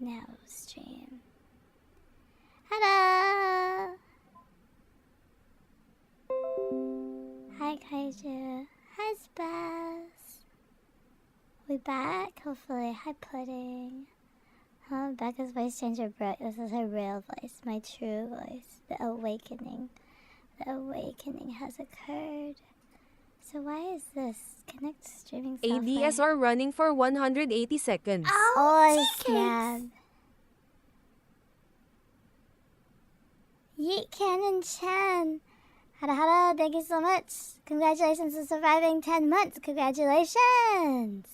now stream. Hello! Hi Kaiju. Hi Spaz. We back? Hopefully. Hi Pudding. Oh, Becca's voice changer broke. This is her real voice, my true voice. The awakening. The awakening has occurred. So why is this? Connect streaming software. ADSR running for 180 seconds. Oh, snap. Yeet Cannon Chan. Hada, thank you so much. Congratulations on surviving 10 months. Congratulations.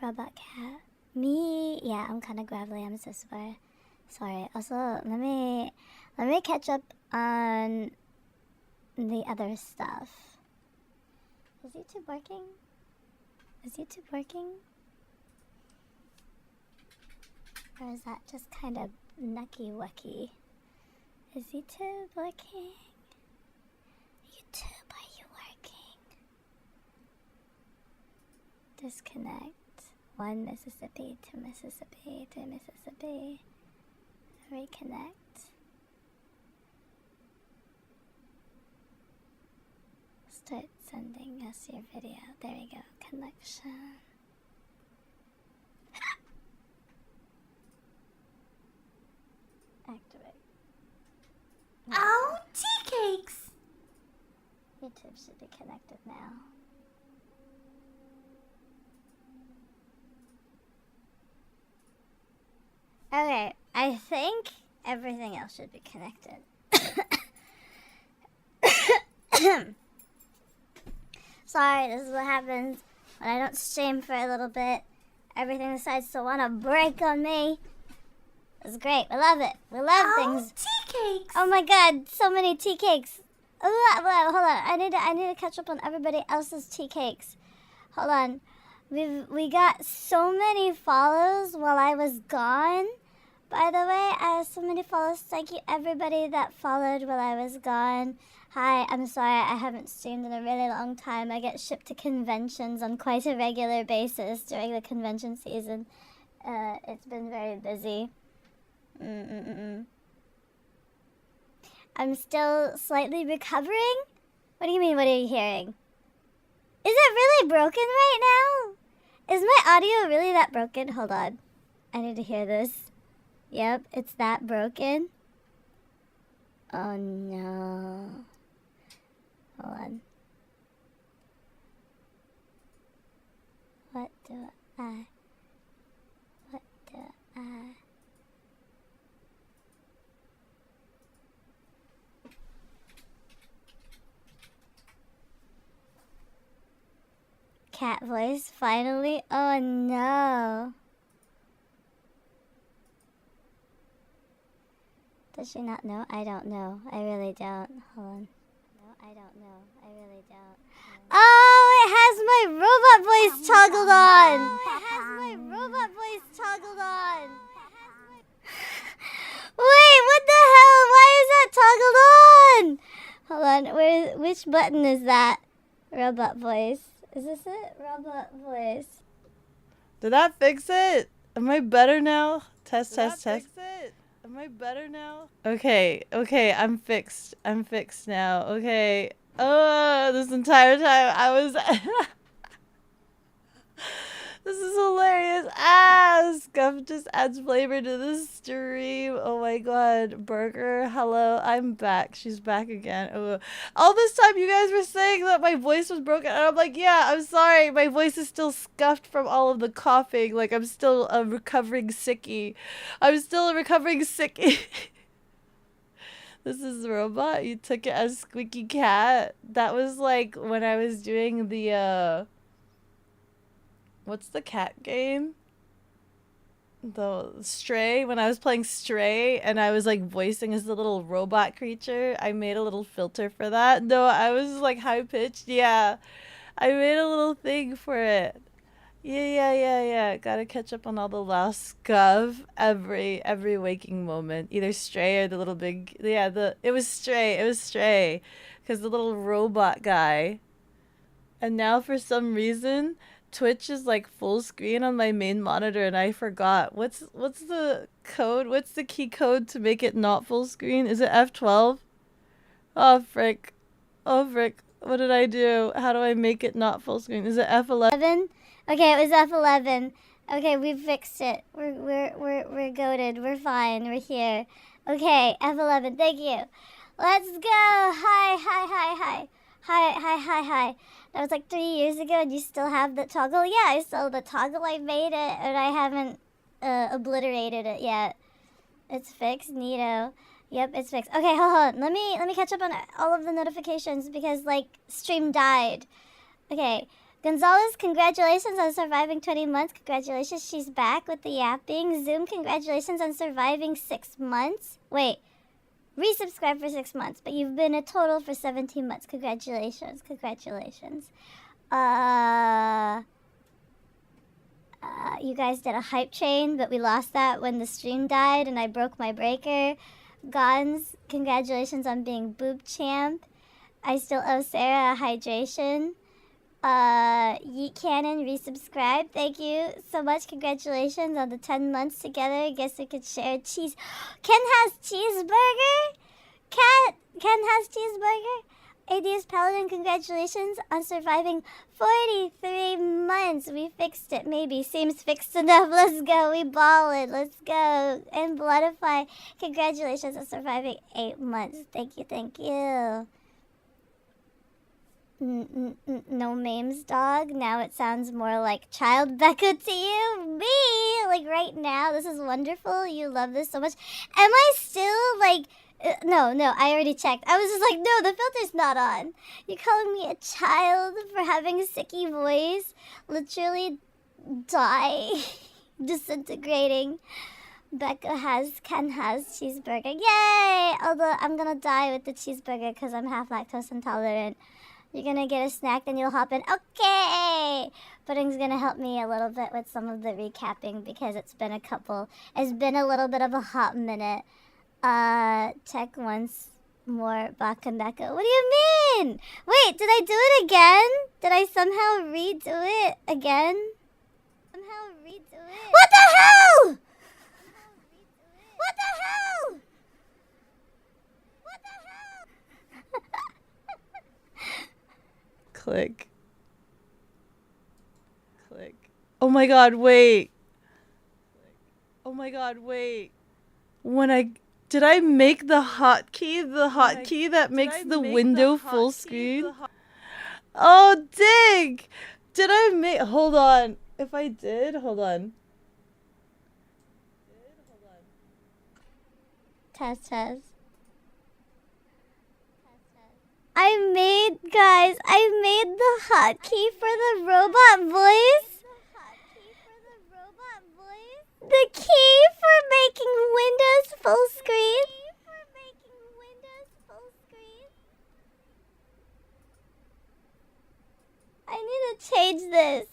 Robot Cat. Me, yeah, I'm kind of gravelly. I'm so sorry. Also, let me catch up on the other stuff. Is YouTube working? Is YouTube working? Or is that just kind of nucky-wucky? Is YouTube working? YouTube, are you working? Disconnect. 1 Mississippi, 2 Mississippi, 3 Mississippi. Reconnect. Start sending us your video. There we go. Connection. Activate. Oh, tea cakes! YouTube should be connected now. Okay, I think everything else should be connected. Sorry, this is what happens when I don't stream for a little bit. Everything decides to want to break on me. It's great. We love it. We love things. Tea cakes! Oh my god, so many tea cakes. Hold on. I need to catch up on everybody else's tea cakes. Hold on. We got so many follows while I was gone. By the way, I have so many follows. Thank you everybody that followed while I was gone. Hi, I'm sorry I haven't streamed in a really long time. I get shipped to conventions on quite a regular basis during the convention season. It's been very busy. I'm still slightly recovering? What do you mean, what are you hearing? Is it really broken right now? Is my audio really that broken? Hold on. I need to hear this. Yep, it's that broken. Oh no. Hold on. What do I... Cat voice, finally? Oh no. Does she not know? I don't know. I really don't. Hold on. No, I don't know. I really don't. Oh, it has my robot voice toggled on! It has my robot voice toggled on! Wait, what the hell? Why is that toggled on? Hold on, which button is that? Robot voice. Is this it? Robot voice. Did that fix it? Am I better now? Test. Fix it? Am I better now? Okay, I'm fixed. I'm fixed now. Okay. Oh, this entire time I was... This is hilarious. Scuff just adds flavor to the stream. Oh my god. Burger, hello. I'm back. She's back again. Oh. All this time you guys were saying that my voice was broken. And I'm like, yeah, I'm sorry. My voice is still scuffed from all of the coughing. Like, I'm still a recovering sickie. This is Robot. You took it as Squeaky Cat. That was like when I was doing the, what's the cat game? The Stray. When I was playing Stray and I was like voicing as the little robot creature, I made a little filter for that. No, I was like high pitched. Yeah, I made a little thing for it. Yeah. Gotta catch up on all the lost scuff every waking moment. Either Stray or the little big. Yeah, it was Stray, because the little robot guy. And now for some reason, Twitch is like full screen on my main monitor and I forgot. What's the code? What's the key code to make it not full screen? Is it F12? Oh frick. Oh frick. What did I do? How do I make it not full screen? Is it F11? Okay, it was F11. Okay, we fixed it. We're goated. We're fine. We're here. Okay, F11. Thank you. Let's go. Hi. Hi. That was like 3 years ago and you still have the toggle? Yeah, I still have the toggle. I made it and I haven't obliterated it yet. It's fixed. Neato. Yep, it's fixed. Okay, hold on. Let me catch up on all of the notifications because like stream died. Okay. Gonzalez, congratulations on surviving 20 months. Congratulations, she's back with the yapping. Zoom, congratulations on surviving 6 months. Wait, resubscribe for 6 months, but you've been a total for 17 months. Congratulations. You guys did a hype train, but we lost that when the stream died and I broke my breaker. Gons, congratulations on being boob champ. I still owe Sarah a hydration. Yeet Cannon resubscribed. Thank you so much. Congratulations on the 10 months together. I guess we could share cheese. Ken has cheeseburger. Ken has cheeseburger. ADS Paladin, congratulations on surviving 43 months. We fixed it, maybe. Seems fixed enough. Let's go. We ballin'. Let's go. And Bloodify, congratulations on surviving 8 months. Thank you. No memes, dog. Now it sounds more like child Becca to you. Me! Like right now, this is wonderful. You love this so much. Am I still like... No, I already checked. I was just like, no, the filter's not on. You're calling me a child for having a sicky voice. Literally die. Disintegrating. Ken has cheeseburger. Yay! Although I'm gonna die with the cheeseburger because I'm half lactose intolerant. You're gonna get a snack, then you'll hop in. Okay! Pudding's gonna help me a little bit with some of the recapping because it's been a little bit of a hot minute. Check once more, Baka Mecca. What do you mean? Wait, did I do it again? Did I somehow redo it again? What the hell? Click. Oh my god, wait. Did I make the hotkey? The hotkey that makes the window full screen? Oh, dig! Did I make... Hold on. If I did, hold on. Test. I made the hotkey for the robot voice. The key for making Windows full screen. I need to change this.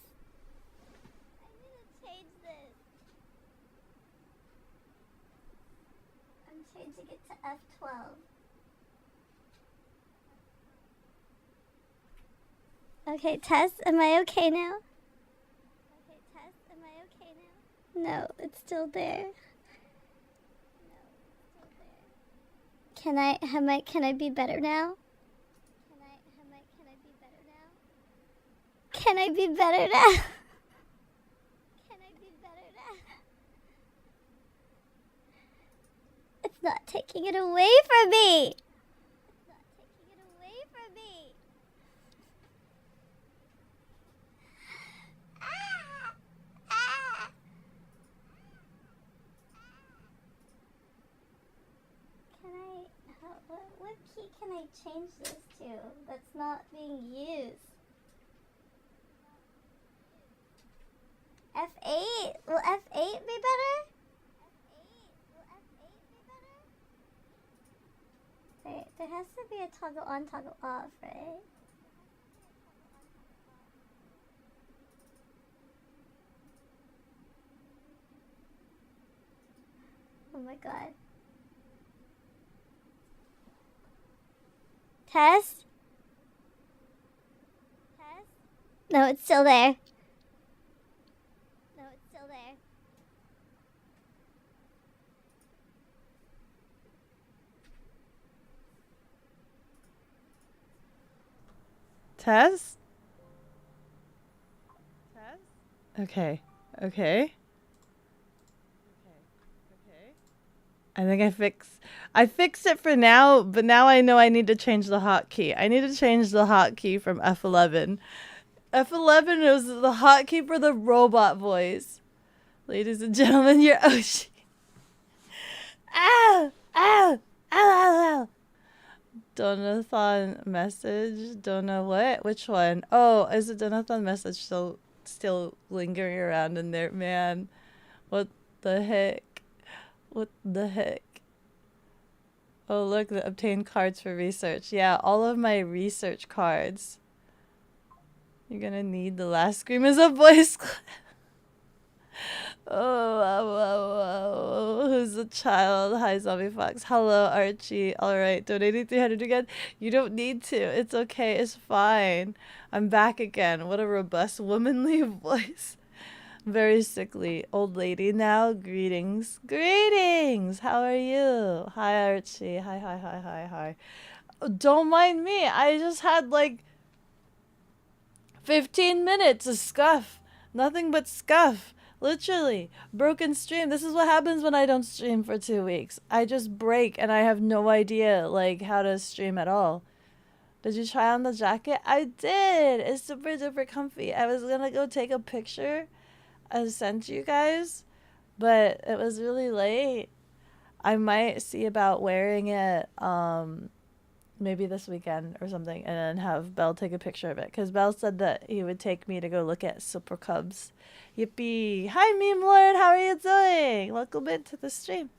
I'm changing it to F12. Okay, Tess, am I okay now? No, it's still there. Can I be better now? Can I be better now? It's not taking it away from me. What key can I change this to that's not being used? F8? Will F8 be better? Wait, there has to be a toggle on, toggle off, right? Oh my god. Test? No, it's still there. Test? Okay. Okay. I think I fixed it for now, but now I know I need to change the hotkey. I need to change the hotkey from F11. F11 is the hotkey for the robot voice. Ladies and gentlemen, you're Oshi. Ow! Ow! Ow! Ow! Ow! Donathon message. Dona what? Which one? Oh, is the Donathon message still lingering around in there? Man, what the heck? What the heck? Oh, look, the obtain cards for research. Yeah, all of my research cards. You're gonna need the last scream as a voice clip. Oh, wow, wow, wow. Who's the child? Hi, Zombie Fox. Hello, Archie. Alright, donating 300 again. You don't need to. It's okay. It's fine. I'm back again. What a robust, womanly voice. Very sickly. Old lady now. Greetings. Greetings! How are you? Hi, Archie. Hi. Oh, don't mind me. I just had like 15 minutes of scuff. Nothing but scuff. Literally. Broken stream. This is what happens when I don't stream for 2 weeks. I just break and I have no idea like how to stream at all. Did you try on the jacket? I did. It's super duper comfy. I was gonna go take a picture I sent you guys, but it was really late. I might see about wearing it maybe this weekend or something, and then have Belle take a picture of it, because Belle said that he would take me to go look at super cubs. Yippee. Hi, Meme Lord. How are you doing? Welcome into the stream.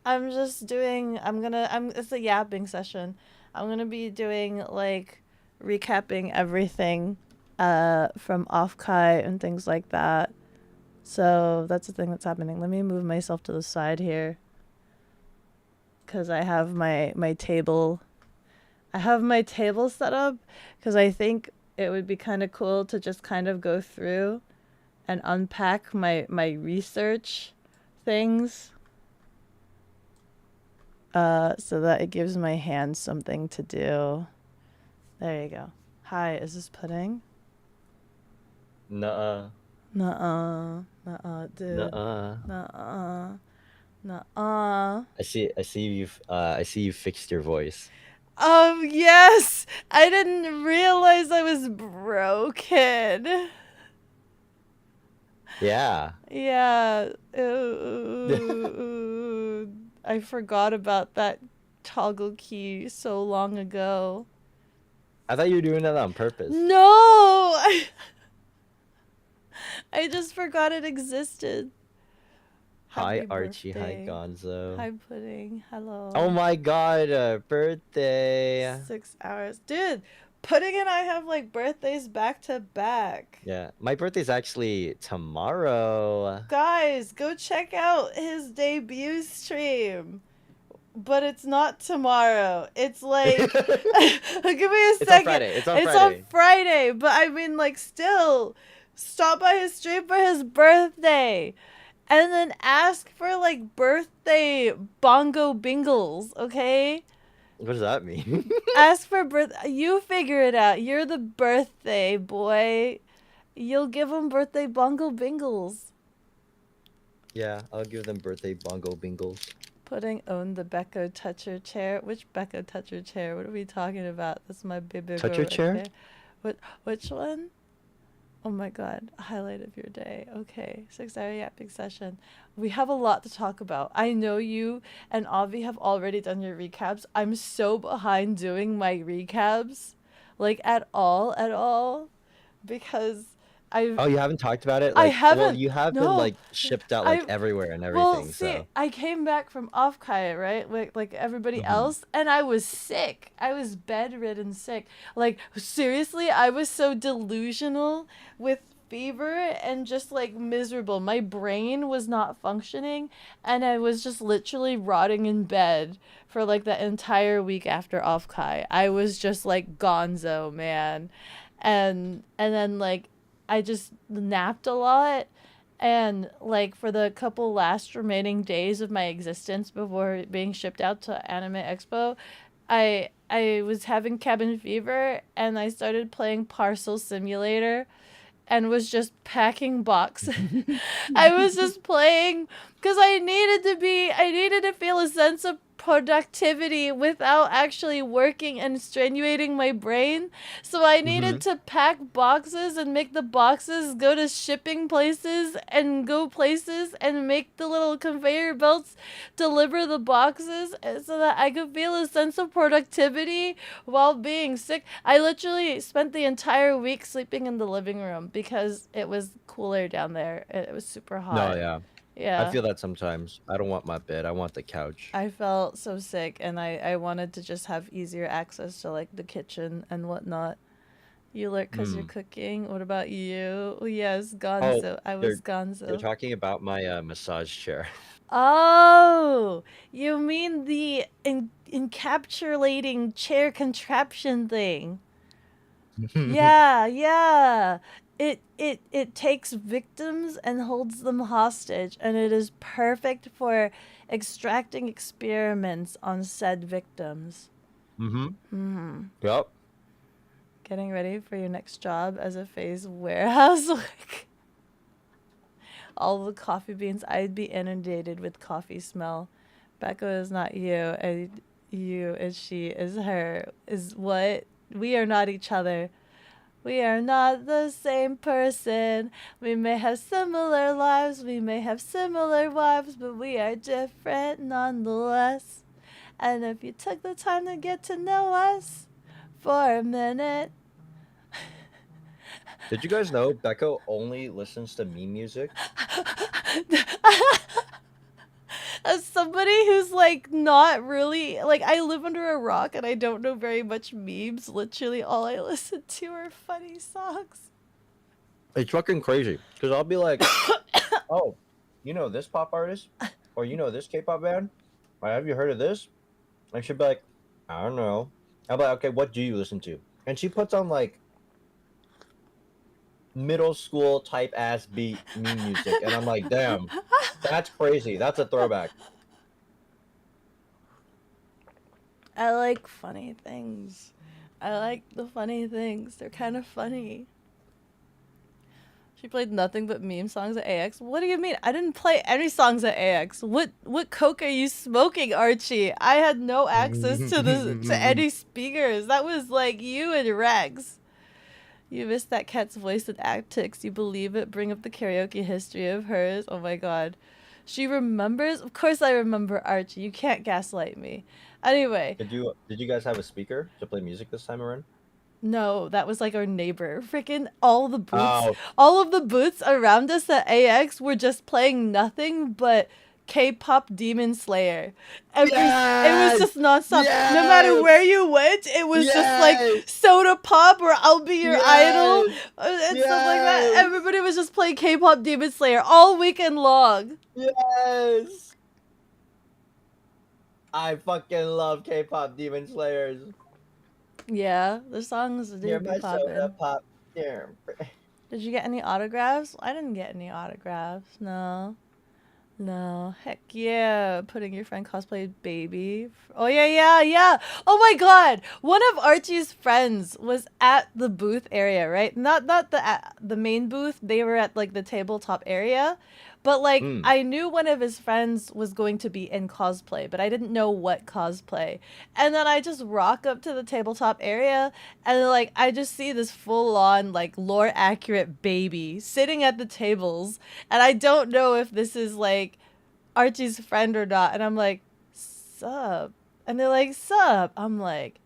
I'm just doing, it's a yapping session. I'm gonna be doing like recapping everything from OffKai and things like that. So that's the thing that's happening. Let me move myself to the side here, because I have my table. I have my table set up because I think it would be kind of cool to just kind of go through and unpack my research things, so that it gives my hands something to do. There you go. Hi, is this pudding? Nuh-uh. Nuh-uh, dude. Nuh-uh. Nuh-uh. I see you fixed your voice. Yes! I didn't realize I was broken. Yeah. Yeah. Ooh. I forgot about that toggle key so long ago. I thought you were doing that on purpose. No! I just forgot it existed. Hi, Happy Archie. birthday. Hi, Gonzo. Hi, Pudding. Hello. Oh my god, birthday. 6 hours. Dude, Pudding and I have like birthdays back to back. Yeah, my birthday's actually tomorrow. Guys, go check out his debut stream. But it's not tomorrow. It's like, give me a It's second. on Friday. It's on It's Friday. on Friday, but I mean, like, still, stop by his stream for his birthday, and then ask for like birthday bongo bingles, okay? What does that mean? Ask for You figure it out. You're the birthday boy. You'll give him birthday bongo bingles. Yeah, I'll give them birthday bongo bingles. Pudding owned the Beko Toucher chair. Which Beko Toucher chair? What are we talking about? That's my baby Toucher right chair? there. Which one? Oh my god. Highlight of your day. Okay. 6-hour yapping session. We have a lot to talk about. I know you and Avi have already done your recaps. I'm so behind doing my recaps. Like, at all. Because Oh, you haven't talked about it? I Like, haven't. Well, you have been No. like shipped out like everywhere and everything. Well, see, so I came back from OffKai, right? Like everybody else, and I was sick. I was bedridden sick. Like, seriously, I was so delusional with fever and just like miserable. My brain was not functioning, and I was just literally rotting in bed for like the entire week after OffKai. I was just like gonzo, man. And then like I just napped a lot, and like for the couple last remaining days of my existence before being shipped out to Anime Expo, I was having cabin fever and I started playing Parcel Simulator and was just packing boxes. I was just playing because I needed to feel a sense of productivity without actually working and straining my brain. So I needed to pack boxes and make the boxes go to shipping places and go places and make the little conveyor belts deliver the boxes so that I could feel a sense of productivity while being sick. I literally spent the entire week sleeping in the living room because it was cooler down there. It was super hot. No, yeah. I Yeah. feel that sometimes. I don't want my bed. I want the couch. I felt so sick and I wanted to just have easier access to like the kitchen and whatnot. You lurk because you're cooking. What about you? Oh, yes, Gonzo. I was You're Gonzo. talking about my massage chair. Oh, you mean the encapsulating chair contraption thing? Yeah, yeah. It takes victims and holds them hostage, and it is perfect for extracting experiments on said victims. Yep. Getting ready for your next job as a phase warehouse work. All the coffee beans, I'd be inundated with coffee smell. Becca is not you, and you is she, is her, is what? We are not each other. We are not the same person. We may have similar lives, we may have similar wives, but we are different nonetheless. And if you took the time to get to know us for a minute. Did you guys know Becca only listens to meme music? As somebody who's like not really like, I live under a rock and I don't know very much memes. Literally all I listen to are funny songs. It's fucking crazy. Because I'll be like, oh, you know this pop artist? Or you know this K-pop band? Or have you heard of this? And she'll be like, I don't know. I'll be like, okay, what do you listen to? And she puts on like middle school type ass beat meme music. And I'm like, damn, that's crazy. That's a throwback. I like funny things. I like the funny things. They're kind of funny. She played nothing but meme songs at AX. What do you mean? I didn't play any songs at AX. What coke are you smoking, Archie? I had no access to any speakers. That was like you and Rex. You missed that cat's voice with antics. You believe it? Bring up the karaoke history of hers. Oh my god. She remembers? Of course I remember, Archie. You can't gaslight me. Anyway. Did you guys have a speaker to play music this time around? No, that was like our neighbor. Freaking all the booths. Oh. All of the booths around us at AX were just playing nothing but K-pop Demon Slayer. It was just nonstop. Yes! No matter where you went, it was just like Soda Pop or I'll Be Your Idol and stuff like that. Everybody was just playing K-pop Demon Slayer all weekend long. Yes! I fucking love K-pop Demon Slayers. Yeah, the songs You're did my be popping. soda pop. Yeah. Did you get any autographs? I didn't get any autographs. No. No. Heck yeah. Putting your friend cosplay baby. Oh, yeah. Oh my god. One of Archie's friends was at the booth area, right? Not the main booth. They were at like the tabletop area. But like I knew one of his friends was going to be in cosplay, but I didn't know what cosplay. And then I just rock up to the tabletop area and like I just see this full on like lore accurate baby sitting at the tables, and I don't know if this is like Archie's friend or not. And I'm like, sup? And they're like, sup? I'm like,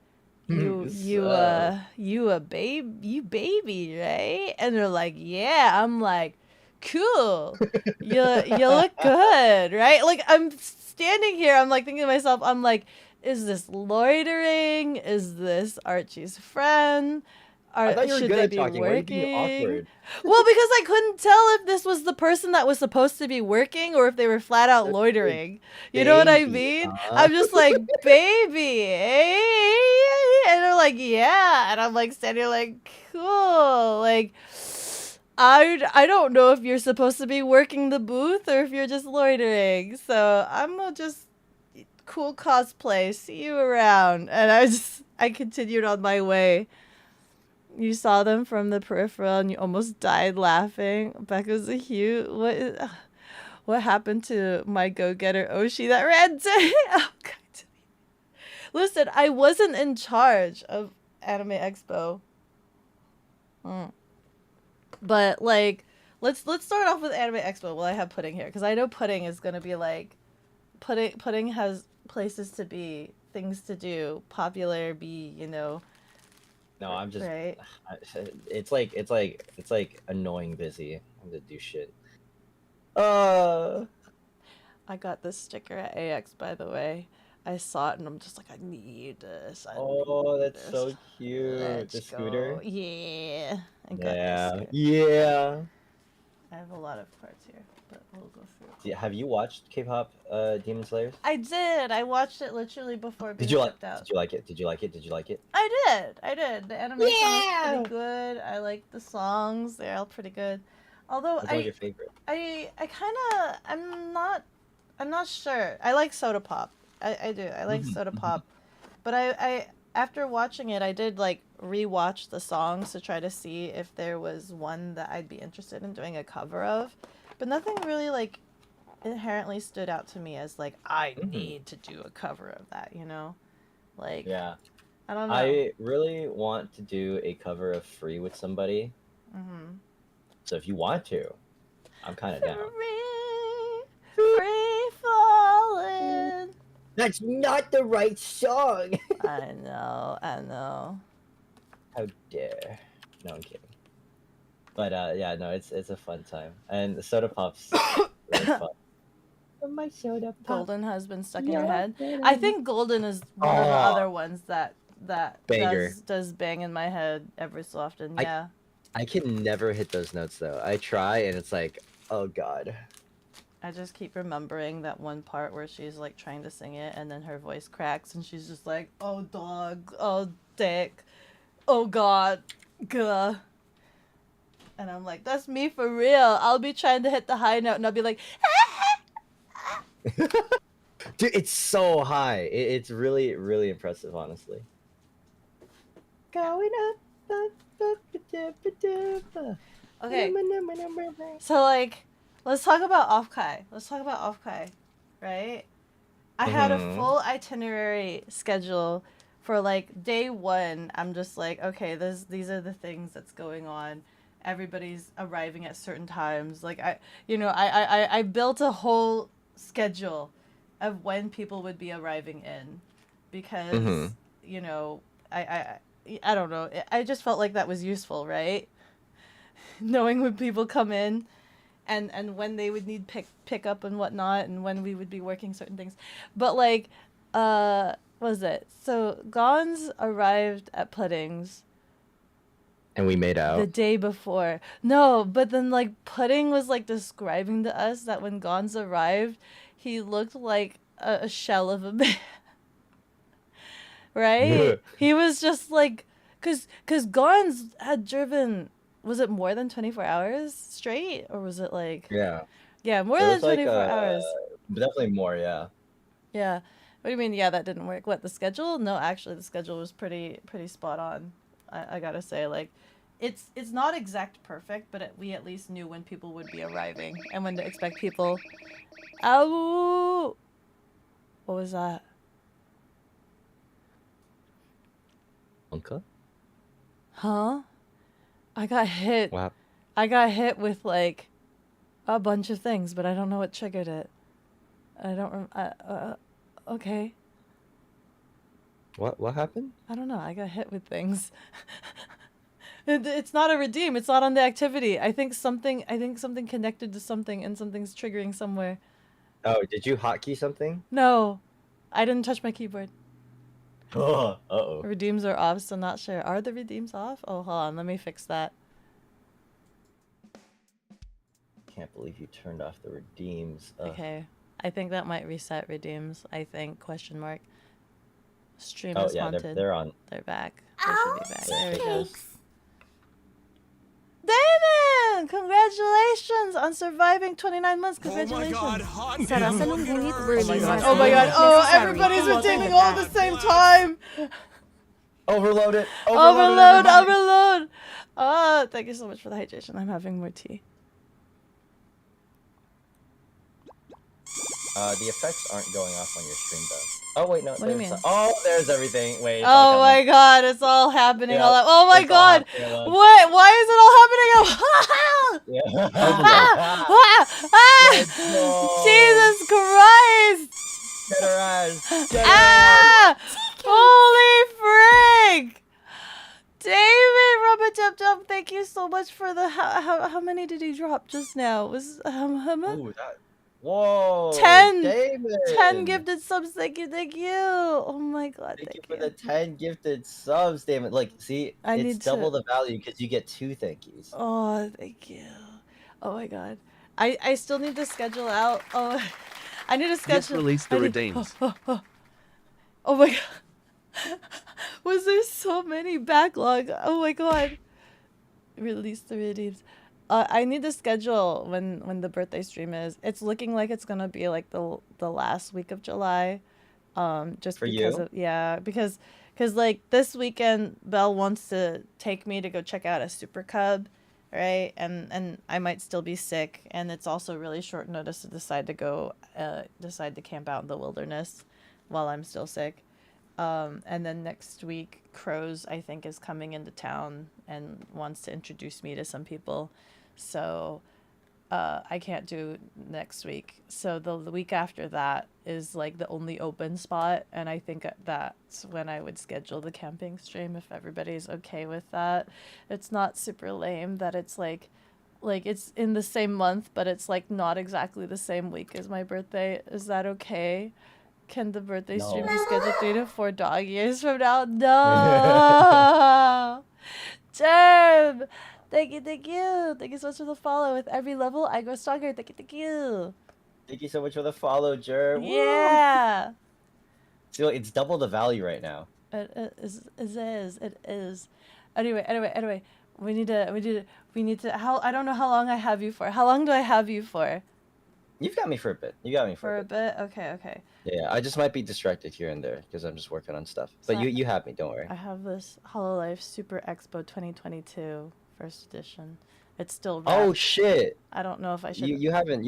you a baby, right? And they're like, yeah. I'm like, cool. You look good, right? Like I'm standing here, I'm like thinking to myself, I'm like, is this loitering? Is this Archie's friend? Should they be working? Why are you being awkward? Well, because I couldn't tell if this was the person that was supposed to be working or if they were flat out loitering. You know what I mean? I'm just like, baby, eh? And they're like, yeah. And I'm like standing there like, cool. Like, I don't know if you're supposed to be working the booth or if you're just loitering. So I'm gonna just Cool cosplay. See you around. And I continued on my way. You saw them from the peripheral and you almost died laughing. Becca's a cute. What happened to my go-getter Oshi that ran to oh, God. Listen, I wasn't in charge of Anime Expo. But like, let's start off with Anime Expo while I have Pudding here, because I know Pudding is gonna be like, Pudding has places to be, things to do, popular be, you know. No, I'm just. Right. It's like annoying busy. I have to do shit. I got this sticker at AX, by the way. I saw it and I'm just like, I need this. That's so cute. Let's The scooter. go. Yeah. I got this Yeah. skirt. Yeah. I have a lot of parts here, but we'll go through. Have you watched K-pop Demon Slayers? I did. I watched it literally before being Did you like? shipped out. Did you like it? Did you like it? Did you like it? I did. The animation was pretty good. I like the songs. They're all pretty good. Although Which one was your favorite? I'm not sure. I like Soda Pop. I do. I like Soda Pop. But I after watching it, I did like rewatch the songs to try to see if there was one that I'd be interested in doing a cover of. But nothing really like inherently stood out to me as like I need to do a cover of that, you know? Like Yeah. I don't know. I really want to do a cover of Free with somebody. Mm-hmm. So if you want to, I'm kind of down. Free falling. That's not the right song. I know. How dare? No, I'm kidding. But yeah, no, it's a fun time, and the Soda Pop's really fun. My soda pop. Golden has been stuck in your head. I think Golden is one of the other ones that Banger. does bang in my head every so often. Yeah. I can never hit those notes though. I try and it's like, oh god. I just keep remembering that one part where she's like trying to sing it and then her voice cracks and she's just like, oh dog, oh dick, oh god, gah. And I'm like, that's me for real. I'll be trying to hit the high note and I'll be like, Dude, it's so high. It's really, really impressive, honestly. Going up. okay. So like, let's talk about OffKai. Right? I had a full itinerary schedule for like day one. I'm just like, okay, these are the things that's going on. Everybody's arriving at certain times. Like I built a whole schedule of when people would be arriving in, because you know I don't know. I just felt like that was useful, right? Knowing when people come in. And when they would need pick up and whatnot, and when we would be working certain things. But like, what was it? So Gons arrived at Pudding's. And we made out. The day before. No, but then like Pudding was like describing to us that when Gons arrived, he looked like a shell of a man. Right? Yeah. He was just like, cause Gons had driven. Was it more than 24 hours straight, or was it like? Yeah. Yeah, more It than was like, 24 hours. Definitely more, yeah. Yeah. What do you mean? Yeah, that didn't work. What, the schedule? No, actually, the schedule was pretty spot on. I gotta say, like, it's not exact perfect, but we at least knew when people would be arriving and when to expect people. Ow! What was that? Uncut? Huh? I got hit. Wow. I got hit with like a bunch of things, but I don't know what triggered it. I don't. Okay. What happened? I don't know. I got hit with things. It's not a redeem. It's not on the activity. I think something connected to something, and something's triggering somewhere. Oh, did you hotkey something? No, I didn't touch my keyboard. Uh-oh. Redeems are off, so not sure. Are the redeems off? Oh, hold on. Let me fix that. Can't believe you turned off the redeems. Okay. I think that might reset redeems. I think, question mark. Stream Oh, is yeah, haunted. they're on. They're back. They should be back. There we go. Cakes. man! Congratulations on surviving 29 months. Congratulations. Sa rasa ng guhit burning. Oh my god. Oh, everybody's redeeming all at the same time. Overload it. Overload, everybody. overload. Oh, thank you so much for the hydration. I'm having more tea. The effects aren't going off on your stream though. Oh wait, no. What do you there's mean? Oh, there's everything. Wait. it's Oh all my coming. god, it's all happening Yeah, all at Oh my it's all god. happening at once. What? Why is it all happening at Yeah. Ah! Let's go. Jesus Christ! Get her ass. Get her Ah! ass. Holy frig! David, Rubba thank you so much for the how many did he drop just now? Was Ooh, that. Whoa. 10. David. 10 gifted subs, thank you. Oh my god, Thank you thank for the 10 gifted subs, Damon. Like, see, I it's need double to- the value because you get 2 thank yous. Oh, thank you. Oh my god. I still need to schedule out. Oh, I need to schedule. Yes, release the I need- redeems. Oh my god. Was there so many backlog? Oh my god. Release the redeems. I need to schedule when the birthday stream is. It's looking like it's gonna be like the last week of July. Just For because you? of because like this weekend Belle wants to take me to go check out a Super Cub, right? And I might still be sick, and it's also really short notice to decide to camp out in the wilderness while I'm still sick. And then next week, Crows, I think, is coming into town and wants to introduce me to some people. So I can't do next week. So the week after that is like the only open spot. And I think that's when I would schedule the camping stream if everybody's okay with that. It's not super lame that it's like it's in the same month, but it's like not exactly the same week as my birthday. Is that okay? Can the birthday stream be scheduled 3 to 4 dog years from now? No! Jerb! Thank you. Thank you so much for the follow. With every level, I grow stronger. Thank you. Thank you so much for the follow, Jer. Woo! Yeah! See, look, it's double the value right now. It is. Anyway. We need to, I don't know how long I have you for. How long do I have you for? You've got me for a bit. You got me for a bit. Okay. Yeah, I just might be distracted here and there because I'm just working on stuff. But So you have me, don't worry. I have this HoloLife Super Expo 2022 first edition. It's still wrapped. Oh shit! I don't know if I should. You haven't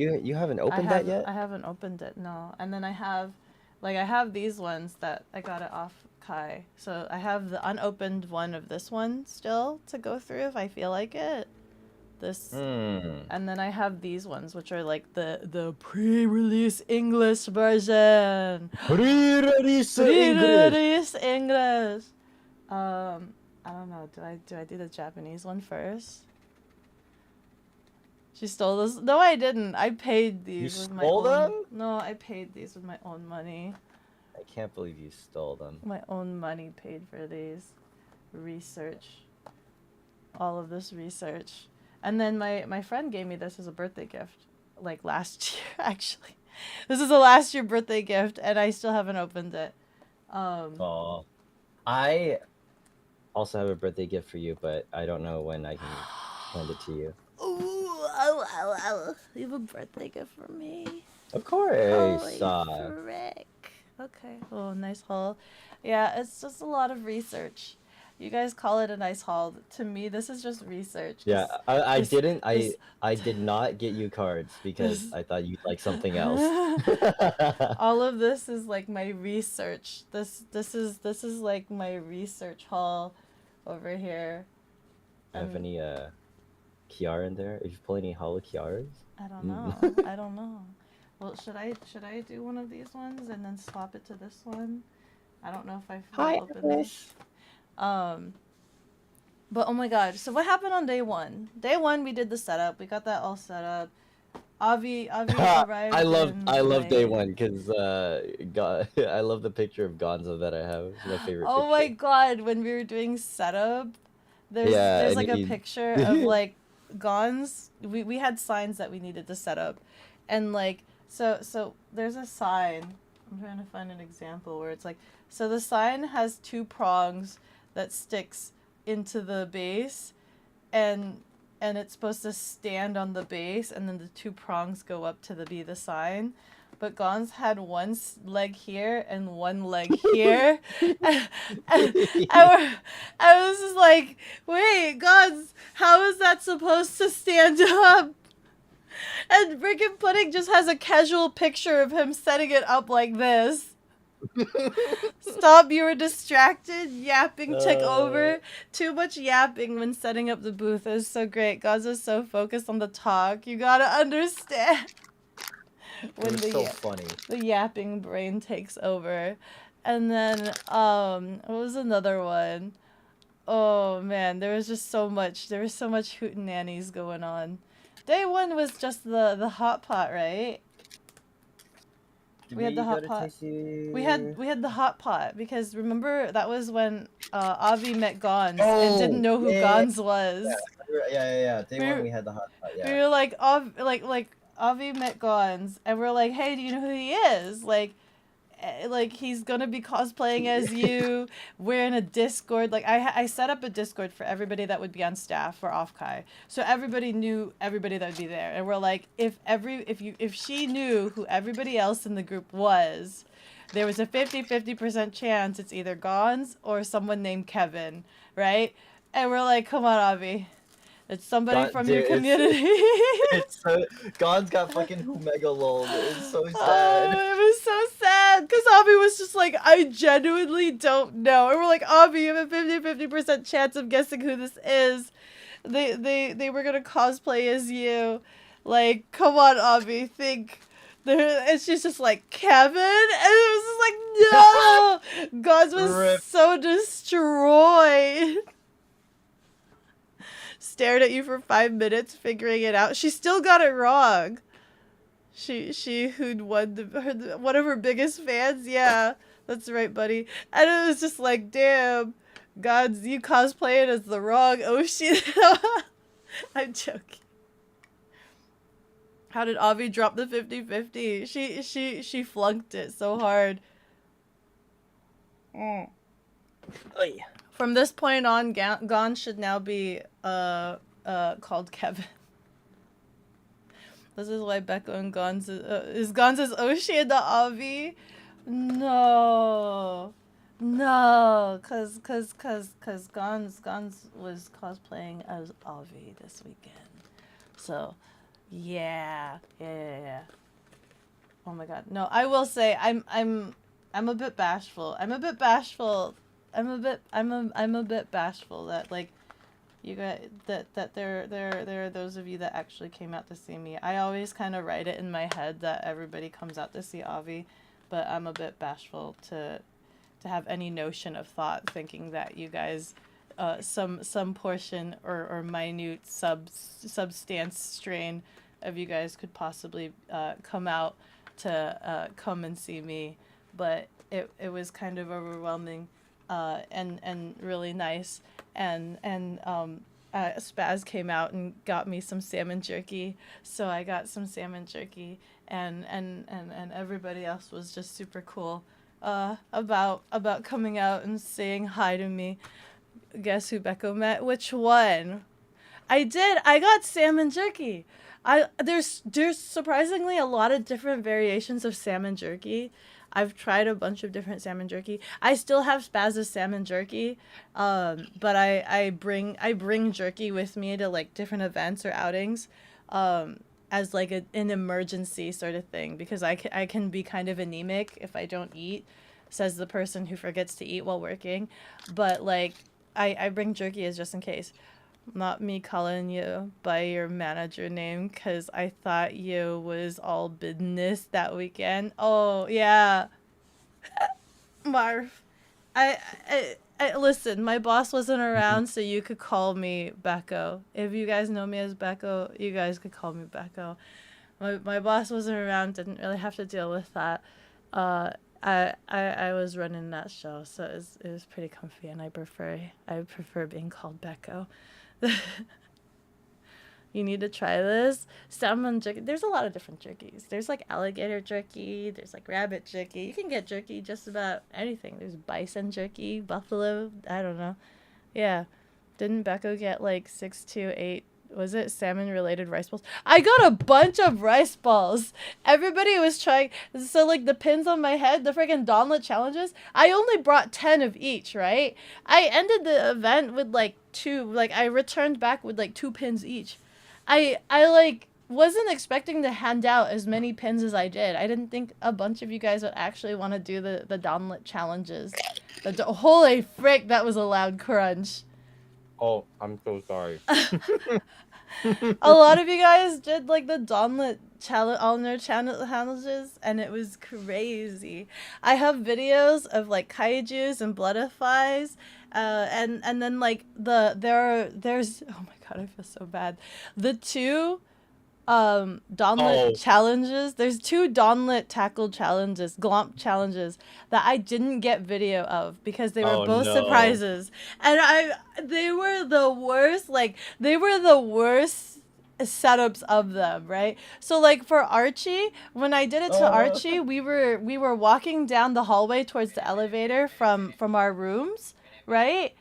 opened that yet? I haven't opened it, no. And then I have these ones that I got it off Kai. So I have the unopened one of this one still to go through if I feel like it. This. And then I have these ones, which are like the pre-release English version. Pre-release Pre-release English. I don't know. Do I do the Japanese one first? She stole this. No, I didn't. I paid these with my stole own. them? No, I paid these with my own money. I can't believe you stole them. My own money paid for these. Research. All of this research. And then my friend gave me this as a birthday gift. Like last year, actually. This is a last year birthday gift, and I still haven't opened it. Oh, I also have a birthday gift for you, but I don't know when I can hand it to you. Ooh, you have a birthday gift for me? Of course. Holy frick. Okay. Oh, nice haul. Yeah, it's just a lot of research. You guys call it a nice haul. To me, this is just research. Yeah, I did not get you cards because I thought you'd like something else. All of this is like my research. This is like my research haul over here. Have any Kiara in there? If you pull any holo Kiaras? I don't know. I don't know. Well, should I do one of these ones and then swap it to this one? I don't know if I will open this. But oh my god, so what happened on day one? Day one we did the setup. We got that all set up. Avi arrived. I love day late. one because I love the picture of Gonzo that I have. It's my favorite. Oh my picture. god, when we were doing setup, there's and like a picture of like Gons. We had signs that we needed to set up, and like so there's a sign. I'm trying to find an example where it's like, so the sign has 2 prongs that sticks into the base, and and it's supposed to stand on the base, and then the 2 prongs go up to be the sign. But Gons had one leg here and one leg here. I was just like, wait, Gons, how is that supposed to stand up? And freaking Pudding just has a casual picture of him setting it up like this. Stop, you were distracted. Yapping took over. Too much yapping when setting up the booth is so great. Gons is so focused on the talk. You gotta understand. When it was so funny. The yapping brain takes over. And then, what was another one? Oh man, there was just so much. There was so much hootenannies going on. Day 1 was just the hot pot, right? We had the hot pot. We had the hot pot because remember that was when Avi met Gons and didn't know who Gons was. Yeah. Day 1 we had the hot pot. Yeah. We were like, Avi met Gons, and we're like, hey, do you know who he is? Like he's gonna be cosplaying as you. We're in a Discord. Like I set up a Discord for everybody that would be on staff for OffKai, so everybody knew everybody that would be there. And we're like, if she knew who everybody else in the group was, there was a 50% chance it's either Gons or someone named Kevin, right? And we're like, come on, Avi. It's somebody from your community. It's so Gons got fucking Omega lol. It's so sad. Oh, it was so sad because Avi was just like, I genuinely don't know. And we're like, Avi, you have a 50% chance of guessing who this is. They were gonna cosplay as you. Like, come on, Avi, think. And she's just like, Kevin? And it was just like, no! Gons was so destroyed. Stared at you for 5 minutes figuring it out. She still got it wrong. She who'd won one of her biggest fans. Yeah, that's right, buddy. And it was just like, damn, Gons, you cosplaying as the wrong Ocean. I'm joking. How did Avi drop the 50-50? She flunked it so hard. From this point on, Gons should now be called Kevin. This is why Beko and Gons is Gons as Oshi and the Avi? No, cause Gons was cosplaying as Avi this weekend. So, yeah. Oh my god, no. I will say I'm a bit bashful. I'm a bit bashful that like you guys that there are those of you that actually came out to see me. I always kind of write it in my head that everybody comes out to see Avi, but I'm a bit bashful to have any notion of thought thinking that you guys some portion or minute substance strain of you guys could possibly come out to come and see me, but it was kind of overwhelming. And really nice, and Spaz came out and got me some salmon jerky, so I got some salmon jerky, and everybody else was just super cool about coming out and saying hi to me. Guess who Beko met? Which one? I got salmon jerky. There's surprisingly a lot of different variations of salmon jerky. I've tried a bunch of different salmon jerky. I still have Spaz's salmon jerky, but I bring jerky with me to like different events or outings, as like an emergency sort of thing, because I can be kind of anemic if I don't eat, says the person who forgets to eat while working. But like I bring jerky as just in case. Not me calling you by your manager name, because I thought you was all business that weekend. Oh, yeah. Marv. I listen, my boss wasn't around, so you could call me Beko. If you guys know me as Beko, you guys could call me Beko. My boss wasn't around, didn't really have to deal with that. I was running that show, so it was pretty comfy, and I prefer being called Beko. You need to try this salmon jerky. There's a lot of different jerkies. There's like alligator jerky. There's like rabbit jerky. You can get jerky just about anything. There's bison jerky, buffalo. I don't know. Yeah, didn't Beko get like 6 to 8 was it salmon related rice balls? I got a bunch of rice balls. Everybody was trying. So like the pins on my head, the freaking Dawnlet challenges, I only brought 10 of each, right? I ended the event with like 2, like I returned back with like 2 pins each. I like wasn't expecting to hand out as many pins as I did. I didn't think a bunch of you guys would actually want to do the Dawnlet challenges. Holy frick, that was a loud crunch. Oh, I'm so sorry. A lot of you guys did like the Dawnlet challenges, and it was crazy. I have videos of like kaijus and butterflies, and then like there's oh my god, I feel so bad. The 2 Dawnlet challenges. There's 2 Dawnlet tackle challenges, glomp challenges that I didn't get video of because they were both surprises. And they were the worst, like they were the worst setups of them, right? So like for Archie, when I did it to Archie, we were walking down the hallway towards the elevator from our rooms, right?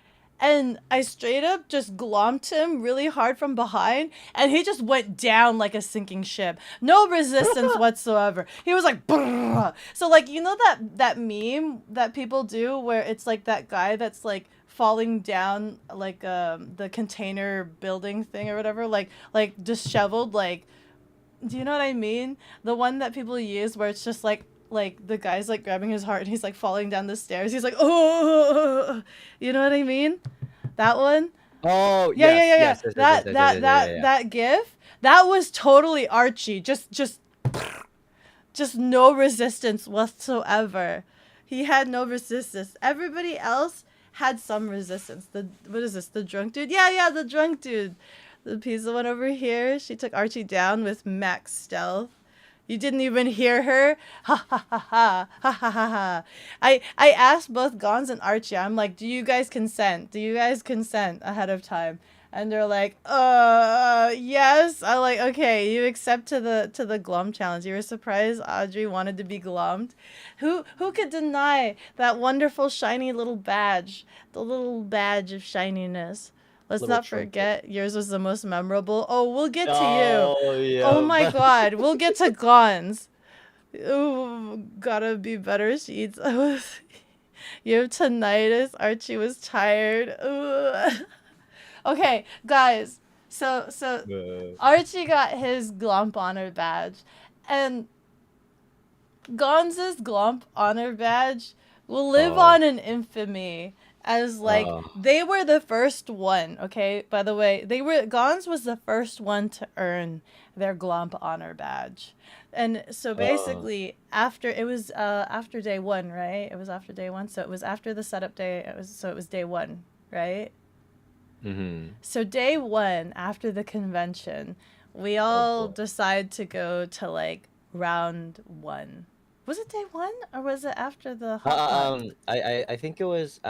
And I straight up just glomped him really hard from behind, and he just went down like a sinking ship. No resistance whatsoever. He was like, brrr. So like, you know that meme that people do where it's like that guy that's like falling down like the container building thing or whatever, like disheveled, like, do you know what I mean? The one that people use where it's just like the guy's like grabbing his heart and he's like falling down the stairs. He's like, oh, you know what I mean? That one. Oh Yeah. That gif. That was totally Archie. Just no resistance whatsoever. He had no resistance. Everybody else had some resistance. What is this? The drunk dude? Yeah, the drunk dude. The pizza one over here. She took Archie down with max stealth. You didn't even hear her? Ha ha ha ha ha ha ha ha. I asked both Gons and Archie, I'm like, do you guys consent? Do you guys consent ahead of time? And they're like, yes. I'm like, okay, you accept to the glom challenge. You were surprised Audrey wanted to be glommed. Who could deny that wonderful shiny little badge? The little badge of shininess. Let's not forget, yours was the most memorable. Oh, we'll get to you. Yeah. Oh my god, we'll get to Gons. Ooh, gotta be better sheets. You have tinnitus. Archie was tired. Ooh. Okay, guys. So Archie got his Glomp Honor badge. And Gons' Glomp Honor badge will live on in infamy. As like they were the first one, okay? By the way, Gons was the first one to earn their Glomp Honor badge. And so basically after day 1, right? It was after day 1, so it was after the setup day. It was day 1, right? Mm-hmm. So day 1 after the convention, we all decide to go to like round 1. Was it day 1 or was it after the hot pot? I think it was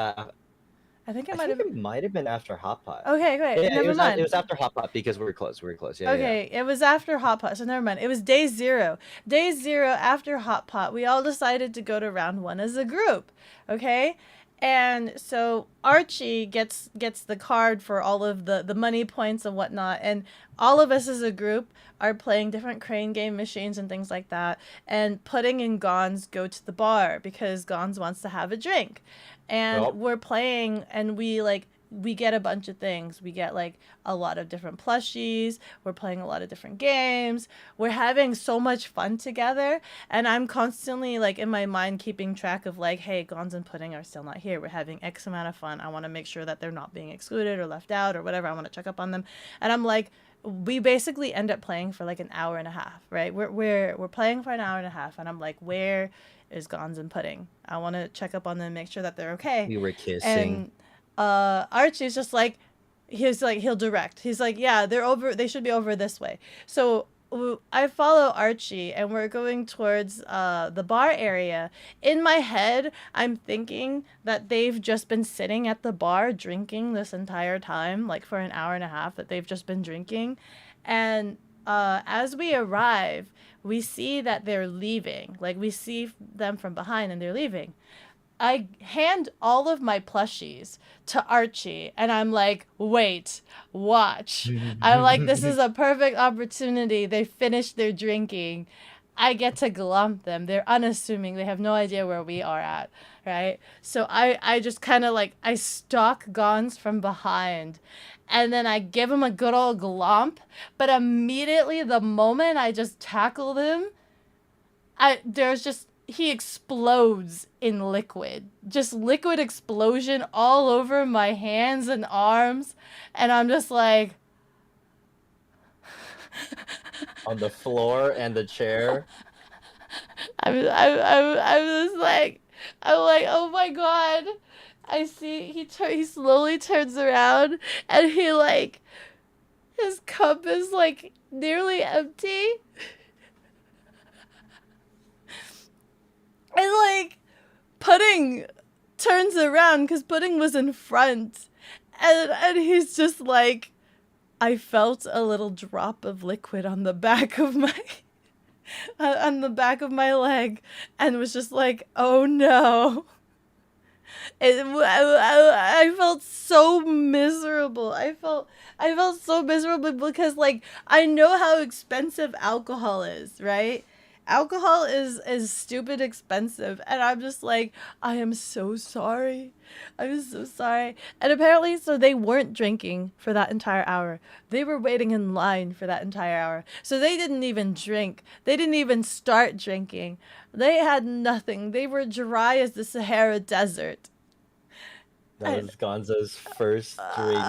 I think it might have been after Hot Pot. Okay, great. Yeah, Never mind. It was after Hot Pot because we were close. Yeah. Okay, it was after Hot Pot, so never mind. It was day 0. Day 0 after Hot Pot, we all decided to go to round 1 as a group. Okay? And so Archie gets the card for all of the money points and whatnot, and all of us as a group are playing different crane game machines and things like that, and Pudding and Gons go to the bar because Gons wants to have a drink. And we're playing, and we get a bunch of things. We get like a lot of different plushies. We're playing a lot of different games. We're having so much fun together. And I'm constantly like in my mind keeping track of like, hey, Gons and Pudding are still not here. We're having X amount of fun. I want to make sure that they're not being excluded or left out or whatever. I want to check up on them. And I'm like, we basically end up playing for like an hour and a half, right? We're playing for an hour and a half, and I'm like, where is Gons and Pudding? I want to check up on them, make sure that they're okay. We were kissing. And Archie's just like, he'll direct. He's like, yeah, they should be over this way. So I follow Archie, and we're going towards the bar area. In my head, I'm thinking that they've just been sitting at the bar drinking this entire time, like for an hour and a half that they've just been drinking. And as we arrive, we see that they're leaving. Like, we see them from behind and they're leaving. I hand all of my plushies to Archie, and I'm like, wait, watch. I'm like, this is a perfect opportunity. They finished their drinking. I get to glump them. They're unassuming. They have no idea where we are at, right? So I just kind of like, I stalk Gons from behind, and then I give him a good old glomp. But immediately, the moment I just tackle him, he explodes in liquid. Just liquid explosion all over my hands and arms. And I'm just like... On the floor and the chair. I'm just like... I'm like, oh my god. I see he slowly turns around and he like... His cup is like nearly empty. And like, Pudding turns around because Pudding was in front, and he's just like, I felt a little drop of liquid on the back of my leg, and was just like, oh no. I felt so miserable. I felt so miserable because like I know how expensive alcohol is, right? Alcohol is stupid expensive, and I'm just like, I am so sorry. I'm so sorry. And apparently, so they weren't drinking for that entire hour. They were waiting in line for that entire hour. So they didn't even drink. They didn't even start drinking. They had nothing. They were dry as the Sahara Desert. That was Gonzo's first drink.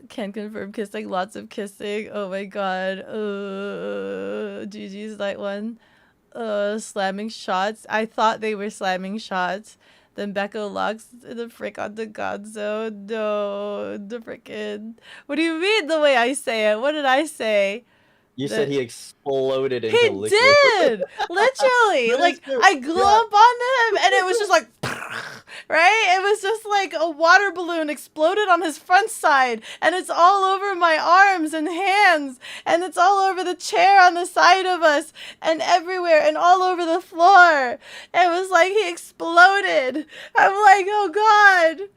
Can confirm kissing, lots of kissing. Oh my god. GG's that one. Slamming shots. I thought they were slamming shots. Then Becco locks the frick on the Gonzo. No, the frickin'. What do you mean the way I say it? What did I say? You said he exploded into He liquid. did! Literally! Like, I glomp on him, and it was just like... Right? It was just like a water balloon exploded on his front side, and it's all over my arms and hands, and it's all over the chair on the side of us, and everywhere, and all over the floor. It was like he exploded. I'm like, oh god.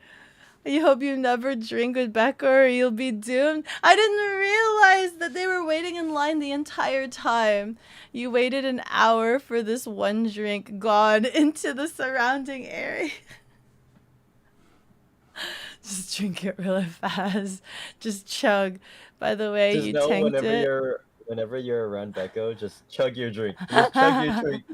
You hope you never drink with Becca or you'll be doomed. I didn't realize that they were waiting in line the entire time. You waited an hour for this one drink gone into the surrounding area. Just drink it really fast. Just chug. By the way, Just you know tanked it. whenever you're around Becco, just chug your drink. Just chug your drink.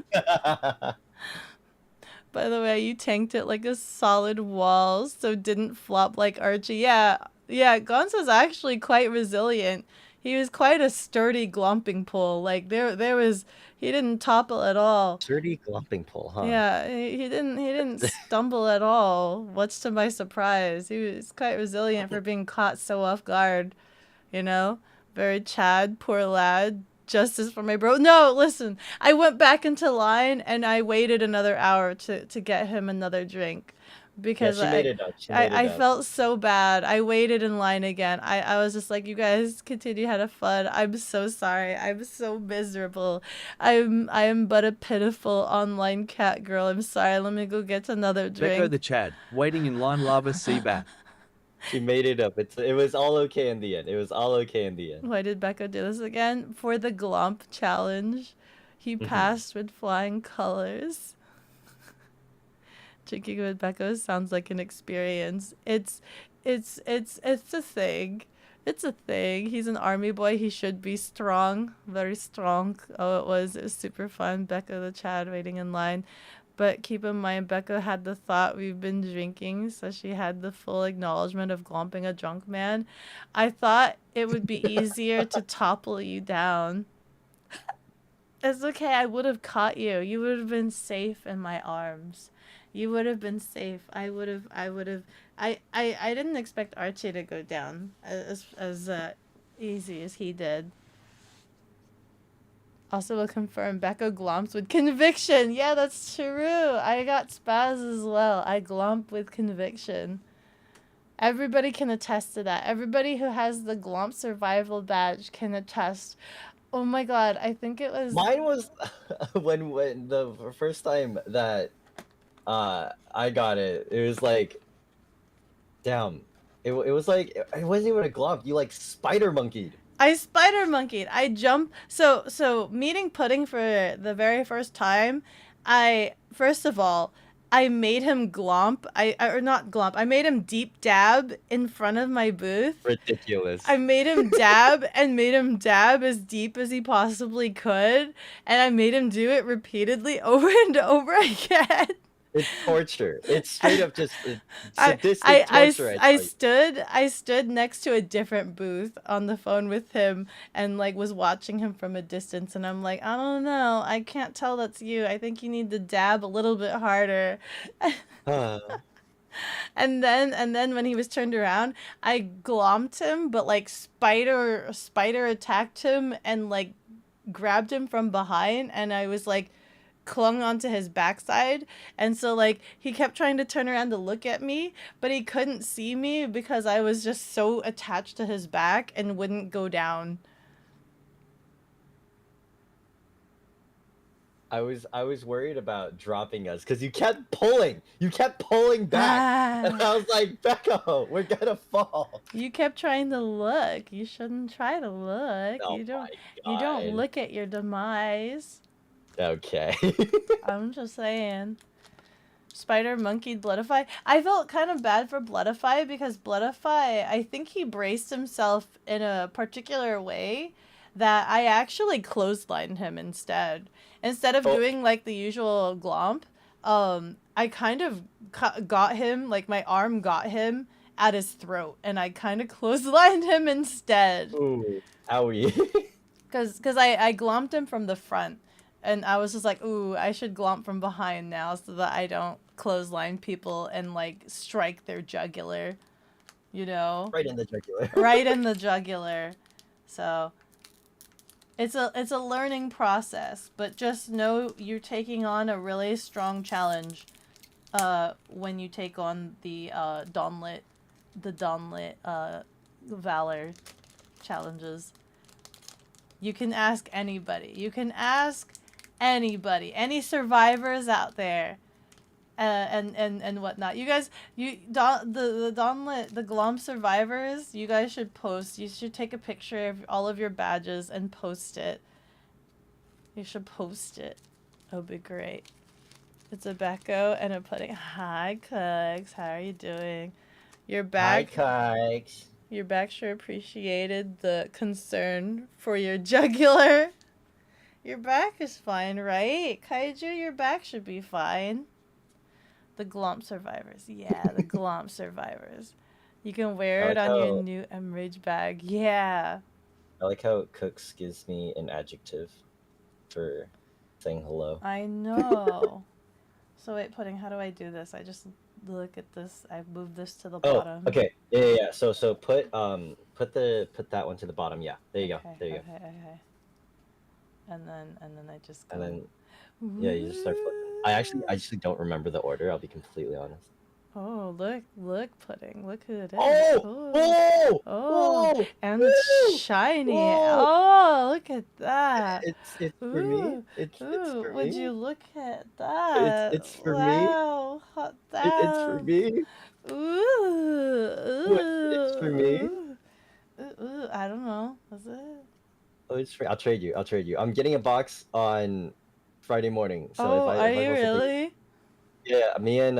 By the way, you tanked it like a solid wall, so didn't flop like Archie. Yeah, Gonzo's actually quite resilient. He was quite a sturdy glomping pole. Like he didn't topple at all. Sturdy glomping pole, huh? Yeah, he didn't stumble at all. What's to my surprise? He was quite resilient for being caught so off guard. You know, very Chad, poor lad. Justice for my bro. No, listen. I went back into line and I waited another hour to get him another drink. Because yeah, she made it up. I felt so bad. I waited in line again. I was just like, you guys continue to have fun. I'm so sorry. I'm so miserable. I am but a pitiful online cat girl. I'm sorry. Let me go get another drink. Becco the Chad, waiting in line lava Seabat. She made it up. It was all okay in the end. It was all okay in the end. Why did Becco do this again? For the glomp challenge. He passed with flying colors. Drinking with Becco sounds like an experience. It's a thing. It's a thing. He's an army boy. He should be strong. Very strong. Oh, it was super fun. Becco the Chad waiting in line. But keep in mind, Becca had the thought we've been drinking, so she had the full acknowledgement of glomping a drunk man. I thought it would be easier to topple you down. It's okay, I would have caught you. You would have been safe in my arms. You would have been safe. I didn't expect Archie to go down as easy as he did. Also will confirm Becca glomps with conviction. Yeah, that's true. I got spaz as well. I glomp with conviction. Everybody can attest to that. Everybody who has the glomp survival badge can attest. Oh my god, I think it was. Mine was when the first time that I got it. It was like, damn. It was like it wasn't even a glove. You like spider monkeyed. I spider monkeyed. I jumped. So meeting Pudding for the very first time, I first of all, I made him glomp. Or not glomp. I made him deep dab in front of my booth. Ridiculous. I made him dab and made him dab as deep as he possibly could, and I made him do it repeatedly over and over again. It's torture. It's straight up just I, sadistic torture. I stood next to a different booth on the phone with him and like was watching him from a distance, and I'm like, I don't know, I can't tell that's you. I think you need to dab a little bit harder. And then when he was turned around, I glomped him, but like spider attacked him and like grabbed him from behind, and I was like clung onto his backside, and so like he kept trying to turn around to look at me, but he couldn't see me because I was just so attached to his back and wouldn't go down. I was worried about dropping us because you kept pulling. You kept pulling back. And I was like, Becco, we're gonna fall. You kept trying to look. You shouldn't try to look. Oh You my don't God. look at your demise. Okay. I'm just saying. Spider monkeyed Bloodify. I felt kind of bad for Bloodify because Bloodify, I think he braced himself in a particular way that I actually clotheslined him instead. Instead of doing like the usual glomp, I kind of got him, like my arm got him at his throat, and I kind of clotheslined him instead. Ooh, owie. Cause I glomped him from the front, and I was just like, ooh, I should glomp from behind now so that I don't clothesline people and like strike their jugular, you know? Right in the jugular. Right in the jugular. So it's a learning process, but just know you're taking on a really strong challenge when you take on the Dawnlit Valor challenges. You can ask anybody. You can ask anybody, any survivors out there, and whatnot. You guys, the Glom survivors, you guys should post. You should take a picture of all of your badges and post it. You should post it. That would be great. It's a Becco and a Pudding. Hi, Cooks. How are you doing? Your back. Hi, Kikes. Your back sure appreciated the concern for your jugular. Your back is fine, right? Kaiju, your back should be fine. The Glomp survivors. Yeah, the Glomp survivors. You can wear it on your new Emerge bag. Yeah. I like how Cooks gives me an adjective for saying hello. I know. So wait, Pudding, how do I do this? I just look at this. I move this to the bottom. Oh, okay. Yeah. So put that one to the bottom. Yeah. There you go. There you go. Okay. And then I just go. And then yeah, you just start flipping. I actually don't remember the order. I'll be completely honest. Oh, look, Pudding. Look who it is. Oh! Oh, and it's shiny. Oh, look at that. It's for me. It's for would me. you look at that? It's for me. Wow, hot damn. It's for me. It's for me. Ooh, I don't know. Is it? Oh, it's free. I'll trade you. I'm getting a box on Friday morning. So if I are you really? Yeah, me and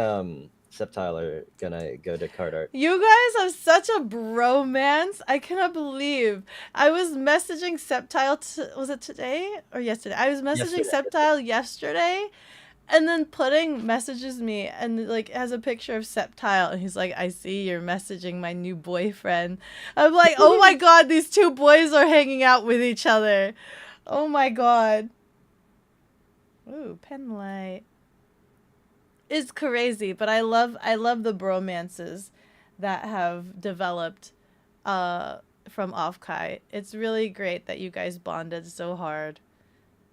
Septile are gonna go to Card Art. You guys have such a bromance. I cannot believe. I was messaging Septile. Was it today or yesterday? I was messaging Septile yesterday, and then Pudding messages me and like has a picture of Septile, and he's like, "I see you're messaging my new boyfriend." I'm like, "Oh my god, these two boys are hanging out with each other." Oh my god. Ooh, pen light. It's crazy, but I love the bromances that have developed from OffKai. It's really great that you guys bonded so hard.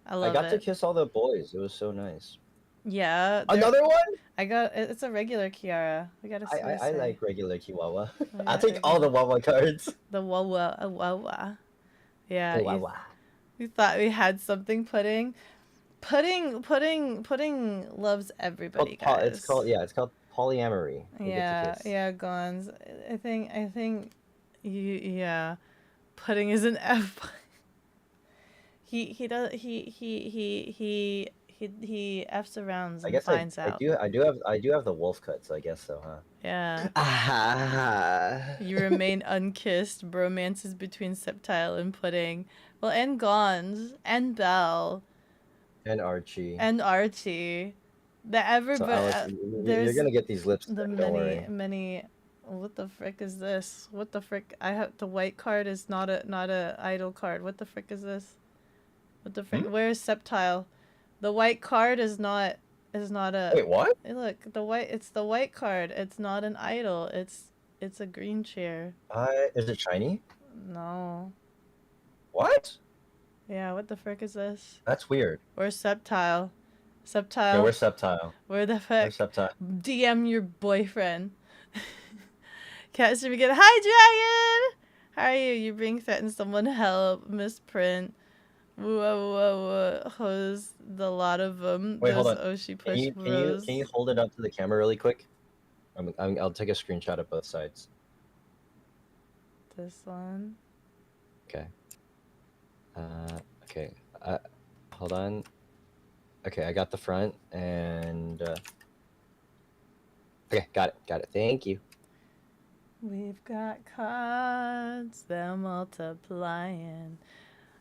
I love it. I got to kiss all the boys. It was so nice. Yeah. Another one? It's a regular Kiara. We got to I like regular Kiwawa. Yeah, I'll take all the Wawa cards. The Wawa. Yeah. Wawa. We thought we had something. Pudding loves everybody, guys. It's called polyamory. They get to Yeah, kiss. yeah, Gons. I think yeah. Pudding is an F. he does he F's around I and guess finds out. I do have the wolf cut, so I guess so, huh? Yeah. Ah. You remain unkissed. Bromance is between Septile and Pudding. Well, and Gons and Belle And Archie. and Archie. The So everybody. Alice, you're There's gonna get these lips. the Don't worry. many. What the frick is this? What the frick? I have the white card is not a idol card. What the frick is this? What the frick? Where is Septile? The white card is not a. Wait, what? Hey, look, it's the white card. It's not an idol. It's a green chair. Is it shiny? No. What? Yeah, what the frick is this? That's weird. Where's Septile? Yeah, Septile? where's Septile? Where the frick? Where's Septile? DM your boyfriend. Cat stream again. Hi, Dragon! How are you? You're being threatened. Someone help. Misprint. Whoa. Hose the lot of them. Wait, hold Those on. Oshi Can push you bros. hold it up to the camera really quick? I'll take a screenshot of both sides. This one. Okay. Okay. Hold on. Okay, I got the front and okay, got it. Thank you. We've got cards, they're multiplying.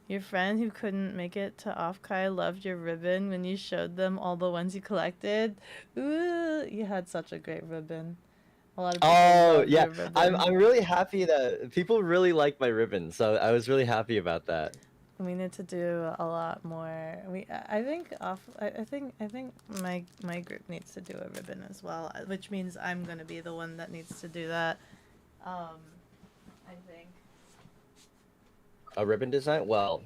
Your friend who couldn't make it to OffKai loved your ribbon when you showed them all the ones you collected. Ooh, you had such a great ribbon. A lot of people loved your ribbon. I'm really happy that people really like my ribbon, so I was really happy about that. We need to do a lot more. I think my group needs to do a ribbon as well, which means I'm gonna be the one that needs to do that. I think. A ribbon design? Well,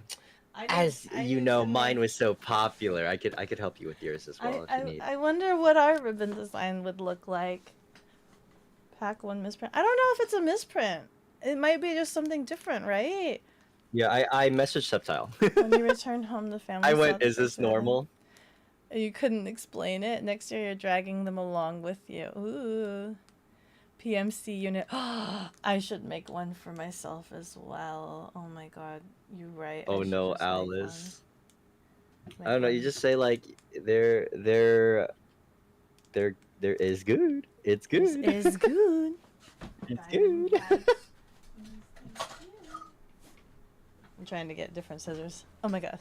you know, mine was so popular. I could help you with yours as well if you need. I wonder what our ribbon design would look like. Pack one misprint. I don't know if it's a misprint. It might be just something different, right? Yeah, I messaged Subtile. When you return home, the family. I went, is this normal? You couldn't explain it. Next year, you're dragging them along with you. Ooh. PMC unit. I should make one for myself as well. Oh my god, you're right. Oh no, just make Alice. one. I don't know. You just say like they're is good. It's good. This is good. It's good. I'm trying to get different scissors. Oh my god.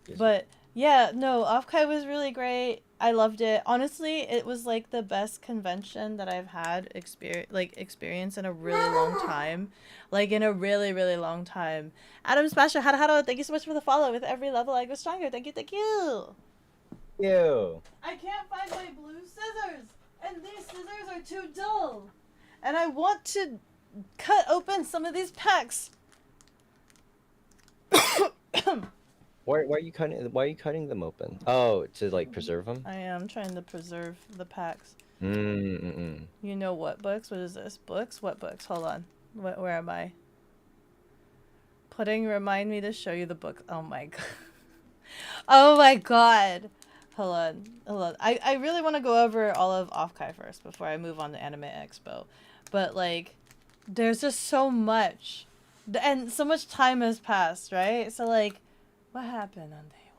Yes. But yeah, no, OffKai was really great. I loved it. Honestly, it was like the best convention that I've had experience in a really long time. Like in a really, really long time. Adam Smasher, hado, thank you so much for the follow. With every level I go stronger. Thank you. Ew. I can't find my blue scissors, and these scissors are too dull. And I want to cut open some of these packs. Why are you cutting them open? Oh, to like preserve them? I am trying to preserve the packs. Mm-mm. You know what books? What is this? Books? What books? Hold on. Where am I? Pudding, remind me to show you the book. Oh my god. Oh my god. Hold on. I really want to go over all of OffKai first before I move on to Anime Expo. But like, there's just so much. And so much time has passed, right? So like, what happened on day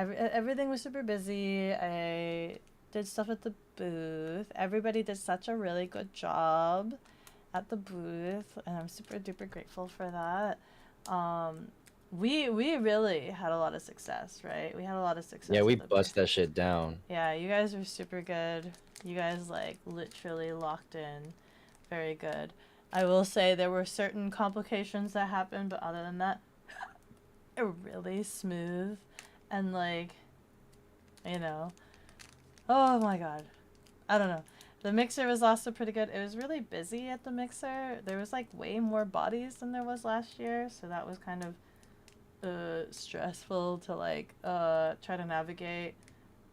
one? Everything was super busy. I did stuff at the booth. Everybody did such a really good job at the booth, and I'm super duper grateful for that. We really had a lot of success, right? We had a lot of success. Yeah, we at the bust booth. that shit down. Yeah, you guys were super good. You guys like literally locked in. Very good. I will say there were certain complications that happened, but other than that, really smooth. And like, you know, oh my god, I don't know. The mixer was also pretty good. It was really busy at the mixer. There was like way more bodies than there was last year, so that was kind of stressful to like try to navigate.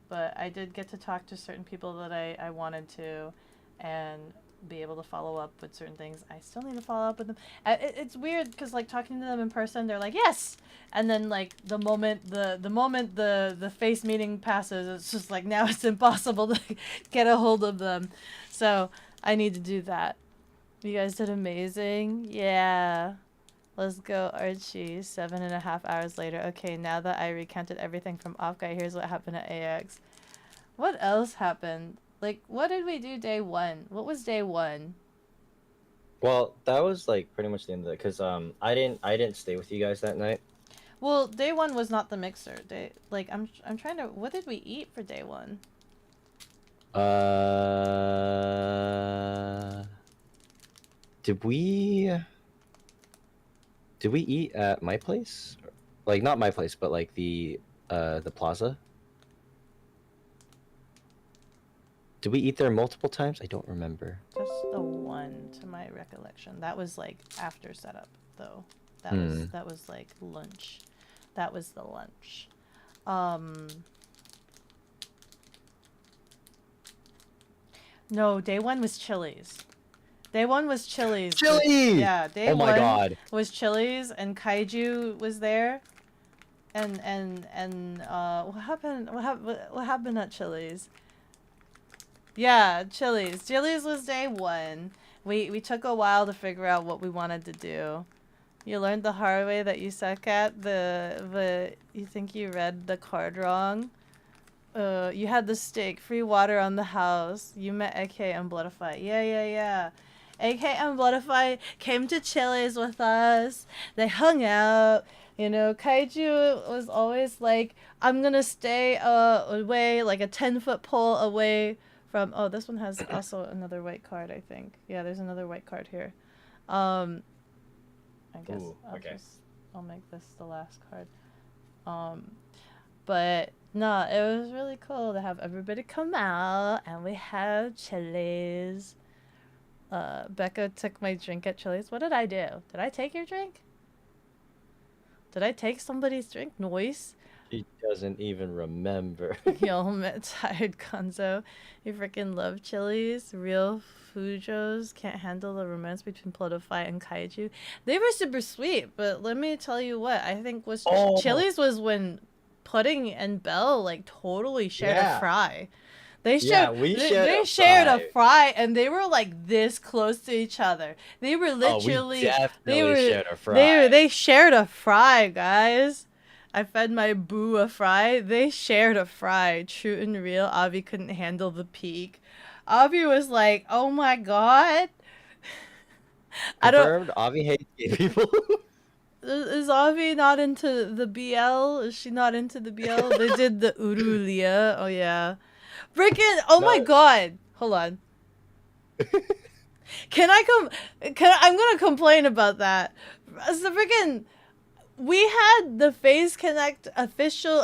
But I did get to talk to certain people that I wanted to, and be able to follow up with certain things. I still need to follow up with them. It's weird because like talking to them in person, they're like yes, and then like the moment the face meeting passes, it's just like now it's impossible to get a hold of them. So I need to do that. You guys did amazing. Yeah. Let's go, Archie. 7.5 hours later. Okay, now that I recounted everything from OffKai, here's what happened at AX. What else happened? Like, what did we do day 1? What was day 1? Well, that was like pretty much the end of it, cause I didn't stay with you guys that night. Well, day 1 was not the mixer. I'm trying to. What did we eat for day 1? Did we eat at my place? Like not my place, but like the plaza? Did we eat there multiple times? I don't remember. Just the one, to my recollection. That was like after setup, though. That was like lunch. That was the lunch. No, day 1 was Chili's. Day 1 was Chili's. Chili! Yeah, day Oh my 1 god. was Chili's, and Kaiju was there. And what happened at Chili's? Yeah, Chili's. Chili's was day 1. We took a while to figure out what we wanted to do. You learned the hard way that you suck at you think you read the card wrong. You had the steak, free water on the house. You met AK and Bloodify. Yeah. AK and Bloodify came to Chili's with us. They hung out. You know, Kaiju was always like, I'm gonna stay away, like a 10-foot pole away from... Oh, this one has also another white card, I think. Yeah, there's another white card here. I guess I'll make this the last card. But no, it was really cool to have everybody come out, and we have Chili's. Becca took my drink at Chili's. What did I do? Did I take your drink? Did I take somebody's drink? Noise. He doesn't even remember. Y'all met tired Gonzo. You freaking love Chili's. Real Fujos can't handle the romance between Plotofy and Kaiju. They were super sweet, but let me tell you what I think was Chili's was when Pudding and Belle like totally shared a fry. They shared, they shared a fry, and they were like this close to each other. They were literally shared a fry. They shared a fry, guys. I fed my boo a fry. They shared a fry. True and real. Avi couldn't handle the peak. Avi was like, "Oh my god." Confirmed. Avi hates gay people. Is Avi not into the BL? Is she not into the BL? They did the Urulia. Oh yeah. Freaking! Oh my god! Hold on. I'm gonna complain about that. So freaking, we had the Phase Connect official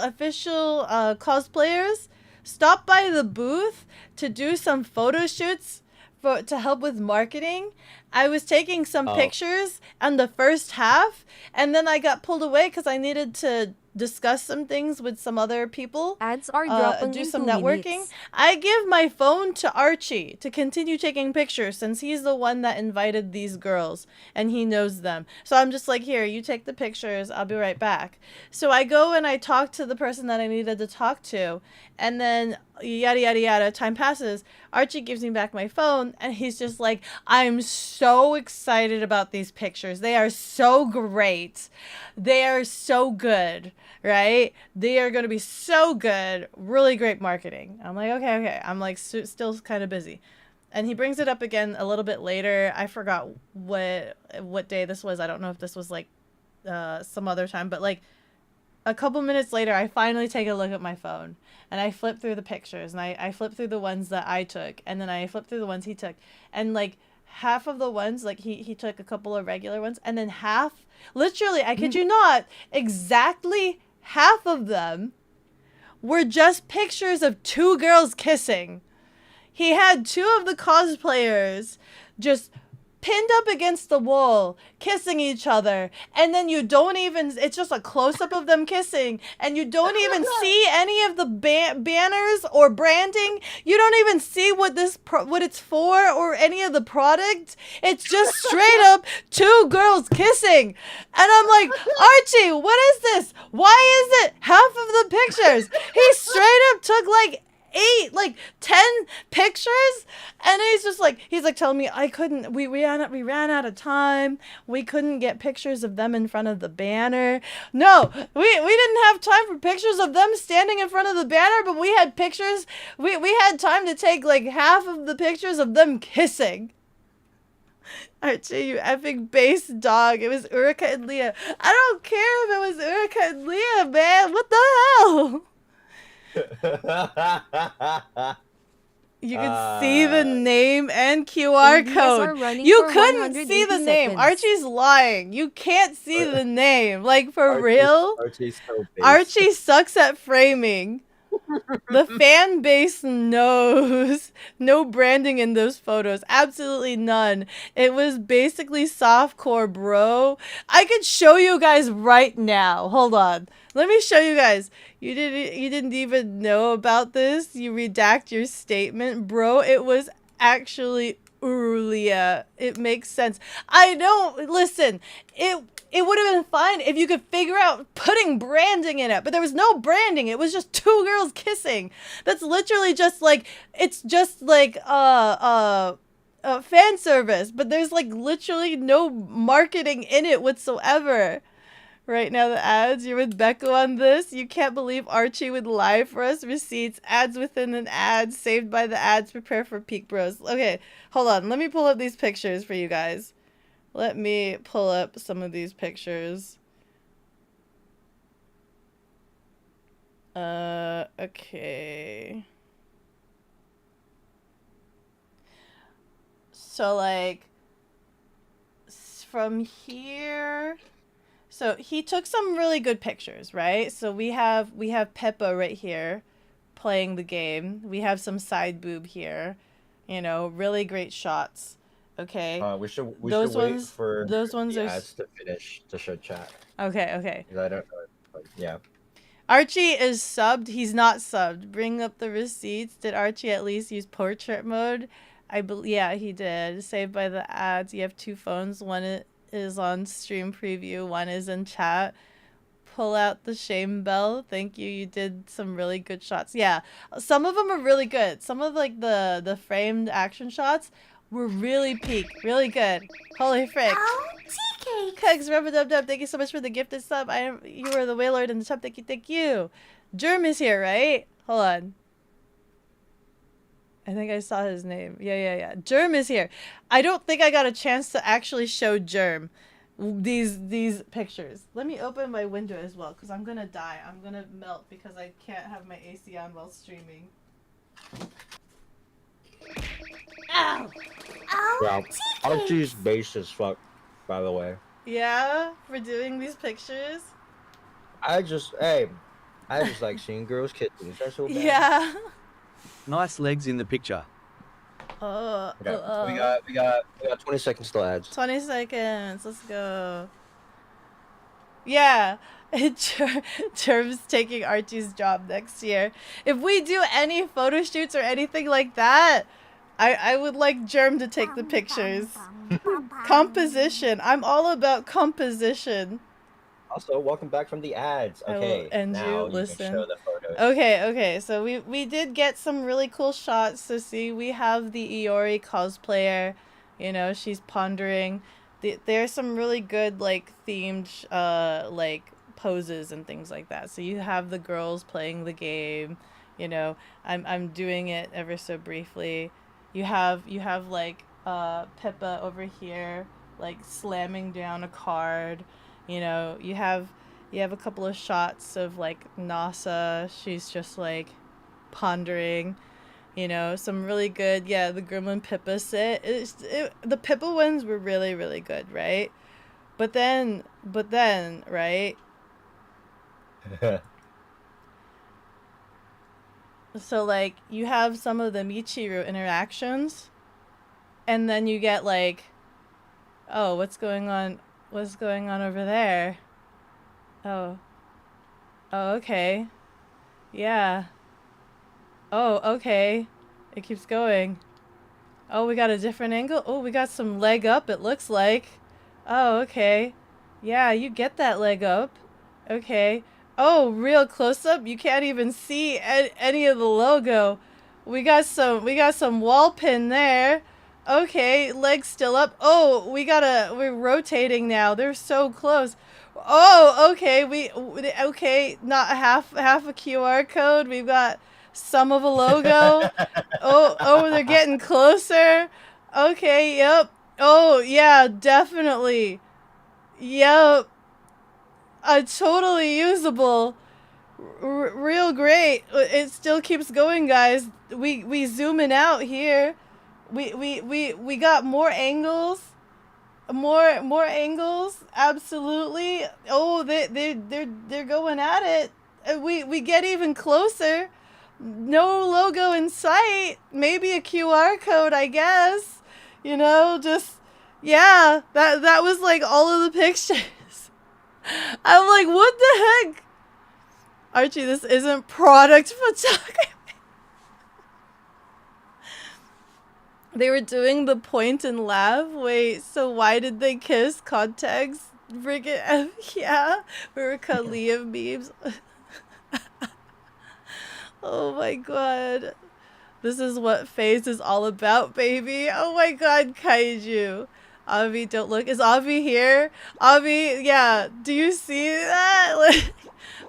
cosplayers stop by the booth to do some photo shoots to help with marketing. I was taking some pictures on the first half, and then I got pulled away because I needed to discuss some things with some other people. Ads are dropping do in some 2 networking. minutes. I give my phone to Archie to continue taking pictures since he's the one that invited these girls and he knows them. So I'm just like, here, you take the pictures, I'll be right back. So I go and I talk to the person that I needed to talk to, and then yada yada yada, time passes. Archie gives me back my phone and he's just like, I'm so excited about these pictures. They are so great. They are so good, right? They are going to be so good. Really great marketing. I'm like, okay. I'm like still kind of busy. And he brings it up again a little bit later. I forgot what day this was. I don't know if this was like some other time, but like a couple minutes later, I finally take a look at my phone and I flip through the pictures, and I flip through the ones that I took, and then I flip through the ones he took, and like half of the ones, like he took a couple of regular ones, and then half, literally, I kid you not, exactly half of them were just pictures of 2 girls kissing. He had 2 of the cosplayers just pinned up against the wall, kissing each other, and then you don't even, it's just a close-up of them kissing, and you don't even see any of the banners or branding. You don't even see what what it's for or any of the product. It's just straight up two girls kissing. And I'm like, Archie, what is this? Why is it half of the pictures? He straight up took like 10 pictures, and he's like telling me I couldn't, we ran out of time, we couldn't get pictures of them in front of the banner. No, we didn't have time for pictures of them standing in front of the banner, but we had pictures, we had time to take like half of the pictures of them kissing. Archie, you effing base dog. It was Urika and Leah. I don't care if it was Urika and Leah, man. What the hell? You could see the name and QR code. You couldn't see the name. Archie's lying. You can't see the name. Like, for real? Archie's so base. Archie sucks at framing. The fan base knows. No branding in those photos. Absolutely none. It was basically softcore, bro. I could show you guys right now. Hold on. Let me show you guys. You didn't even know about this? You redact your statement? Bro, it was actually Urulia. It makes sense. I don't, listen, it would have been fine if you could figure out putting branding in it, but there was no branding. It was just two girls kissing. That's literally just like, it's just like fan service, but there's like literally no marketing in it whatsoever. Right now, the ads. You're with Becco on this. You can't believe Archie would lie for us. Receipts, ads within an ad, saved by the ads. Prepare for peak bros. Okay, hold on. Let me pull up these pictures for you guys. Let me pull up some of these pictures. Okay. So, like, from here... So he took some really good pictures, right? So we have Peppa right here playing the game. We have some side boob here. You know, really great shots. Okay. We should those wait ones, for those ones the are ads to finish to show chat. Okay. 'Cause I don't know. But yeah. Archie is subbed. He's not subbed. Bring up the receipts. Did Archie at least use portrait mode? Yeah, he did. Saved by the ads. You have two phones. One is on stream preview, one is in chat. Pull out the shame bell. Thank you. You did some really good shots. Yeah, some of them are really good. Some of like the framed action shots were really peak, really good. Holy frick. Oh, tea cakes. Kugs, Rubadub, thank you so much for the gifted sub. You are the Waylord in the top. Thank you. Germ is here, right? Hold on. I think I saw his name. Yeah. Germ is here. I don't think I got a chance to actually show Germ these pictures. Let me open my window as well, because I'm going to die. I'm going to melt because I can't have my AC on while streaming. Ow! Oh, Yeah. tea cakes. Archie's base as fuck, by the way. Yeah, for doing these pictures? I just like seeing girls kissing. Is that so bad? Yeah. Nice legs in the picture. Okay. We got 20 seconds till ads. 20 seconds. Let's go. Yeah. Germ's taking Archie's job next year. If we do any photo shoots or anything like that, I would like Germ to take the pictures. Composition. I'm all about composition. Also, welcome back from the ads. Okay, now you listen. can show the photos. Okay. So we did get some really cool shots. So see, we have the Iori cosplayer. You know, she's pondering. There's some really good like themed like poses and things like that. So you have the girls playing the game. You know, I'm doing it ever so briefly. You have like Pippa over here like slamming down a card. You know, you have a couple of shots of like Nasa. She's just like pondering. You know, some really good. Yeah, the Gremlin Pippa sit. The Pippa ones were really, really good, right? But then, right? So like you have some of the Michiru interactions, and then you get like Oh, what's going on? What's going on over there? Oh. Oh, okay. Yeah. Oh, okay. It keeps going. Oh, we got a different angle. Oh, we got some leg up, it looks like. Oh, okay. Yeah, you get that leg up. Okay. Oh, real close up. You can't even see any of the logo. We got some wall pin there. Okay, legs still up. Oh, we're rotating now. They're so close. Oh, okay. Okay, not half a QR code. We've got some of a logo. Oh, they're getting closer. Okay, yep. Oh, yeah, definitely. Yep. Totally usable. Real great. It still keeps going, guys. We zooming out here. We got more angles. More angles. Absolutely. Oh, they're going at it. We get even closer. No logo in sight. Maybe a QR code, I guess. You know, just yeah, that was like all of the pictures. I'm like, what the heck? Archie, this isn't product photography. They were doing the point and laugh. Wait, so why did they kiss? Context? Friggin' F, yeah. We were Liam memes. Oh my god. This is what phase is all about, baby. Oh my god, Kaiju. Avi, don't look. Is Avi here? Avi, yeah. Do you see that?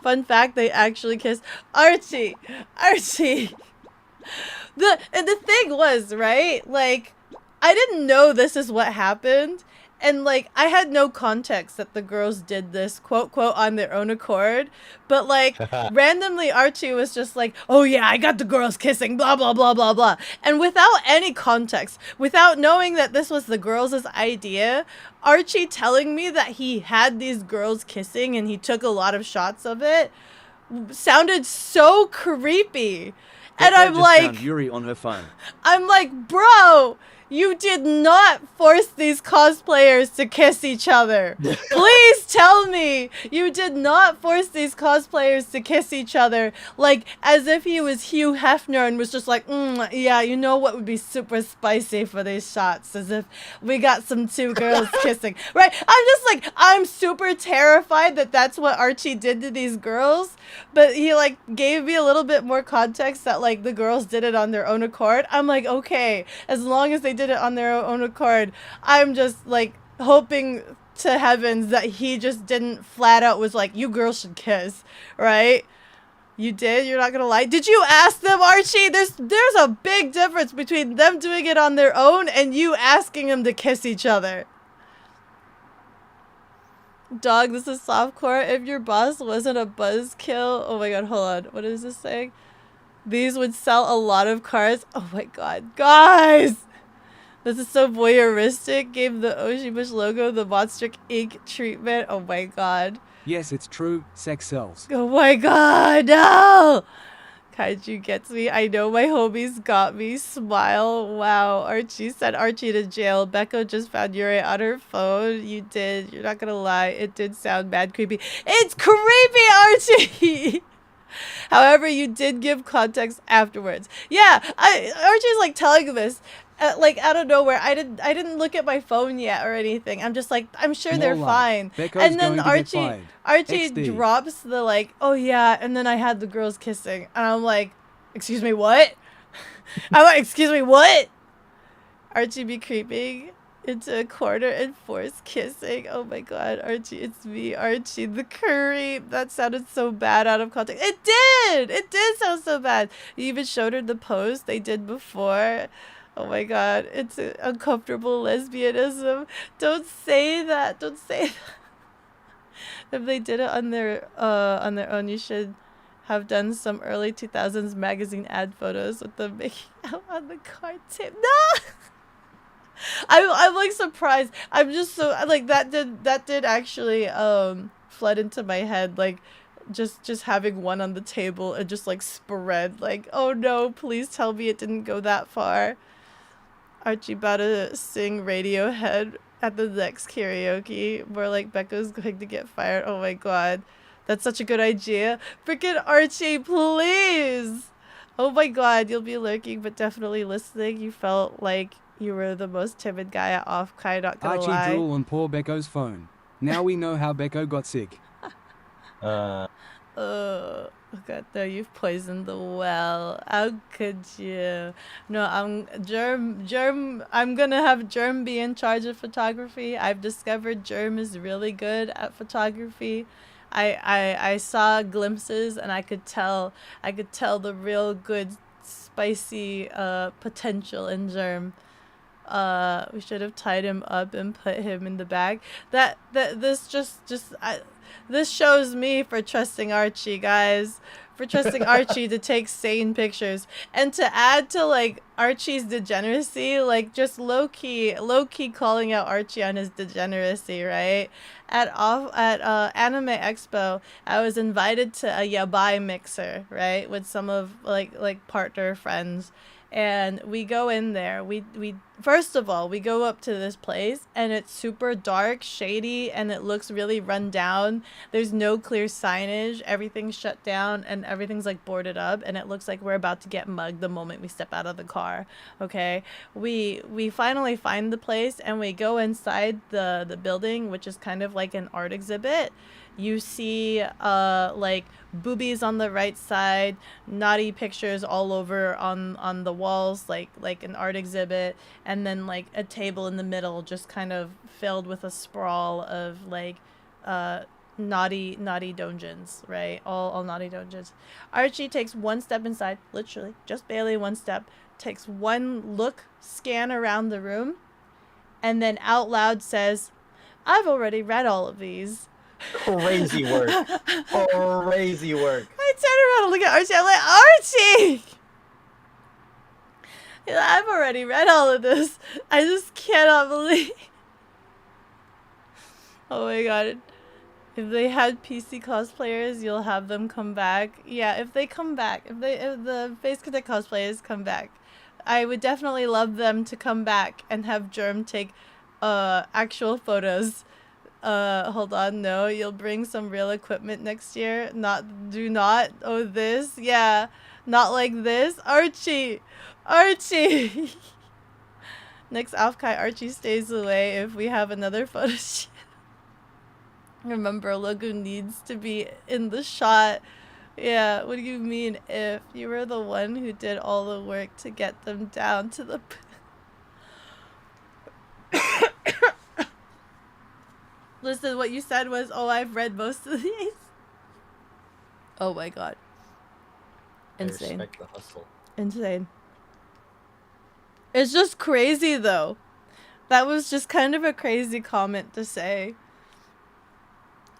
Fun fact, they actually kissed. Archie! Archie! And the thing was, right? Like, I didn't know this is what happened. And, like, I had no context that the girls did this, quote, quote, on their own accord. But, like, randomly Archie was just like, oh, yeah, I got the girls kissing, blah, blah, blah, blah, blah. And without any context, without knowing that this was the girls' idea, Archie telling me that he had these girls kissing and he took a lot of shots of it sounded so creepy. And I'm just like, found Yuri on her phone. I'm like, bro, you did not force these cosplayers to kiss each other. Please tell me you did not force these cosplayers to kiss each other. Like, as if he was Hugh Hefner and was just like, yeah, you know what would be super spicy for these shots? As if we got some two girls kissing. Right? I'm just like, I'm super terrified that that's what Archie did to these girls. But he, like, gave me a little bit more context that, like, the girls did it on their own accord. I'm like, okay, as long as they did it on their own accord, I'm just, like, hoping to heavens that he just didn't flat out was like, you girls should kiss, right? You did? You're not gonna lie? Did you ask them, Archie? There's a big difference between them doing it on their own and you asking them to kiss each other. Dog, this is softcore. If your boss wasn't a buzzkill... Oh my god, hold on. What is this saying? These would sell a lot of cars. Oh my god. Guys! This is so voyeuristic. Gave the Oshibush logo the Monster Inc. treatment. Oh my god. Yes, it's true. Sex sells. Oh my god, no! Kaiju gets me. I know my homies got me. Smile. Wow. Archie sent Archie to jail. Becco just found Yuri on her phone. You did. You're not gonna lie. It did sound mad creepy. It's creepy, Archie! However, you did give context afterwards. Yeah, Archie's like telling this. Like out of nowhere, I didn't look at my phone yet or anything. I'm just like, I'm sure they're fine. And then Archie drops the like, oh yeah, and then I had the girls kissing, and I'm like, excuse me, what? I'm like, excuse me, what? Archie be creeping into a corner and force kissing. Oh my god, Archie, it's me, Archie the creep. That sounded so bad out of context. It did sound so bad. You even showed her the pose they did before. Oh my god, it's uncomfortable lesbianism. Don't say that. Don't say that. If they did it on their own, you should have done some early 2000s magazine ad photos with them making out on the card tip. No! I'm like surprised. I'm just so like that did actually flood into my head, like just having one on the table and just like spread, like, oh no, please tell me it didn't go that far. Archie about to sing Radiohead. at the next karaoke where like Becca's going to get fired. Oh my god. That's such a good idea. Freaking Archie, please. Oh my god, you'll be lurking but definitely listening. You felt like you were the most timid guy at OffKai, not gonna Archie lie. drool on poor Becco's phone. Now we know how Becco got sick. Oh god, no, you've poisoned the well. How could you? No, I'm gonna have Germ be in charge of photography. I've discovered Germ is really good at photography. I saw glimpses and I could tell the real good spicy potential in Germ. We should have tied him up and put him in the bag. This shows me for trusting Archie, guys. For trusting Archie to take sane pictures. And to add to like Archie's degeneracy, like just low key calling out Archie on his degeneracy, right? At Anime Expo, I was invited to a yabai mixer, right? With some of like partner friends. And we go in there. We first of all, we go up to this place and it's super dark, shady, and it looks really run down. There's no clear signage. Everything's shut down and everything's like boarded up, and it looks like we're about to get mugged the moment we step out of the car. Okay? We finally find the place and we go inside the building, which is kind of like an art exhibit. You see like boobies on the right side, naughty pictures all over on the walls, like an art exhibit, and then like a table in the middle just kind of filled with a sprawl of like naughty donjins, right? All naughty donjins. Archie takes one step inside, literally just barely one step, takes one scan around the room, and then out loud says, "I've already read all of these." Crazy work. Crazy work. I turn around and look at Archie. I'm like, Archie! He's like, I've already read all of this. I just cannot believe. Oh my god. If they had PC cosplayers, you'll have them come back. Yeah, if they come back. If the Face Connect cosplayers come back. I would definitely love them to come back and have Germ take actual photos. Hold on, no, you'll bring some real equipment next year. Do not. Oh, this? Yeah, not like this. Archie! Next OffKai, Archie stays away if we have another photo shoot. Remember, Logo needs to be in the shot. Yeah, what do you mean if? You were the one who did all the work to get them down to the... Listen, what you said was, oh, I've read most of these. Oh my god. Insane. I respect the hustle. Insane. It's just crazy, though. That was just kind of a crazy comment to say.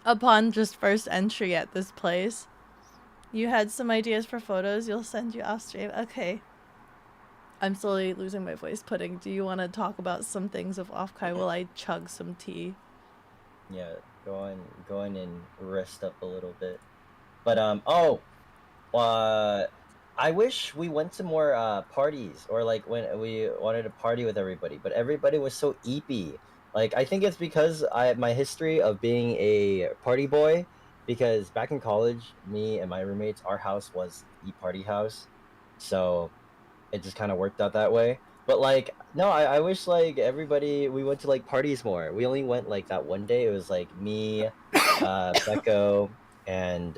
Upon just first entry at this place. You had some ideas for photos, you'll send you off stream. Okay. I'm slowly losing my voice. Pudding, do you want to talk about some things of OffKai while I chug some tea? Yeah, go in and rest up a little bit. But I wish we went to more parties, or like when we wanted to party with everybody, but everybody was so eepy. Like, I think it's because my history of being a party boy, because back in college, me and my roommates, our house was the party house, so it just kind of worked out that way. But like, no, I wish like we went to like parties more. We only went like that one day. It was like me, Becco, and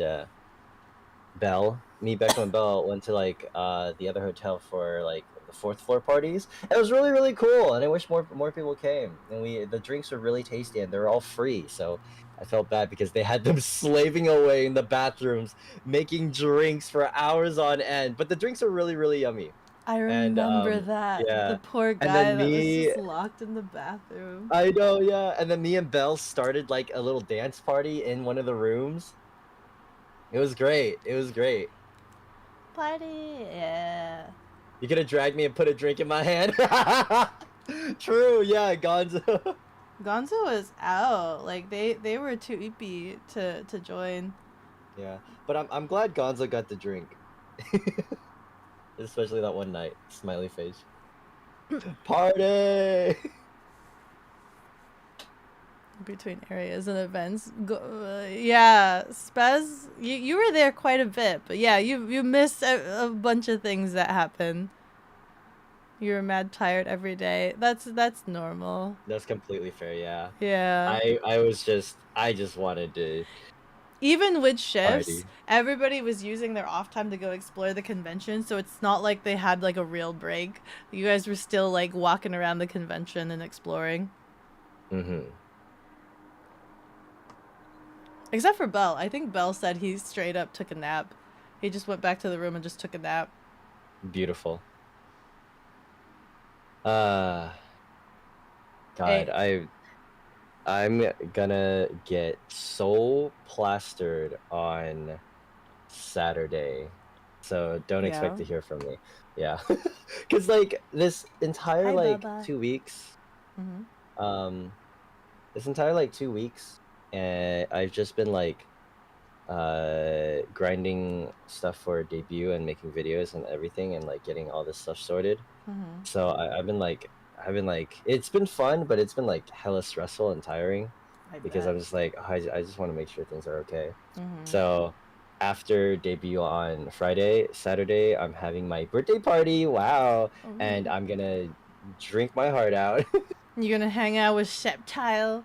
Belle. Me, Becco, and Belle went to like the other hotel for like the 4th floor parties. It was really, really cool, and I wish more people came. And the drinks were really tasty, and they were all free. So I felt bad because they had them slaving away in the bathrooms, making drinks for hours on end. But the drinks were really, really yummy. I remember that. Yeah. The poor guy then that was me- just locked in the bathroom. I know, yeah. And then me and Belle started like a little dance party in one of the rooms. It was great. It was great. Party, yeah. You could have dragged me and put a drink in my hand. True, yeah, Gonzo. Gonzo was out. Like they were too eepy to join. Yeah, but I'm glad Gonzo got the drink. Especially that one night. Smiley face. Party! Between areas and events. Yeah, Spaz, you were there quite a bit, but yeah, you missed a bunch of things that happen. You were mad tired every day. That's normal. That's completely fair. Yeah. Yeah. I just wanted to Even with shifts, party. everybody was using their off time to go explore the convention, so it's not like they had like a real break. You guys were still like walking around the convention and exploring. Mm-hmm. Except for Bell. I think Bell said he straight up took a nap. He just went back to the room and just took a nap. Beautiful. Hey. God, I'm gonna get so plastered on Saturday, so don't expect to hear from me. Yeah, because like this entire Hi, like Baba. 2 weeks, Mm-hmm. this entire like 2 weeks, and I've just been like grinding stuff for debut and making videos and everything and like getting all this stuff sorted. Mm-hmm. So I've been like it's been fun, but it's been like hella stressful and tiring because I'm just like I just want to make sure things are okay. Mm-hmm. So after debut on Friday, Saturday, I'm having my birthday party. Wow. And I'm gonna drink my heart out. You gonna hang out with Sheptile?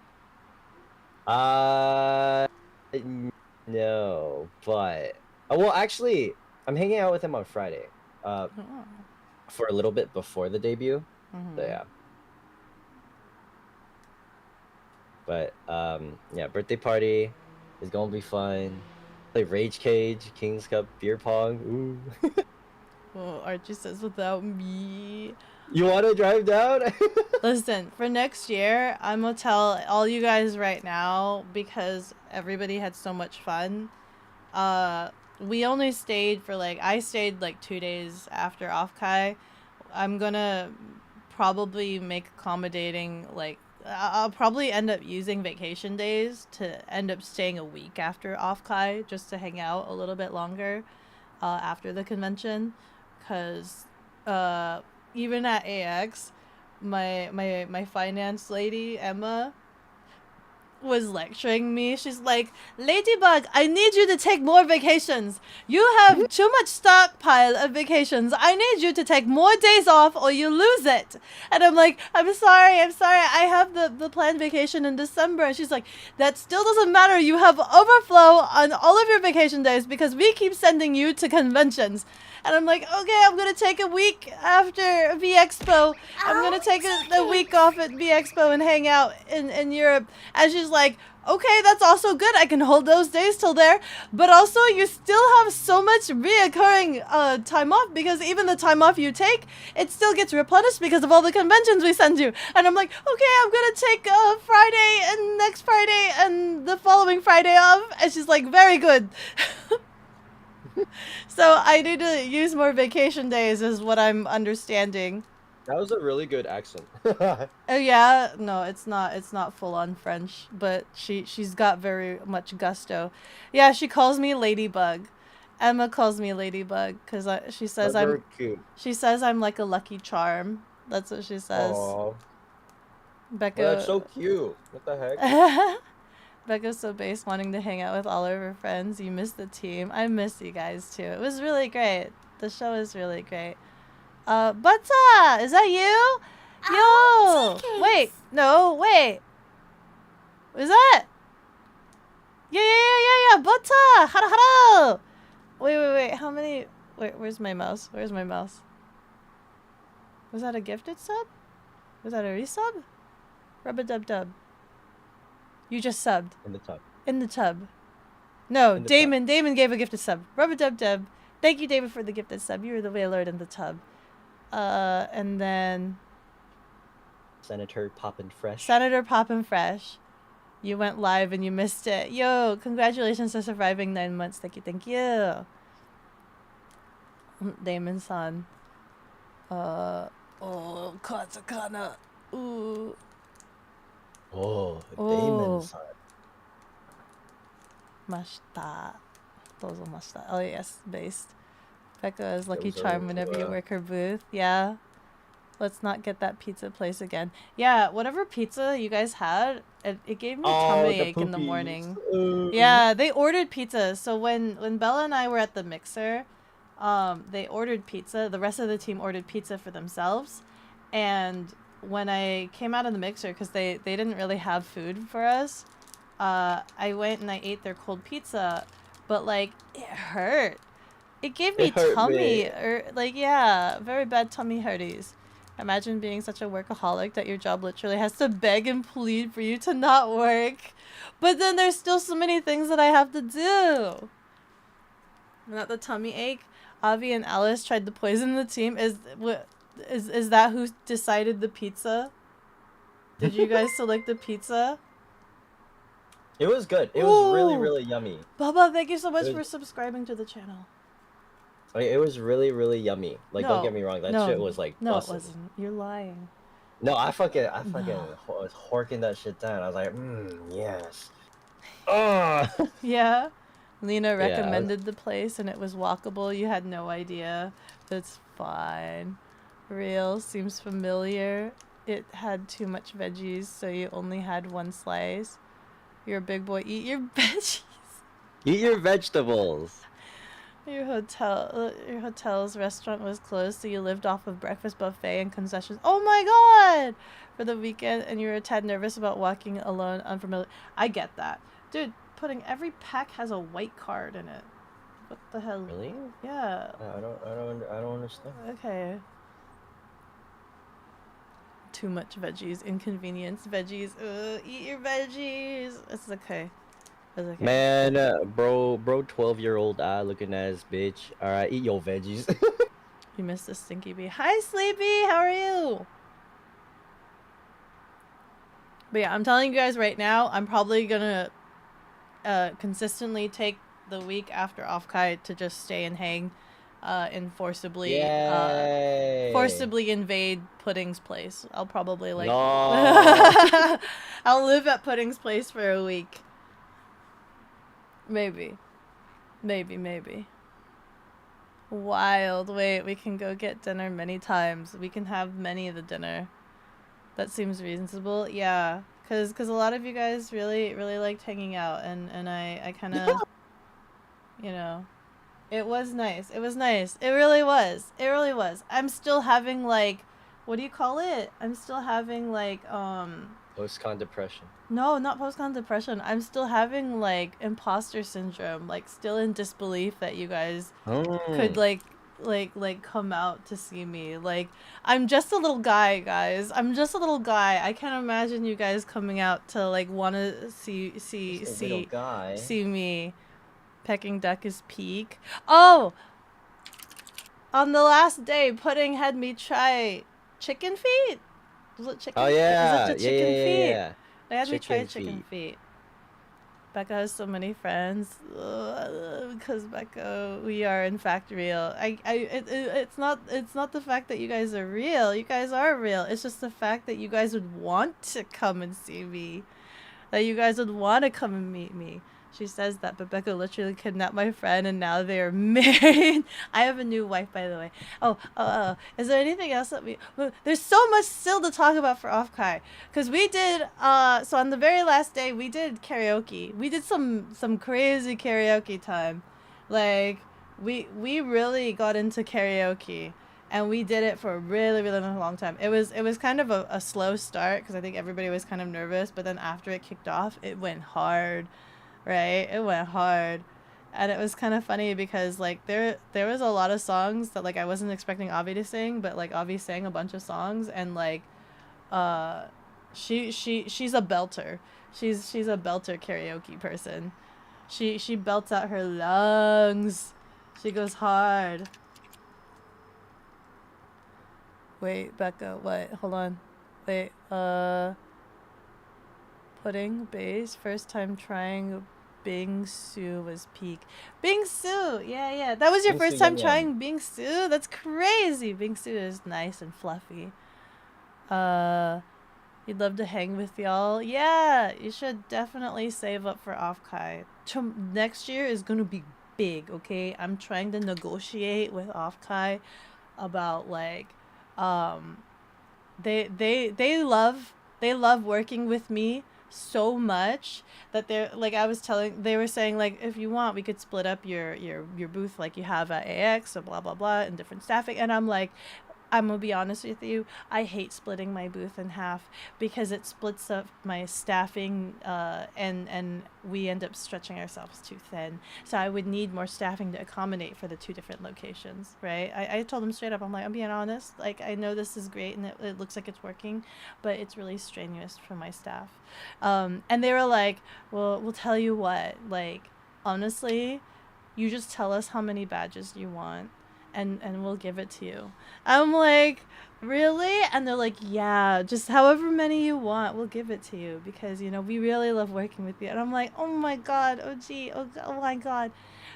No, but well, actually, I'm hanging out with him on Friday. For a little bit before the debut. Mm-hmm. So yeah. But yeah, birthday party is gonna be fun. Play Rage Cage, King's Cup, beer pong. Ooh. Well, Archie says without me. You wanna drive down? Listen, for next year, I'm gonna tell all you guys right now because everybody had so much fun. We only stayed for like I stayed like 2 days after OffKai. I'm gonna probably make accommodating like I'll probably end up using vacation days to end up staying a week after OffKai just to hang out a little bit longer after the convention, because even at AX, my finance lady Emma was lecturing me. She's like, Ladybug, I need you to take more vacations. You have too much stockpile of vacations. I need you to take more days off or you lose it. And I'm like, I'm sorry. I have the planned vacation in December. And she's like, that still doesn't matter. You have overflow on all of your vacation days because we keep sending you to conventions. And I'm like, okay, I'm going to take a week after V Expo. I'm going to take a week off at V Expo and hang out in Europe. And she's like, okay, that's also good. I can hold those days till there. But also, you still have so much reoccurring time off because even the time off you take, it still gets replenished because of all the conventions we send you. And I'm like, okay, I'm going to take Friday and next Friday and the following Friday off. And she's like, very good. So I need to use more vacation days is what I'm understanding. That was a really good accent. Oh yeah, no, it's not full on French, but she's got very much gusto. Yeah, she calls me Ladybug. Emma calls me Ladybug because she says That's very cute. she says I'm like a lucky charm. That's what she says. Aww. Becca. Well, that's so cute. What the heck? Becca's so base, wanting to hang out with all of her friends. You missed the team. I miss you guys too. It was really great. The show is really great. Butta, is that you? Yo, wait, no, wait. Is that? Yeah. Butta, hara. Wait. How many? Wait, where's my mouse? Was that a gifted sub? Was that a resub? Rub-a-dub-dub. You just subbed. In the tub. In the tub. No, In the Damon. tub. Damon gave a gifted sub. Rub-a-dub-dub. Thank you, David, for the gifted sub. You were the whalelord in the tub. And then... Senator Poppin' Fresh. Senator Poppin' Fresh. You went live and you missed it. Yo, congratulations for surviving 9 months. Thank you. Damon-san. Oh, katakana. Ooh. Oh, Oh. Damon-san. Mashita. Dozo mashita. Oh, yes, based. Becca is lucky Those are charm whenever you into, work her booth. Yeah. Let's not get that pizza place again. Yeah, whatever pizza you guys had, it gave me tummy ache in the morning. Yeah, they ordered pizza. So when Bella and I were at the mixer, they ordered pizza. The rest of the team ordered pizza for themselves. And when I came out of the mixer, because they didn't really have food for us, I went and I ate their cold pizza. But, like, it hurt. It gave me tummy, yeah, very bad tummy hurties. Imagine being such a workaholic that your job literally has to beg and plead for you to not work. But then there's still so many things that I have to do. Not the tummy ache. Avi and Alice tried to poison the team. Is that who decided the pizza? Did you guys select the pizza? It was good. It was really, really yummy. Baba, thank you so much for subscribing to the channel. Like, it was really, really yummy. Like, don't get me wrong, that shit was like no, bussin'. it wasn't. You're lying. No, I fucking was horking that shit down. I was like, yes. Oh. Yeah. Lena recommended the place and it was walkable. You had no idea. It's fine. Real seems familiar. It had too much veggies, so you only had one slice. You're a big boy. Eat your veggies. Eat your vegetables. Your hotel's restaurant was closed, so you lived off of breakfast buffet and concessions. Oh my god! For the weekend, and you were a tad nervous about walking alone, unfamiliar. I get that. Dude, every pack has a white card in it. What the hell? Really? Yeah. I don't understand. Okay. Too much veggies. Inconvenience. Veggies. Eat your veggies. It's okay. It's okay. Man, bro, 12-year-old looking ass bitch. Alright, eat your veggies. You missed the stinky bee. Hi, Sleepy! How are you? But yeah, I'm telling you guys right now, I'm probably gonna consistently take the week after OffKai to just stay and hang and forcibly invade Pudding's place. I'll probably like No. I'll live at Pudding's place for a week. Maybe. Wild. Wait, we can go get dinner many times. We can have many of the dinner. That seems reasonable. Yeah, cause a lot of you guys really liked hanging out, and I kind of, you know, it was nice. It was nice. It really was. It really was. I'm still having like, what do you call it? I'm still having like Post-con depression. No, not post-con depression. I'm still having like imposter syndrome, like still in disbelief that you guys could like come out to see me. Like, I'm just a little guy, guys. I'm just a little guy. I can't imagine you guys coming out to like want to see me. Pecking duck is peak. Oh, on the last day, Pudding had me try chicken feet. Was it chicken? Oh yeah, Is it chicken feet? Yeah. They had me try chicken feet. Becca has so many friends. Because Becca, we are in fact real. It's not the fact that you guys are real. You guys are real. It's just the fact that you guys would want to come and see me. That you guys would want to come and meet me. She says that, but Becca literally kidnapped my friend and now they are married. I have a new wife, by the way. Oh. Is there anything else that there's so much still to talk about for OffKai. Because we did, so on the very last day, we did karaoke. We did some crazy karaoke time. Like, we really got into karaoke. And we did it for a really long time. It was kind of a slow start because I think everybody was kind of nervous. But then after it kicked off, it went hard. Right? It went hard. And it was kind of funny because like there was a lot of songs that like I wasn't expecting Avi to sing, but like Avi sang a bunch of songs and like she's a belter. She's a belter karaoke person. She belts out her lungs. She goes hard. Wait, Becca, what? Hold on. Wait, Pudding, bass, first time trying Bingsu was peak. Bingsu! Yeah. That was your first time trying Bingsu? That's crazy! Bingsu is nice and fluffy. You'd love to hang with y'all? Yeah! You should definitely save up for OffKai. Next year is gonna be big, okay? I'm trying to negotiate with OffKai about, like, they love working with me so much that they're like, they were saying like, if you want we could split up your booth like you have at AX, so blah blah blah, and different staffing. And I'm like, I'm gonna be honest with you, I hate splitting my booth in half because it splits up my staffing, and we end up stretching ourselves too thin. So I would need more staffing to accommodate for the 2 different locations, right? I told them straight up, I'm like, I'm being honest, like, I know this is great and it looks like it's working, but it's really strenuous for my staff. And they were like, well, we'll tell you what, like, honestly, you just tell us how many badges you want, and we'll give it to you. I'm like, really? And they're like, yeah, just however many you want, we'll give it to you because, you know, we really love working with you. And I'm like, oh my god, oh gee, oh my god.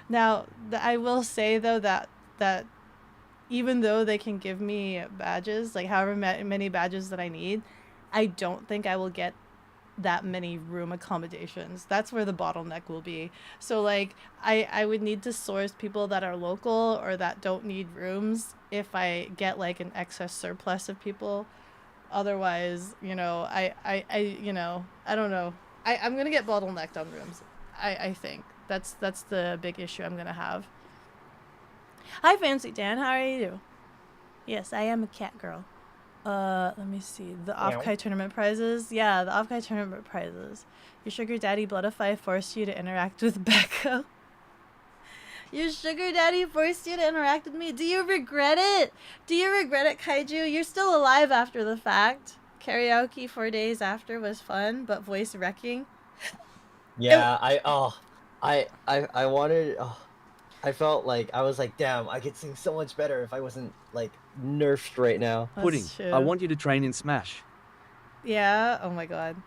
Now, I will say though that even though they can give me badges, like however many badges that I need, I don't think I will get that many room accommodations. That's where the bottleneck will be. So like I would need to source people that are local or that don't need rooms if I get like an excess surplus of people. Otherwise, you know, I you know, I don't know. I'm gonna get bottlenecked on rooms. I think that's the big issue I'm gonna have. Hi Fancy Dan, how are you? Yes, I am a cat girl. Let me see. The OffKai tournament prizes. Yeah, the OffKai tournament prizes. Your sugar daddy Bloodify forced you to interact with Beko. Your sugar daddy forced you to interact with me. Do you regret it? Do you regret it, Kaiju? You're still alive after the fact. Karaoke 4 days after was fun, but voice wrecking. Yeah, I wanted. I felt like I was like, damn, I could sing so much better if I wasn't like nerfed right now. That's Pudding, true. I want you to train in Smash. Yeah, oh my god.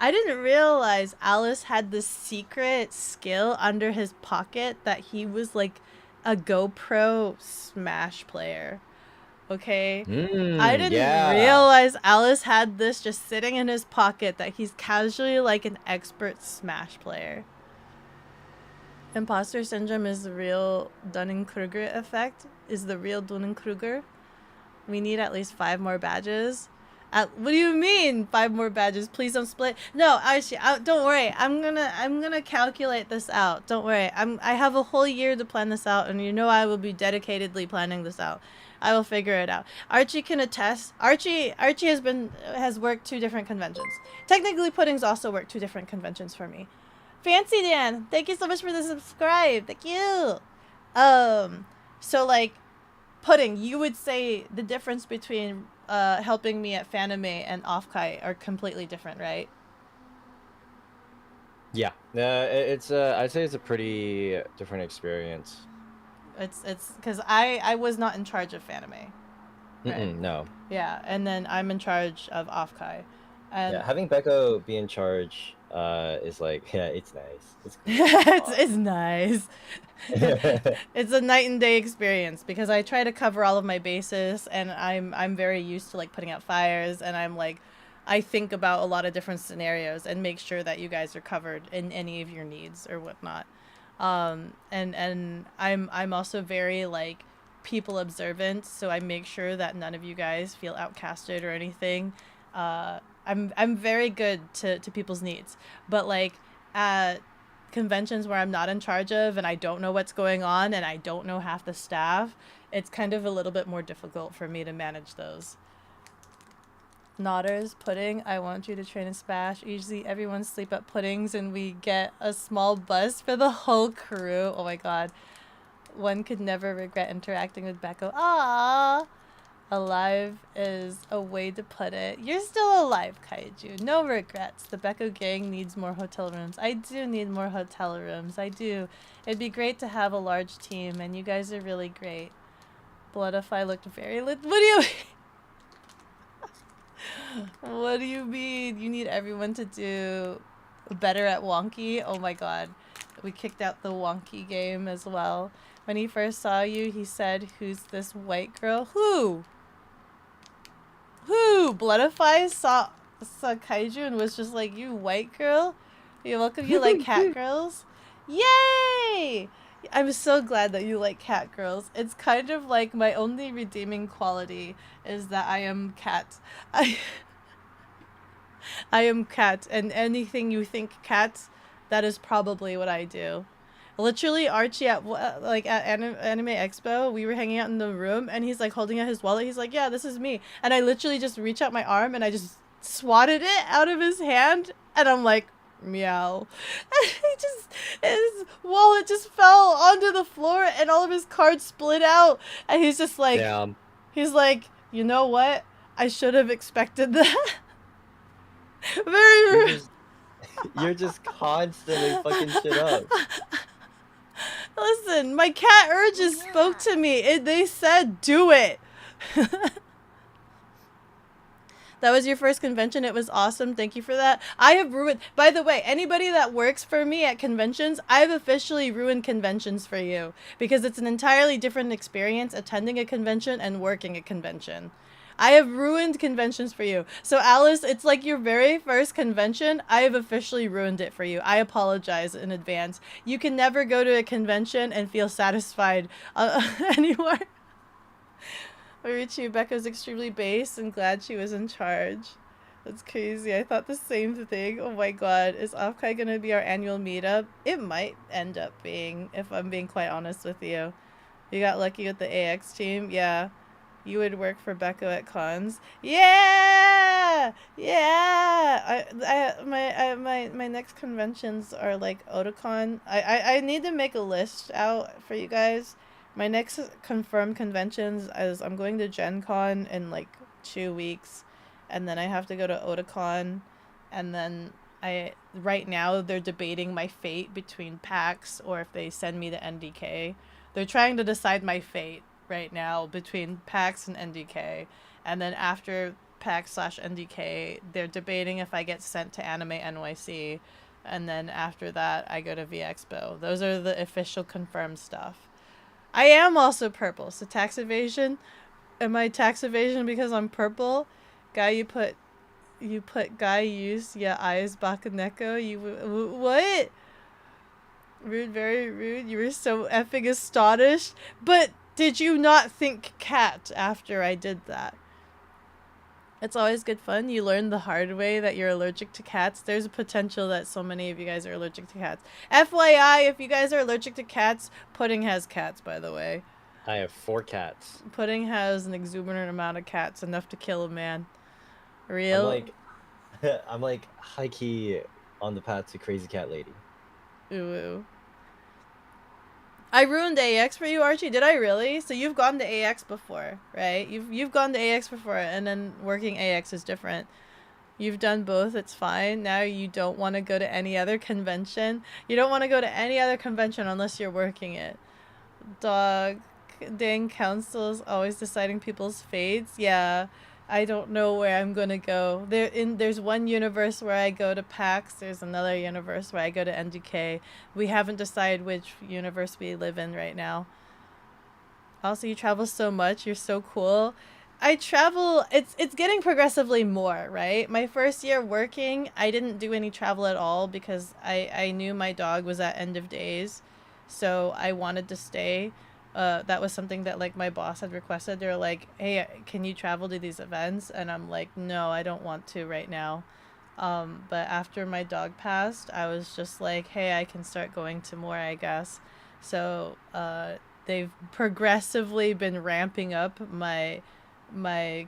I didn't realize Alice had this secret skill under his pocket that he was like a GoPro Smash player. Okay? I didn't realize Alice had this just sitting in his pocket, that he's casually like an expert Smash player. Imposter syndrome is the real Dunning-Kruger effect. Is the real Dunning-Kruger. We need at least 5 more badges. What do you mean 5 more badges? Please don't split. No, actually, don't worry. I'm gonna calculate this out. Don't worry. I have a whole year to plan this out, and you know I will be dedicatedly planning this out. I will figure it out. Archie can attest. Archie has worked 2 different conventions. Technically, Pudding's also worked 2 different conventions for me. Fancy Dan, thank you so much for the subscribe. Thank you. So like, Pudding, you would say the difference between helping me at Fanime and OffKai are completely different, right? Yeah, it's I'd say it's a pretty different experience. It's because I was not in charge of Fanime. Right? No. Yeah, and then I'm in charge of OffKai. And Yeah, having Beko be in charge is like, yeah, it's nice. It's cool. it's nice. It's a night and day experience because I try to cover all of my bases, and I'm very used to like putting out fires, and I'm like, I think about a lot of different scenarios and make sure that you guys are covered in any of your needs or whatnot. And I'm also very like people observant, so I make sure that none of you guys feel outcasted or anything. I'm very good to people's needs, but like at conventions where I'm not in charge of and I don't know what's going on and I don't know half the staff, it's kind of a little bit more difficult for me to manage those. Nodders, Pudding, I want you to train in Smash. Usually everyone sleep at Pudding's and we get a small bus for the whole crew. Oh my god. One could never regret interacting with Beko. Aww. Alive is a way to put it. You're still alive, Kaiju. No regrets. The Beko gang needs more hotel rooms. I do need more hotel rooms. I do. It'd be great to have a large team, and you guys are really great. Bloodify looked very lit. What do you mean? What do you mean? You need everyone to do better at Wonky? Oh my god. We kicked out the Wonky game as well. When he first saw you, he said, "Who's this white girl?" Who? Who? Bloodify saw Kaiju and was just like, "You white girl? You look like you like cat girls?" Yay! I'm so glad that you like cat girls. It's kind of like my only redeeming quality is that I am cat. I I am cat, and anything you think cat, that is probably what I do. Literally, Archie at Anime Expo, we were hanging out in the room, and he's like holding out his wallet. He's like, "Yeah, this is me," and I literally just reach out my arm and I just swatted it out of his hand, and I'm like, meow. And his wallet just fell onto the floor, and all of his cards split out, and he's just like, Damn. he's like, you know what? I should have expected that. Very. You're just constantly fucking shit up. Listen, my cat urges spoke to me. They said, do it. That was your first convention. It was awesome. Thank you for that. I have ruined... By the way, anybody that works for me at conventions, I've officially ruined conventions for you. Because it's an entirely different experience attending a convention and working a convention. I have ruined conventions for you. So Alice, it's like your very first convention. I have officially ruined it for you. I apologize in advance. You can never go to a convention and feel satisfied anymore. Marichi, Becca's extremely base and glad she was in charge. That's crazy. I thought the same thing. Oh my god. Is OffKai gonna be our annual meetup? It might end up being, if I'm being quite honest with you. You got lucky with the AX team? Yeah. You would work for Becca at cons. Yeah! Yeah! My next conventions are like Otakon. I need to make a list out for you guys. My next confirmed conventions is I'm going to Gen Con in like 2 weeks, and then I have to go to Otakon, and then right now they're debating my fate between PAX or if they send me to NDK. They're trying to decide my fate right now between PAX and NDK, and then after PAX/NDK they're debating if I get sent to Anime NYC, and then after that I go to VExpo. Those are the official confirmed stuff. I am also purple, so tax evasion. Am I tax evasion because I'm purple? Guy, you put guy use yeah eyes bakaneko. You what? Rude, very rude. You were so effing astonished. But did you not think cat after I did that? It's always good fun. You learn the hard way that you're allergic to cats. There's a potential that so many of you guys are allergic to cats. FYI, if you guys are allergic to cats, Pudding has cats, by the way. I have 4 cats. Pudding has an exuberant amount of cats, enough to kill a man. Real? I'm like high-key on the path to crazy cat lady. Ooh. I ruined AX for you, Archie. Did I really? So you've gone to AX before, right? You've gone to AX before, and then working AX is different. You've done both. It's fine. Now you don't want to go to any other convention. You don't want to go to any other convention unless you're working it. Dog. Dang councils always deciding people's fates. Yeah. I don't know where I'm gonna go. There's one universe where I go to PAX. There's another universe where I go to NDK. We haven't decided which universe we live in right now. Also, you travel so much. You're so cool. I travel. It's getting progressively more, right? My first year working, I didn't do any travel at all because I knew my dog was at end of days, so I wanted to stay. That was something that like my boss had requested. They're like, hey, can you travel to these events? And I'm like, no, I don't want to right now. But after my dog passed, I was just like, hey, I can start going to more, I guess. So they've progressively been ramping up my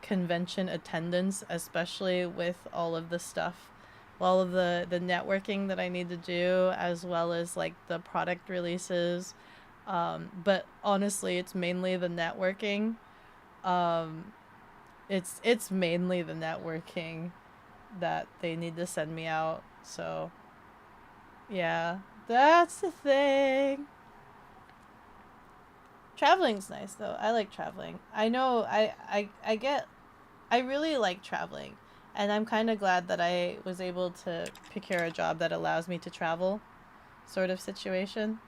convention attendance, especially with all of the stuff, all of the networking that I need to do, as well as like the product releases. But honestly, it's mainly the networking. It's mainly the networking that they need to send me out. So yeah, that's the thing. Traveling's nice though. I like traveling. I know I really like traveling, and I'm kind of glad that I was able to procure a job that allows me to travel, sort of situation.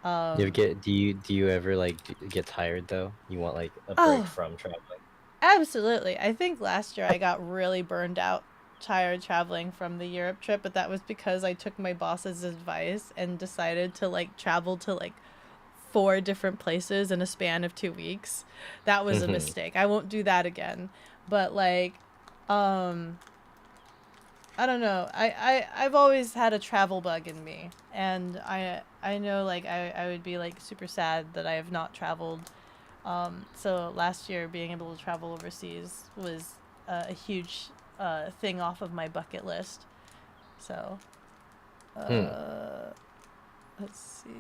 Do you ever like get tired though? You want like a break from traveling? Absolutely. I think last year I got really burned out, tired traveling from the Europe trip, but that was because I took my boss's advice and decided to like travel to like 4 different places in a span of 2 weeks. That was a mistake. I won't do that again. But like, I don't know. I've always had a travel bug in me, and I know like I would be like super sad that I have not traveled. So last year being able to travel overseas was a huge thing off of my bucket list. So let's see.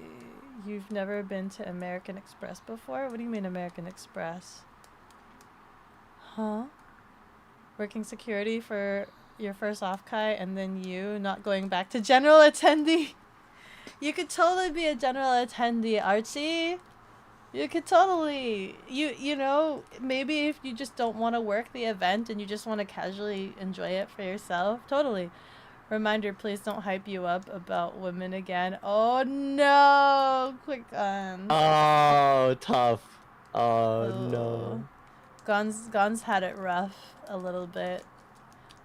You've never been to American Express before? What do you mean American Express? Huh? Working security for your first OffKai and then you not going back to general attendee. You could totally be a general attendee, Archie. You could totally, you know, maybe if you just don't want to work the event and you just want to casually enjoy it for yourself, totally. Reminder, please don't hype you up about women again. Oh no, quick on. Oh, tough. Oh no. Gon's had it rough a little bit.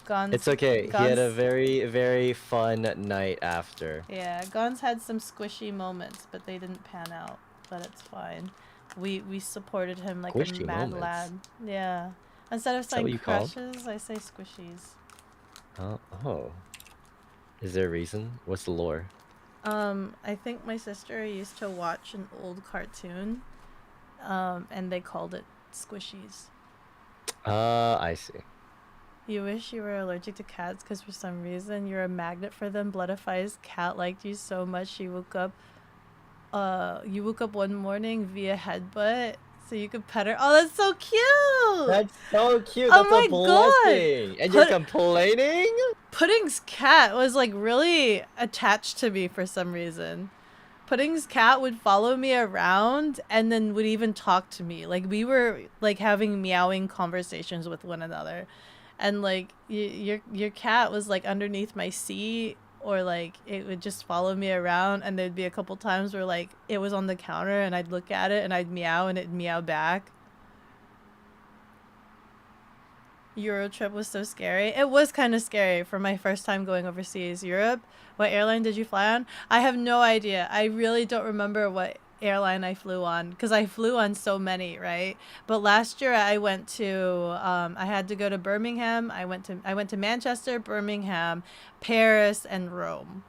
Gon's, It's okay. He had a very, very fun night after. Yeah, Gon's had some squishy moments, but they didn't pan out. But it's fine. We supported him like Squishy a mad moments? lad. Yeah. Instead of that what saying you called? crushes, I say squishies. Oh. Is there a reason? What's the lore? I think my sister used to watch an old cartoon, and they called it squishies. I see. You wish you were allergic to cats because for some reason you're a magnet for them. Bloodify's cat liked you so much she woke up. You woke up one morning via headbutt so you could pet her. Oh, that's so cute! That's so cute. Oh That's my a blessing. And Put- you're complaining? Pudding's cat was like really attached to me for some reason. Pudding's cat would follow me around and then would even talk to me. Like we were like having meowing conversations with one another. And like your cat was like underneath my seat, or like it would just follow me around, and there'd be a couple times where like it was on the counter and I'd look at it and I'd meow and it'd meow back. Euro trip was so scary. It was kind of scary for my first time going overseas. Europe? What airline did you fly on? I have no idea. I really don't remember what airline I flew on because I flew on so many, right? But last year I went to I had to go to Birmingham. I went to Manchester, Birmingham, Paris, and Rome.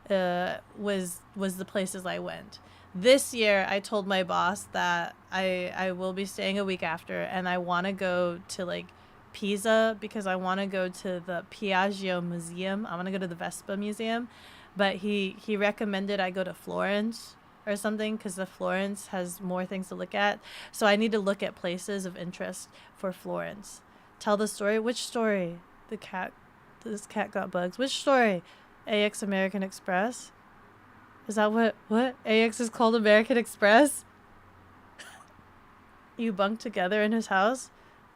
Was the places I went. This year I told my boss that I will be staying a week after, and I want to go to like Pisa because I want to go to the Piaggio Museum. I want to go to the Vespa Museum, but he recommended I go to Florence or something because the Florence has more things to look at. So I need to look at places of interest for Florence. Tell the story. Which story? This cat got bugs. Which story? AX American Express? Is that what? AX is called American Express? You bunked together in his house?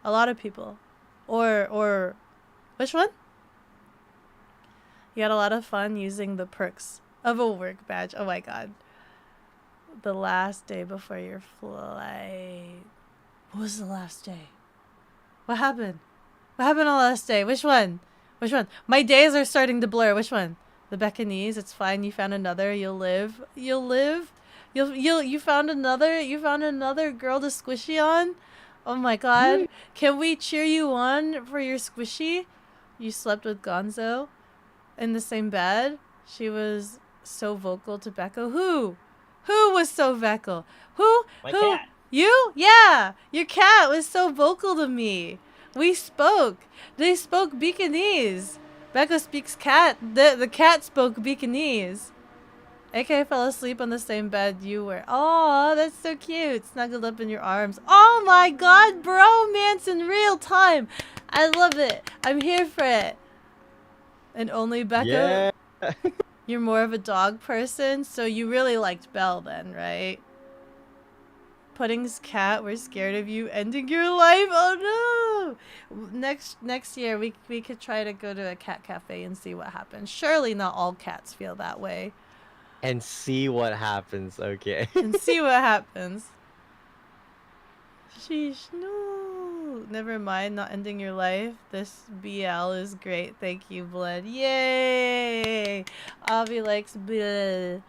A lot of people. Or which one? You had a lot of fun using the perks of a work badge. Oh my god. The last day before your flight. What was the last day? What happened? What happened on the last day? Which one? Which one? My days are starting to blur. Which one? The bekogenning. It's fine. You found another. You'll live. You'll live. You found another. You found another girl to squishy on. Oh my god. Can we cheer you on for your squishy? You slept with Gonzo in the same bed. She was so vocal to Becco. Who was so vocal? Who? My Who? cat. You? Yeah. Your cat was so vocal to me. We spoke. They spoke bekogenning. Becco speaks cat. The cat spoke bekogenning. AK fell asleep on the same bed you were. Oh, that's so cute. Snuggled up in your arms. Oh my god, bromance in real time. I love it. I'm here for it. And only Becco? Yeah. You're more of a dog person, so you really liked Belle then, right? Pudding's cat, we're scared of you ending your life. Oh no! Next year, we could try to go to a cat cafe and see what happens. Surely not all cats feel that way. And see what happens, okay? And see what happens. Sheesh, no. Never mind, not ending your life. This BL is great. Thank you, Blood. Yay! Avi likes blood.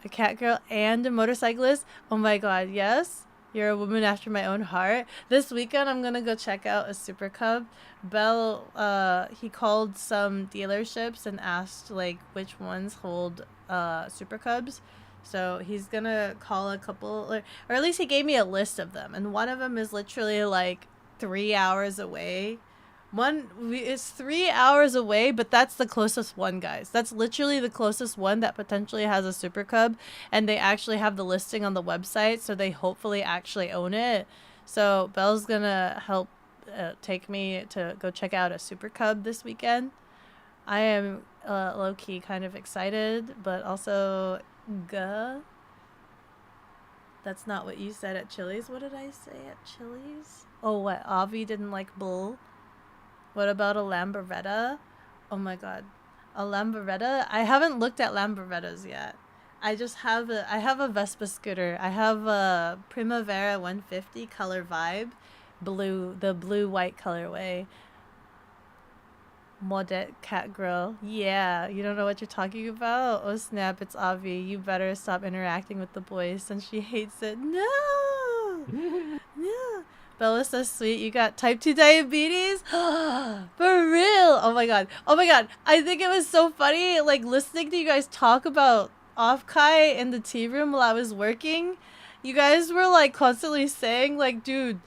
a cat girl and a motorcyclist. Oh my god, yes. You're a woman after my own heart. This weekend, I'm gonna go check out a Super Cub. Bell, he called some dealerships and asked, like, which ones hold, Super Cubs. So he's gonna call a couple, or at least he gave me a list of them. And one of them is literally, like, 3 hours away. It's 3 hours away, but that's the closest one, guys. That's literally the closest one that potentially has a Super Cub, and they actually have the listing on the website, so they hopefully actually own it. So Belle's gonna help take me to go check out a Super Cub this weekend. I am low-key kind of excited, but also that's not what you said at Chili's. What did I say at Chili's? Oh, what? Avi didn't like bull. What about a Lamboretta? Oh my god. A Lamboretta? I haven't looked at Lamborettas yet. I have a Vespa scooter. I have a Primavera 150 color vibe. The blue-white colorway. Modette cat girl. Yeah, you don't know what you're talking about? Oh snap, it's Avi. You better stop interacting with the boys since she hates it. No! No! Bella's so sweet. You got type 2 diabetes? For real? Oh my god. Oh my god. I think it was so funny, like, listening to you guys talk about OffKai in the tea room while I was working. You guys were, like, constantly saying, like, dude,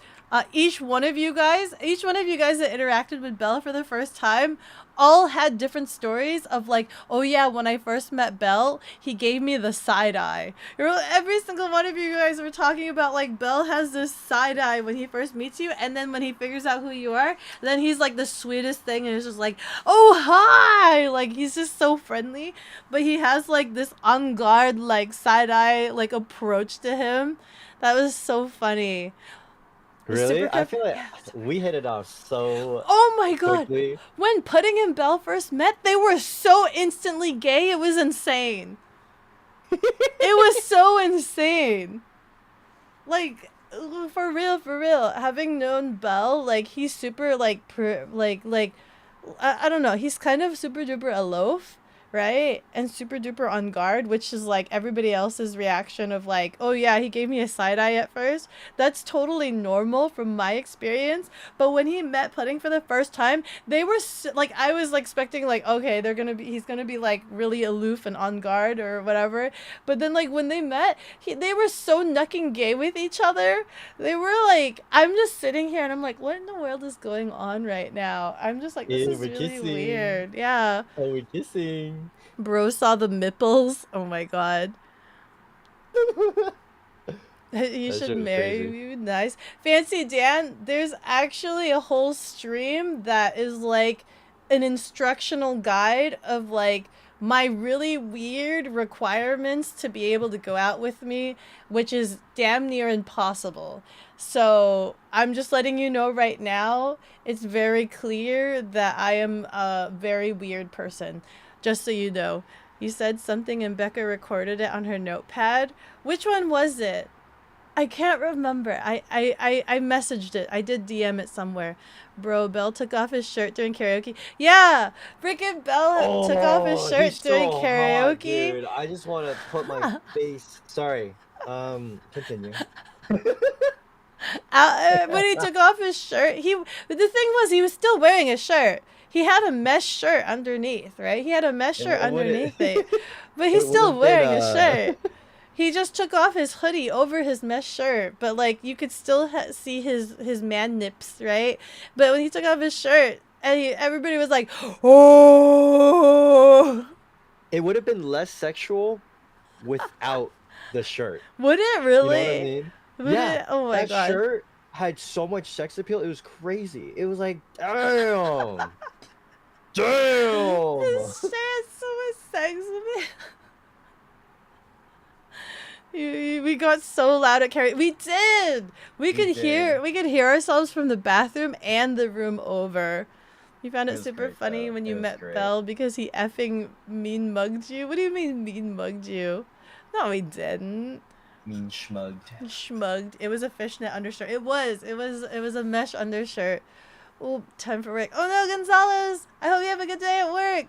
each one of you guys that interacted with Belle for the first time all had different stories of, like, oh yeah, when I first met Belle, he gave me the side eye. Every single one of you guys were talking about, like, Belle has this side eye when he first meets you, and then when he figures out who you are, then he's like the sweetest thing, and it's just like, oh hi, like, he's just so friendly, but he has like this on guard, like, side eye, like, approach to him. That was so funny. Really? I feel like we hit it off so oh my god. quickly. When Pudding and Belle first met, they were so instantly gay. It was insane. It was so insane. Like, for real. Having known Belle, like, he's super, like, I don't know. He's kind of super duper aloof, right? And super duper on guard, which is like everybody else's reaction of like, oh yeah, he gave me a side eye at first. That's totally normal from my experience. But when he met Pudding for the first time, they were like, I was like expecting like, okay, he's gonna be like really aloof and on guard or whatever. But then like when they met, they were so nucking gay with each other. They were like, I'm just sitting here and I'm like, what in the world is going on right now? I'm just like, this is we're really kissing. weird. Yeah. Oh, we're kissing. Bro saw the nipples. Oh my god. You That should shit was marry crazy. me. Nice. Fancy Dan, there's actually a whole stream that is like an instructional guide of like my really weird requirements to be able to go out with me, which is damn near impossible. So I'm just letting you know right now, it's very clear that I am a very weird person. Just so you know. You said something and Becca recorded it on her notepad. Which one was it? I can't remember. I messaged it. I did DM it somewhere. Bro, Belle took off his shirt during karaoke. Yeah! Freaking Belle took off his shirt he's during so karaoke. hot, dude. I just want to put my face. Sorry. Continue. When he took off his shirt, the thing was he was still wearing a shirt. He had a mesh shirt underneath, right? He had a mesh shirt underneath it. But he's still wearing a shirt. He just took off his hoodie over his mesh shirt, but like you could still see his man nips, right? But when he took off his shirt, and everybody was like, "Oh!" It would have been less sexual without the shirt. Would it really? You know what I mean? Would it? Oh my god! That shirt had so much sex appeal. It was crazy. It was like, damn, damn. His shirt has so much sex with it. We got so loud at karaoke. We did. We could hear ourselves from the bathroom and the room over. You found it super funny when you met Belle because he effing mean mugged you. What do you mean mean mugged you? No, he didn't. Mean schmugged. Schmugged. It was a fishnet undershirt. It was a mesh undershirt. Oh, time for work. Oh no, Gonzalez! I hope you have a good day at work.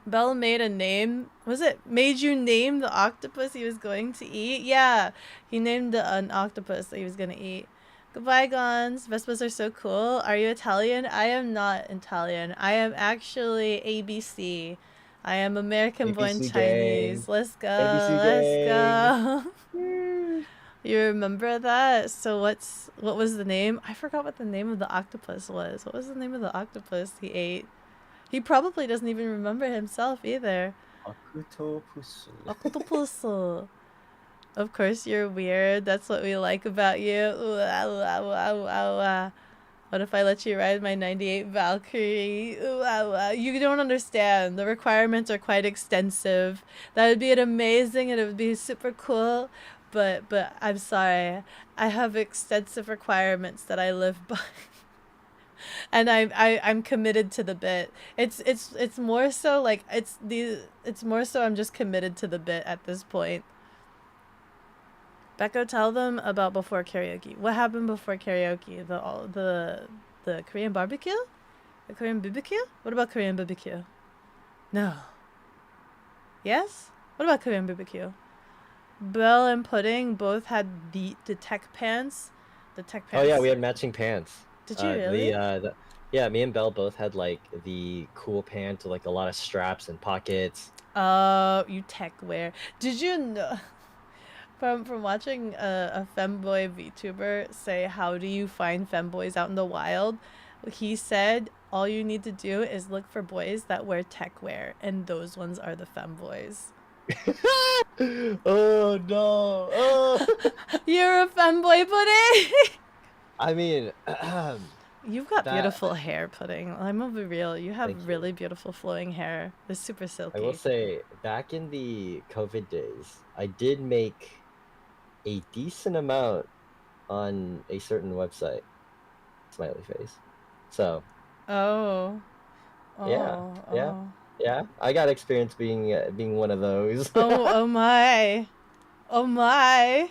Bell made a name. Was it made you name the octopus he was going to eat? Yeah, he named an octopus that he was gonna eat. Goodbye, Gons. Vespas are so cool. Are you Italian? I am not Italian. I am actually ABC. I am American born ABC Chinese. gang. Let's go. ABC Let's gang. go. You remember that? So what was the name? I forgot what the name of the octopus was. What was the name of the octopus he ate? He probably doesn't even remember himself either. Octopus. Octopus. Of course you're weird. That's what we like about you. Ooh, ow, ow, ow, ow, ow. What if I let you ride my 98 Valkyrie? Ooh, ow, ow. You don't understand. The requirements are quite extensive. That would be an amazing and it would be super cool. But I'm sorry. I have extensive requirements that I live by. And I'm committed to the bit. It's more so like it's more so I'm just committed to the bit at this point. Becco, tell them about before karaoke. What happened before karaoke? The Korean barbecue? The Korean BBQ? What about Korean BBQ? No. Yes? What about Korean BBQ? Belle and Pudding both had the tech pants. The tech pants. Oh yeah, we had matching pants. Did you really? Yeah, me and Belle both had like the cool pants with like a lot of straps and pockets. Oh, you tech wear. Did you know from watching a femboy VTuber say how do you find femboys out in the wild? He said all you need to do is look for boys that wear tech wear, and those ones are the femboys. Oh no! Oh. You're a femboy, Pudding. I mean, You've got That- beautiful hair, Pudding. I'm gonna be real. You have Thank you. really beautiful flowing hair. It's super silky. I will say, back in the COVID days, I did make a decent amount on a certain website. Smiley face. So Oh. Yeah, Oh, yeah. oh. yeah, I got experience being one of those. Oh my. Oh my.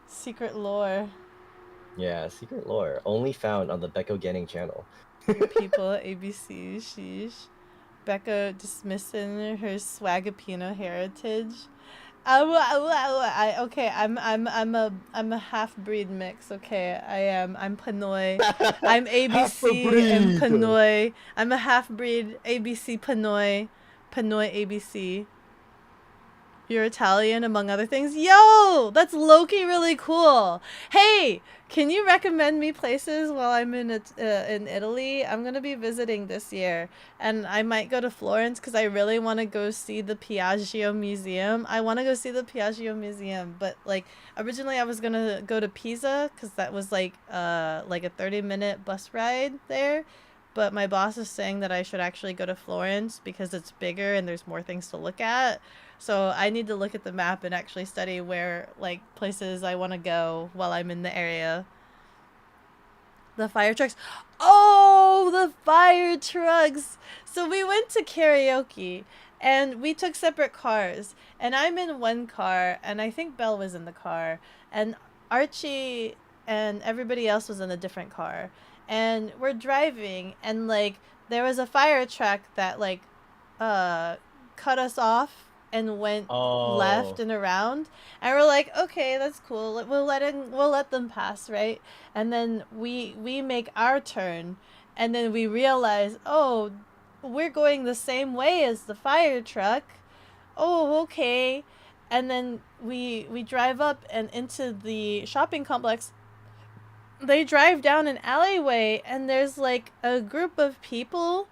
Secret lore. Yeah, secret lore only found on the bekogenning channel. Your people, ABC, sheesh. Becca dismissing her swagapino heritage. Okay, I'm a half breed mix. Okay, I am. I'm Pinoy. I'm ABC and Half-breed. Pinoy. I'm a half breed ABC Pinoy. Pinoy ABC. You're Italian, among other things. Yo, that's low-key really cool. Hey, can you recommend me places while I'm in Italy? I'm gonna be visiting this year, and I might go to Florence because I really want to go see the Piaggio Museum. I want to go see the Piaggio Museum, but like originally I was gonna go to Pisa because that was like a 30-minute bus ride there. But my boss is saying that I should actually go to Florence because it's bigger and there's more things to look at. So I need to look at the map and actually study where, like, places I want to go while I'm in the area. The fire trucks. Oh, the fire trucks. So we went to karaoke and we took separate cars. And I'm in one car and I think Belle was in the car. And Archie and everybody else was in a different car. And we're driving and, like, there was a fire truck that, like, cut us off and went left and around, and we're like, okay, that's cool, we'll let them pass, right? And then we make our turn, and then we realize, oh, we're going the same way as the fire truck. Oh, okay. And then we drive up and into the shopping complex. They drive down an alleyway and there's like a group of people,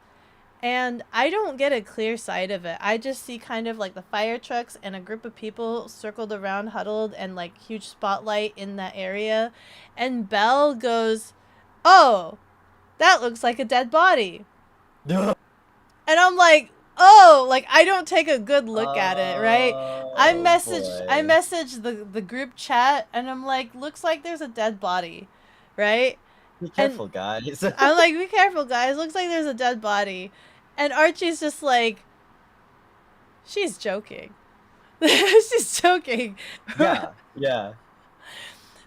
and I don't get a clear sight of it. I just see kind of like the fire trucks and a group of people circled around, huddled, and like huge spotlight in that area. And Belle goes, oh, that looks like a dead body. And I'm like, oh, like I don't take a good look at it, right? I message the group chat and I'm like, looks like there's a dead body, right? Be careful, guys. I'm like, be careful, guys. Looks like there's a dead body. And Archie's just like, she's joking. She's joking. Yeah.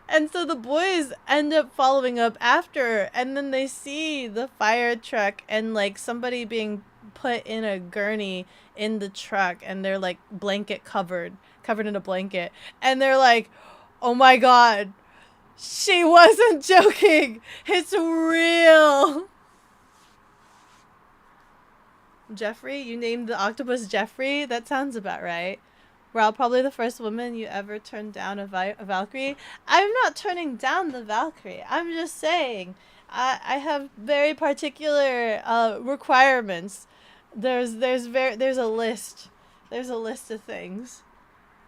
And so the boys end up following up after, and then they see the fire truck and like somebody being put in a gurney in the truck, and they're like covered in a blanket, and they're like, oh my god, she wasn't joking, it's real. Jeffrey, you named the octopus Jeffrey? That sounds about right. Well, probably the first woman you ever turned down a Valkyrie. I'm not turning down the Valkyrie. I'm just saying, I have very particular requirements. There's a list. There's a list of things.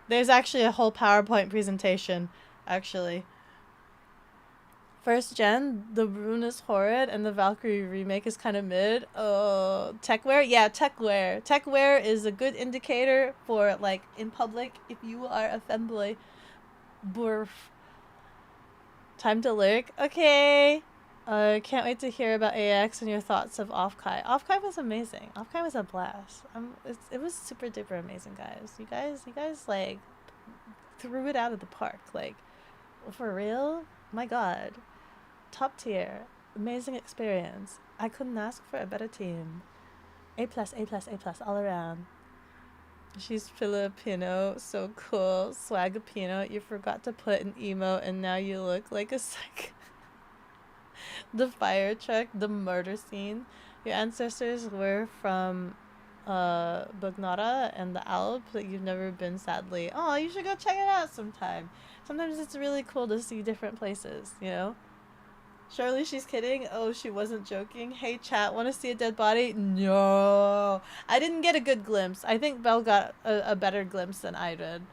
There's actually a whole PowerPoint presentation, actually. First gen, the rune is horrid, and the Valkyrie remake is kind of mid. Techwear? Yeah, techwear. Techwear is a good indicator for, like, in public, if you are a femboy. Burf. Time to lurk? Okay. Can't wait to hear about AX and your thoughts of OffKai. OffKai was amazing. OffKai was a blast. It was super duper amazing, guys. You guys, like, threw it out of the park. Like, for real? My god. Top tier. Amazing experience. I couldn't ask for a better team. A+, all around. She's Filipino. So cool. Swagapino. You forgot to put an emote and now you look like a psych. The fire truck. The murder scene. Your ancestors were from Bugnara and the Alps that you've never been, sadly. Oh, you should go check it out sometime. Sometimes it's really cool to see different places, you know? Surely she's kidding. Oh, she wasn't joking. Hey, chat, want to see a dead body? No. I didn't get a good glimpse. I think Belle got a better glimpse than I did.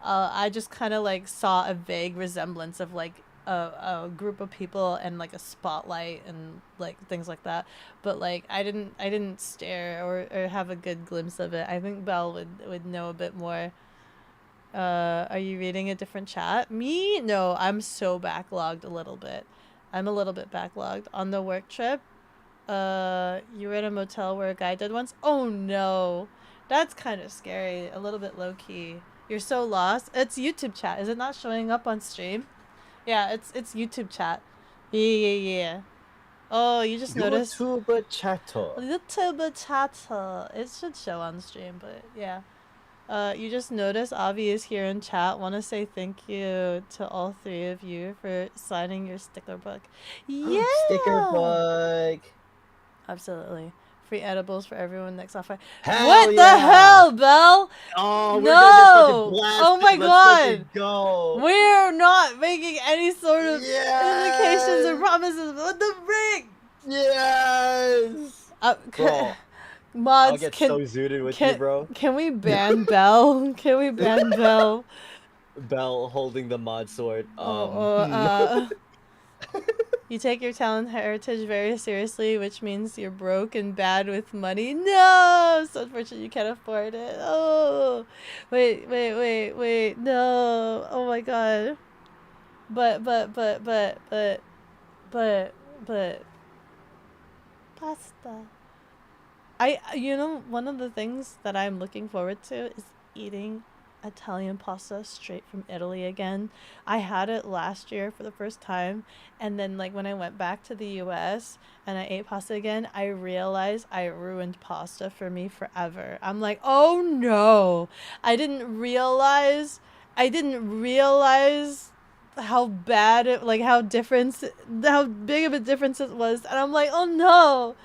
I just kind of, like, saw a vague resemblance of, like, a group of people and, like, a spotlight and, like, things like that. But, like, I didn't stare or have a good glimpse of it. I think Belle would know a bit more. Are you reading a different chat? Me? No, I'm so backlogged a little bit. I'm a little bit backlogged. On the work trip, you were in a motel where a guy did once? Oh no. That's kind of scary. A little bit low-key. You're so lost. It's YouTube chat. Is it not showing up on stream? Yeah, it's YouTube chat. Yeah. Oh, you just noticed? YouTuber chatter. YouTuber chatter. It should show on stream, but yeah. You just noticed Avi is here in chat. Want to say thank you to all three of you for signing your sticker book. Yeah! Sticker book. Absolutely. Free edibles for everyone next software. Hell What yeah. the hell, Belle? Oh, we're No! gonna get fucking blasted. Oh my Let's god! fucking go. We're not making any sort of Yes. indications or promises. What the frick? Yes. Bro, Mods, I'll get so zooted with you, bro. Can we ban Belle? Can we ban Belle? Belle holding the mod sword. You take your talent heritage very seriously, which means you're broke and bad with money. No! So unfortunate you can't afford it. Oh! Wait. No! Oh my god. But. Pasta. You know, one of the things that I'm looking forward to is eating Italian pasta straight from Italy again. I had it last year for the first time, and then, like, when I went back to the US and I ate pasta again, I realized I ruined pasta for me forever. I'm like, oh no, I didn't realize how bad it, like, how big of a difference it was, and I'm like, oh no,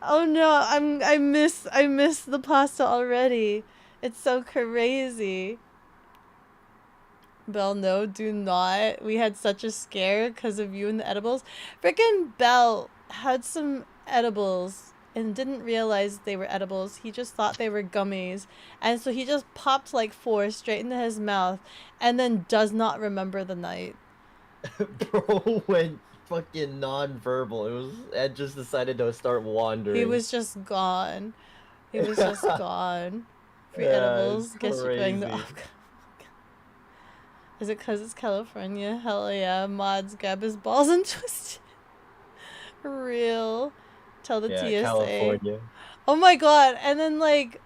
I miss the pasta already. It's so crazy. Belle, no, do not. We had such a scare because of you and the edibles. Frickin' Belle had some edibles and didn't realize they were edibles. He just thought they were gummies. And so he just popped like 4 straight into his mouth and then does not remember the night. Bro went fucking non-verbal. Ed just decided to start wandering. He was just gone. Gone. Free edibles. Guess you're going to OffKai. Is it because it's California? Hell yeah. Mods, grab his balls and twist it. Real. Tell the TSA. California. Oh my god. And then, like,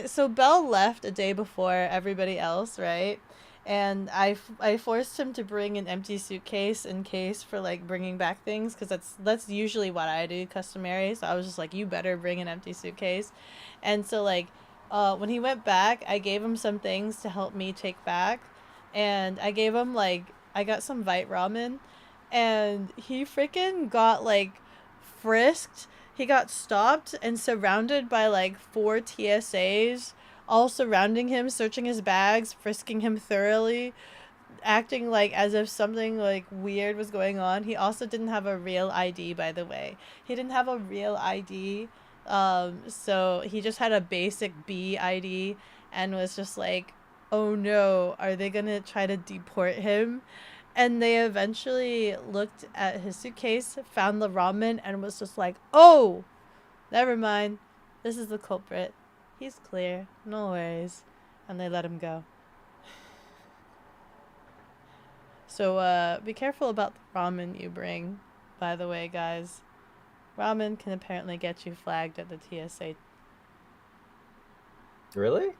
so Belle left a day before everybody else, right? And I forced him to bring an empty suitcase in case for, like, bringing back things, because that's usually what I do, customary. So I was just like, you better bring an empty suitcase. And so, like, when he went back, I gave him some things to help me take back, and I gave him like I got some Vite ramen, and he freaking got like frisked. He got stopped and surrounded by like 4 TSAs, all surrounding him, searching his bags, frisking him thoroughly, acting like as if something like weird was going on. He also didn't have a real ID, by the way. He didn't have a real ID. So he just had a basic B ID and was just like, oh no, are they gonna try to deport him? And they eventually looked at his suitcase, found the ramen, and was just like, oh, never mind. This is the culprit. He's clear. No worries. And they let him go. So, be careful about the ramen you bring, by the way, guys. Ramen can apparently get you flagged at the TSA. Really?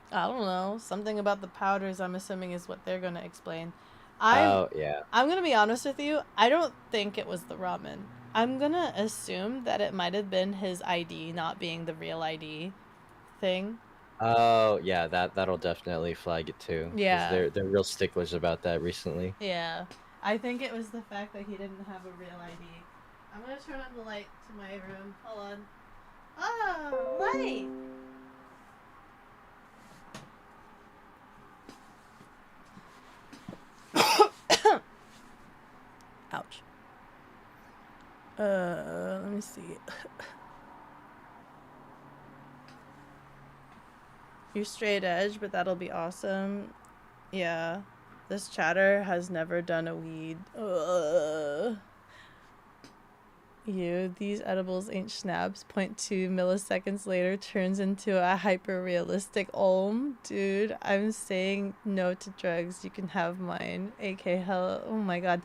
I don't know. Something about the powders, I'm assuming, is what they're going to explain. Oh, yeah. I'm going to be honest with you. I don't think it was the ramen. I'm going to assume that it might have been his ID not being the real ID thing. Oh, yeah, that'll definitely flag it too. 'Cause Yeah. they're real sticklers about that recently. Yeah. I think it was the fact that he didn't have a real ID. I'm going to turn on the light to my room. Hold on. Oh, light! Ouch. Let me see. You're straight edge, but that'll be awesome. Yeah. This chatter has never done a weed. These edibles ain't schnapps. 0.2 milliseconds later turns into a hyper-realistic ohm. Dude, I'm saying no to drugs. You can have mine. AK hell. Oh my god.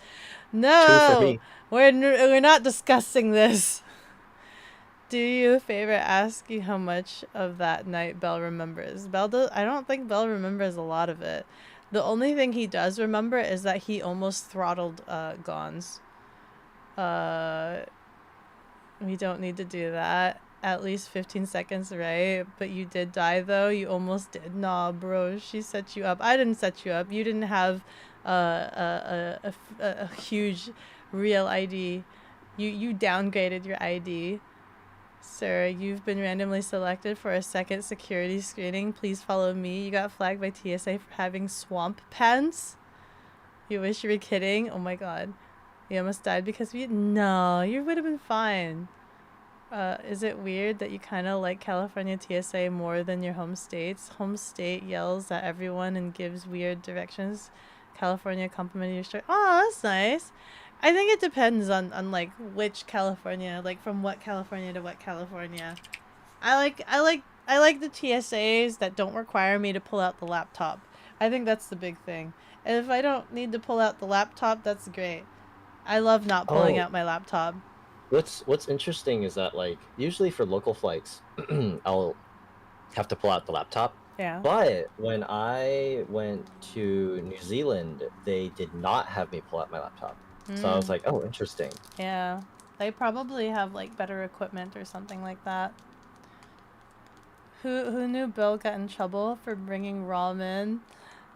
2 for No! me. We're not discussing this. Do you a favor ask you how much of that night Belle remembers? I don't think Belle remembers a lot of it. The only thing he does remember is that he almost throttled Gons. We don't need to do that. At least 15 seconds, right? But you did die, though. You almost did. Nah, bro. She set you up. I didn't set you up. You didn't have a huge real ID. You downgraded your ID. Sir, you've been randomly selected for a second security screening. Please follow me. You got flagged by TSA for having swamp pants. You wish you were kidding? Oh my god. You almost died because we... No, you would have been fine. Is it weird that you kind of like California TSA more than your home states? Home state yells at everyone and gives weird directions. California complimented your story. Oh, that's nice. I think it depends on like which California, like from what California to what California. I like the TSAs that don't require me to pull out the laptop. I think that's the big thing. And if I don't need to pull out the laptop, that's great. I love not pulling out my laptop. What's interesting is that like usually for local flights, I'll have to pull out the laptop. Yeah. But when I went to New Zealand, they did not have me pull out my laptop. So I was like, oh, interesting. Yeah. They probably have like better equipment or something like that. Who knew Bill got in trouble for bringing ramen?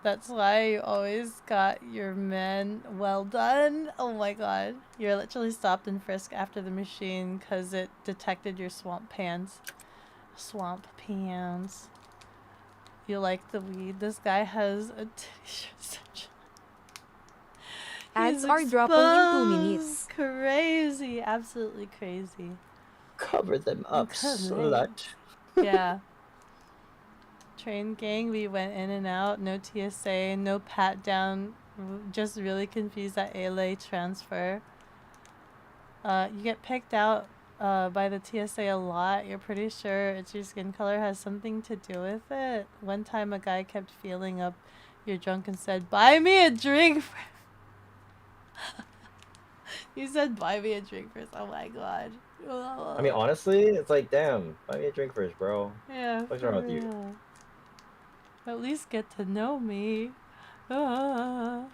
That's why you always got your men well done. Oh my god. You're literally stopped and frisked after the machine because it detected your swamp pants. Swamp pants. You like the weed? This guy has a t-shirt. Ads are dropping in 2 minutes. Crazy. Absolutely crazy. Cover them up, slut. Yeah. Train gang, we went in and out. No TSA, no pat down. Just really confused at LA transfer. You get picked out by the TSA a lot. You're pretty sure it's your skin color has something to do with it. One time a guy kept feeling up your drunk and said, "Buy me a drink." You said, "Buy me a drink first." Oh my god. I mean, honestly, it's like, damn, buy me a drink first, bro. Yeah. What's wrong with you? At least get to know me. Okay.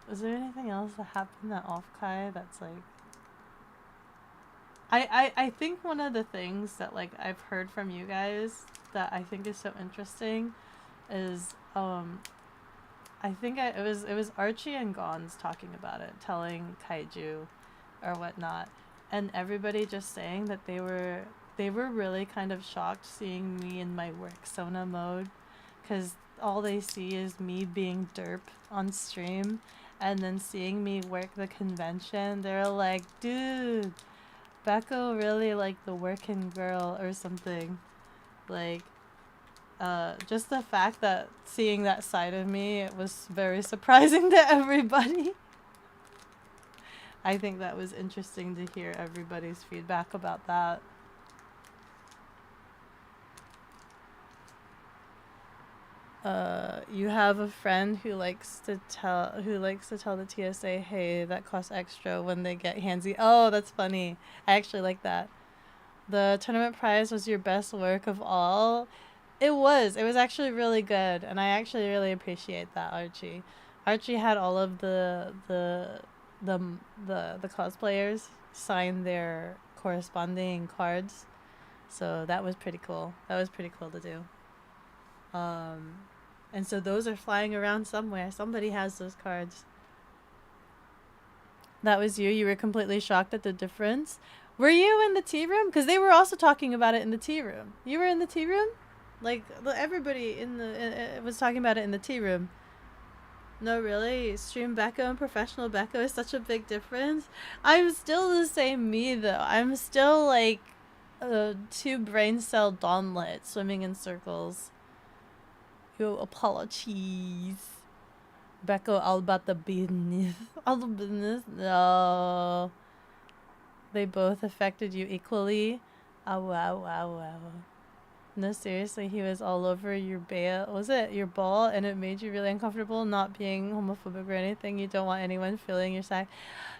Was there anything else that happened at OffKai that's like... I think one of the things that like I've heard from you guys that I think is so interesting is I think it was Archie and Gons talking about it, telling kaiju or whatnot, and everybody just saying that they were really kind of shocked seeing me in my work Sona mode, because all they see is me being derp on stream, and then seeing me work the convention, they're like, dude, Becco really like the working girl or something. Like, just the fact that seeing that side of me, it was very surprising to everybody. I think that was interesting to hear everybody's feedback about that. You have a friend who likes to tell the TSA, hey, that costs extra when they get handsy. Oh, that's funny. I actually like that. The tournament prize was your best work of all. It was actually really good, and I actually really appreciate that, Archie. Archie had all of the cosplayers sign their corresponding cards, so that was pretty cool. That was pretty cool to do. And so those are flying around somewhere. Somebody has those cards. That was you. You were completely shocked at the difference. Were you in the tea room? Because they were also talking about it in the tea room. You were in the tea room? Like, everybody in the was talking about it in the tea room. No, really? Stream Becco and professional Becco is such a big difference? I'm still the same me, though. I'm still, like, 2 brain cell dawnlet swimming in circles. Yo, apologies. Becco, all about the business. All the business? No. They both affected you equally? Oh, wow. No, seriously, he was all over your was it your ball, and it made you really uncomfortable not being homophobic or anything. You don't want anyone feeling your sack.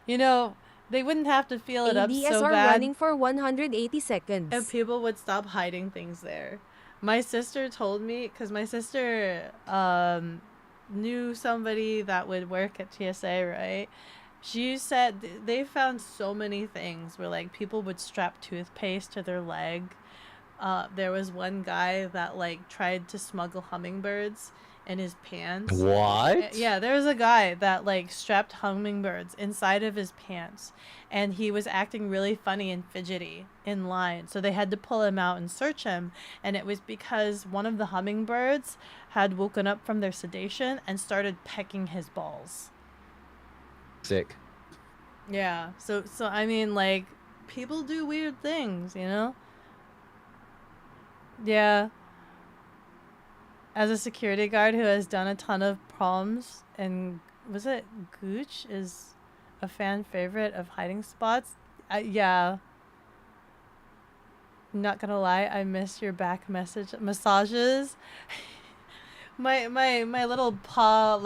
You know, they wouldn't have to feel it up so ADSR bad running for 180 if seconds. people would stop hiding things there. My sister told me, because my sister knew somebody that would work at TSA, right? She said they found so many things where like people would strap toothpaste to their leg. There was one guy that like tried to smuggle hummingbirds in his pants. What? Yeah, there was a guy that like strapped hummingbirds inside of his pants, and he was acting really funny and fidgety in line. So they had to pull him out and search him, and it was because one of the hummingbirds had woken up from their sedation and started pecking his balls. Sick. Yeah. So I mean, like, people do weird things, you know? Yeah. As a security guard who has done a ton of proms, and was it Gooch is a fan favorite of hiding spots? Yeah. Not gonna lie, I miss your back massages. my little paw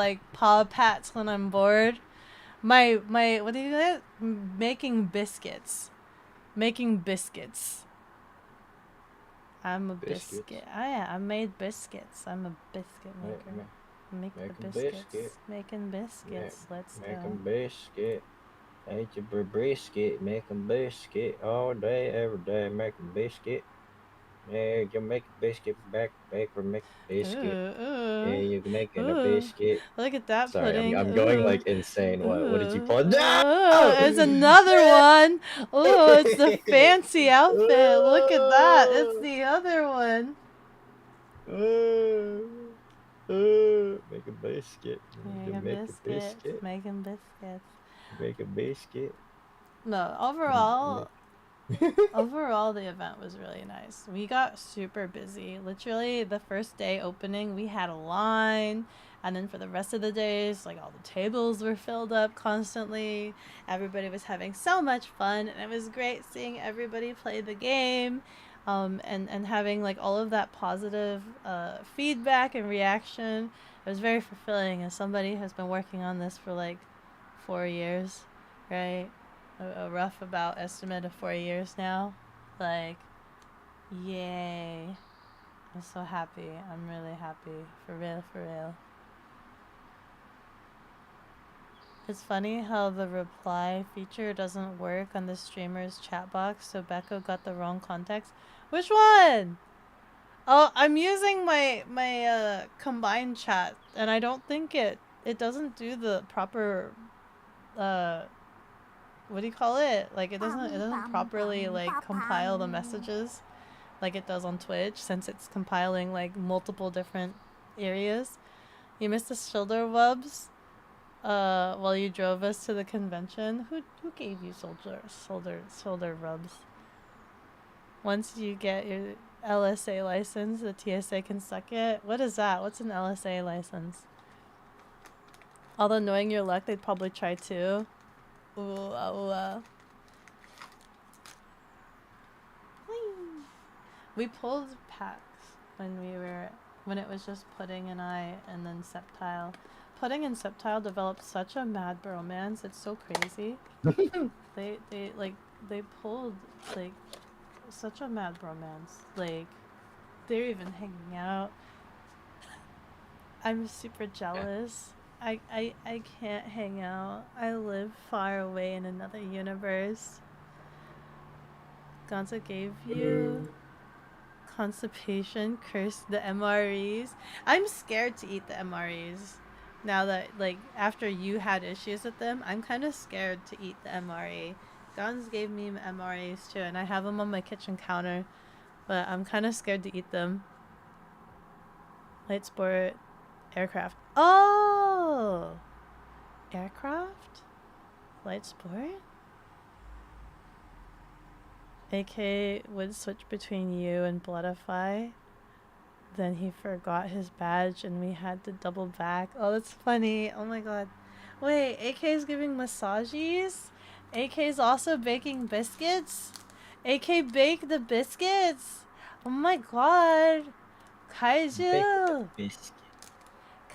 pats when I'm bored. My what do you call it? Making biscuits. I'm a biscuit. Oh yeah, I made biscuits. I'm a biscuit maker. Make the biscuits. Making biscuits. Let's go. Making biscuit. Ate your brisket. Making biscuit all day, every day. Making biscuit. Yeah, you make a biscuit, baker make a biscuit. Yeah, you're making a biscuit. Look at that Sorry, pudding. I'm going like insane. What did you pull? No! It's another one. Oh, it's the fancy outfit. Look at that. It's the other one. Make a biscuit. Making biscuits. Making biscuits. Make a biscuit. No, overall, the event was really nice. We got super busy. Literally, the first day opening, we had a line. And then for the rest of the days, like, all the tables were filled up constantly. Everybody was having so much fun. And it was great seeing everybody play the game. And having, like, all of that positive feedback and reaction. It was very fulfilling as somebody who's been working on this for, like, 4 years, right? A rough about estimate of 4 years now. Like, yay. I'm so happy. I'm really happy. For real, for real. It's funny how the reply feature doesn't work on the streamer's chat box, so Becco got the wrong context. Which one? Oh, I'm using my combined chat, and I don't think it doesn't do the proper what do you call it? Like it doesn't properly like compile the messages like it does on Twitch, since it's compiling like multiple different areas. You missed the shoulder wubs while you drove us to the convention. Who gave you shoulder rubs? Once you get your LSA license, the TSA can suck it. What is that? What's an LSA license? Although knowing your luck, they'd probably try too. Ooh. We pulled packs when it was just Pudding and I, and then Septile. Pudding and Septile developed such a mad bromance. It's so crazy. they pulled like such a mad bromance. Like they're even hanging out. I'm super jealous. I can't hang out. I live far away in another universe. Gonzo gave you constipation, cursed the MREs. I'm scared to eat the MREs. Now that, like, after you had issues with them, I'm kind of scared to eat the MRE. Gons gave me MREs too, and I have them on my kitchen counter, but I'm kind of scared to eat them. Light sport, aircraft. Oh! Aircraft? Light sport? AK would switch between you and Bloodify. Then he forgot his badge and we had to double back. Oh, that's funny. Oh my god. Wait, AK is giving massages? AK is also baking biscuits? AK baked the biscuits? Oh my god. Kaiju!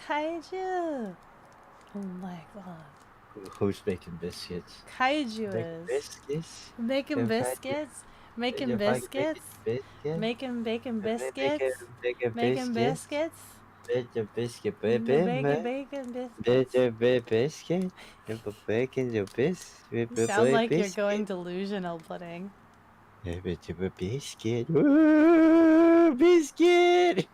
Kaiju! Oh my god. Who's making biscuits? Kaiju is. Biscuits? Making biscuits? Making biscuits? Making bacon biscuits? Making biscuits? Bacon biscuit, Bacon biscuits? biscuit. Bacon your You sound like you're going delusional, Pudding. Biscuit. Ooh, biscuit.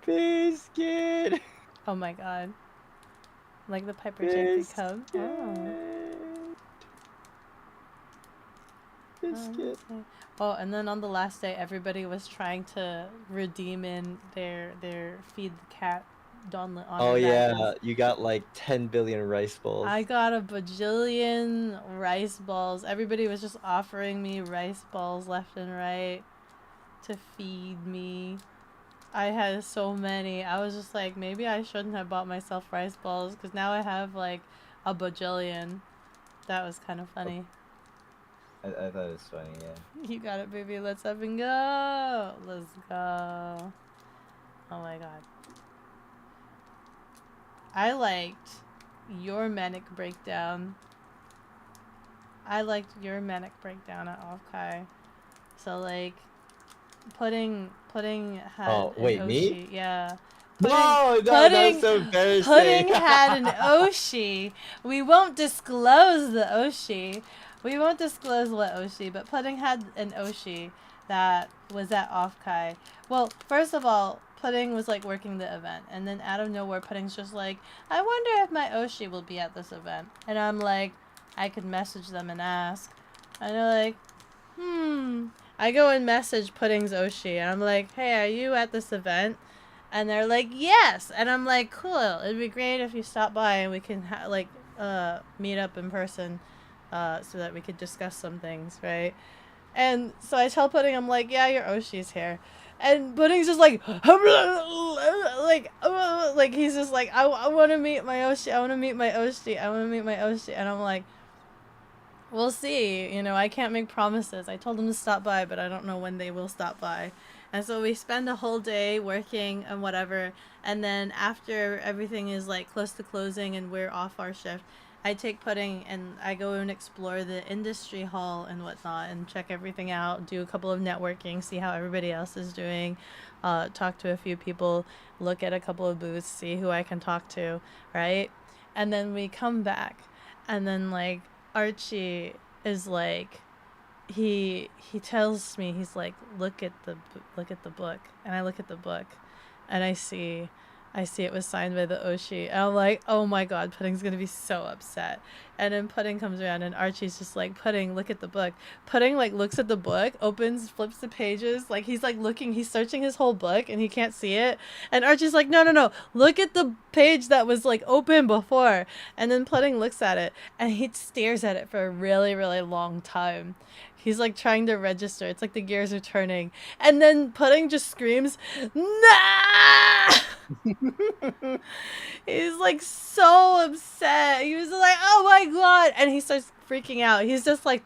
Biscuit. Oh my god. Like the Piper Jake to come. Oh. Biscuit. Okay. Oh, and then on the last day, everybody was trying to redeem in their feed the cat Donlet on. Oh yeah, you got like 10 billion rice balls. I got a bajillion rice balls. Everybody was just offering me rice balls left and right to feed me. I had so many. I was just like, maybe I shouldn't have bought myself rice balls, because now I have like a bajillion. That was kind of funny. I thought it was funny, yeah. You got it, baby. Let's up and go. Let's go. Oh my god. I liked your manic breakdown. I liked your manic breakdown at OffKai. So like, Pudding had. Oh wait, an me? Oshi. Yeah. No, that's so embarrassing. Pudding had an Oshi. We won't disclose the Oshi. We won't disclose what Oshi, but Pudding had an Oshi that was at OffKai. Well, first of all, Pudding was like working the event, and then out of nowhere, Pudding's just like, I wonder if my Oshi will be at this event. And I'm like, I could message them and ask. And they're like, I go and message Pudding's Oshi, and I'm like, hey, are you at this event? And they're like, yes. And I'm like, cool. It'd be great if you stop by and we can meet up in person, so that we could discuss some things, right? And so I tell Pudding, I'm like, yeah, your Oshi's here. And Pudding's just like, like he's just like, I want to meet my Oshi. I want to meet my Oshi. I want to meet my Oshi. And I'm like, we'll see. You know, I can't make promises. I told them to stop by, but I don't know when they will stop by. And so we spend a whole day working and whatever. And then after everything is like close to closing and we're off our shift, I take Pudding and I go and explore the industry hall and whatnot and check everything out, do a couple of networking, see how everybody else is doing, talk to a few people, look at a couple of booths, see who I can talk to, right? And then we come back, and then like Archie is like, he tells me, he's like, look at the book, and I look at the book, and I see it was signed by the Oshi, and I'm like, oh my god, Pudding's gonna be so upset. And then Pudding comes around, and Archie's just like, Pudding, look at the book. Pudding like looks at the book, flips the pages, like he's like looking, he's searching his whole book, and he can't see it. And Archie's like, no, look at the page that was like open before. And then Pudding looks at it, and he stares at it for a really, really long time. He's like trying to register. It's like the gears are turning. And then Pudding just screams, nah! He's like so upset. He was like, oh my god. And he starts freaking out. He's just like,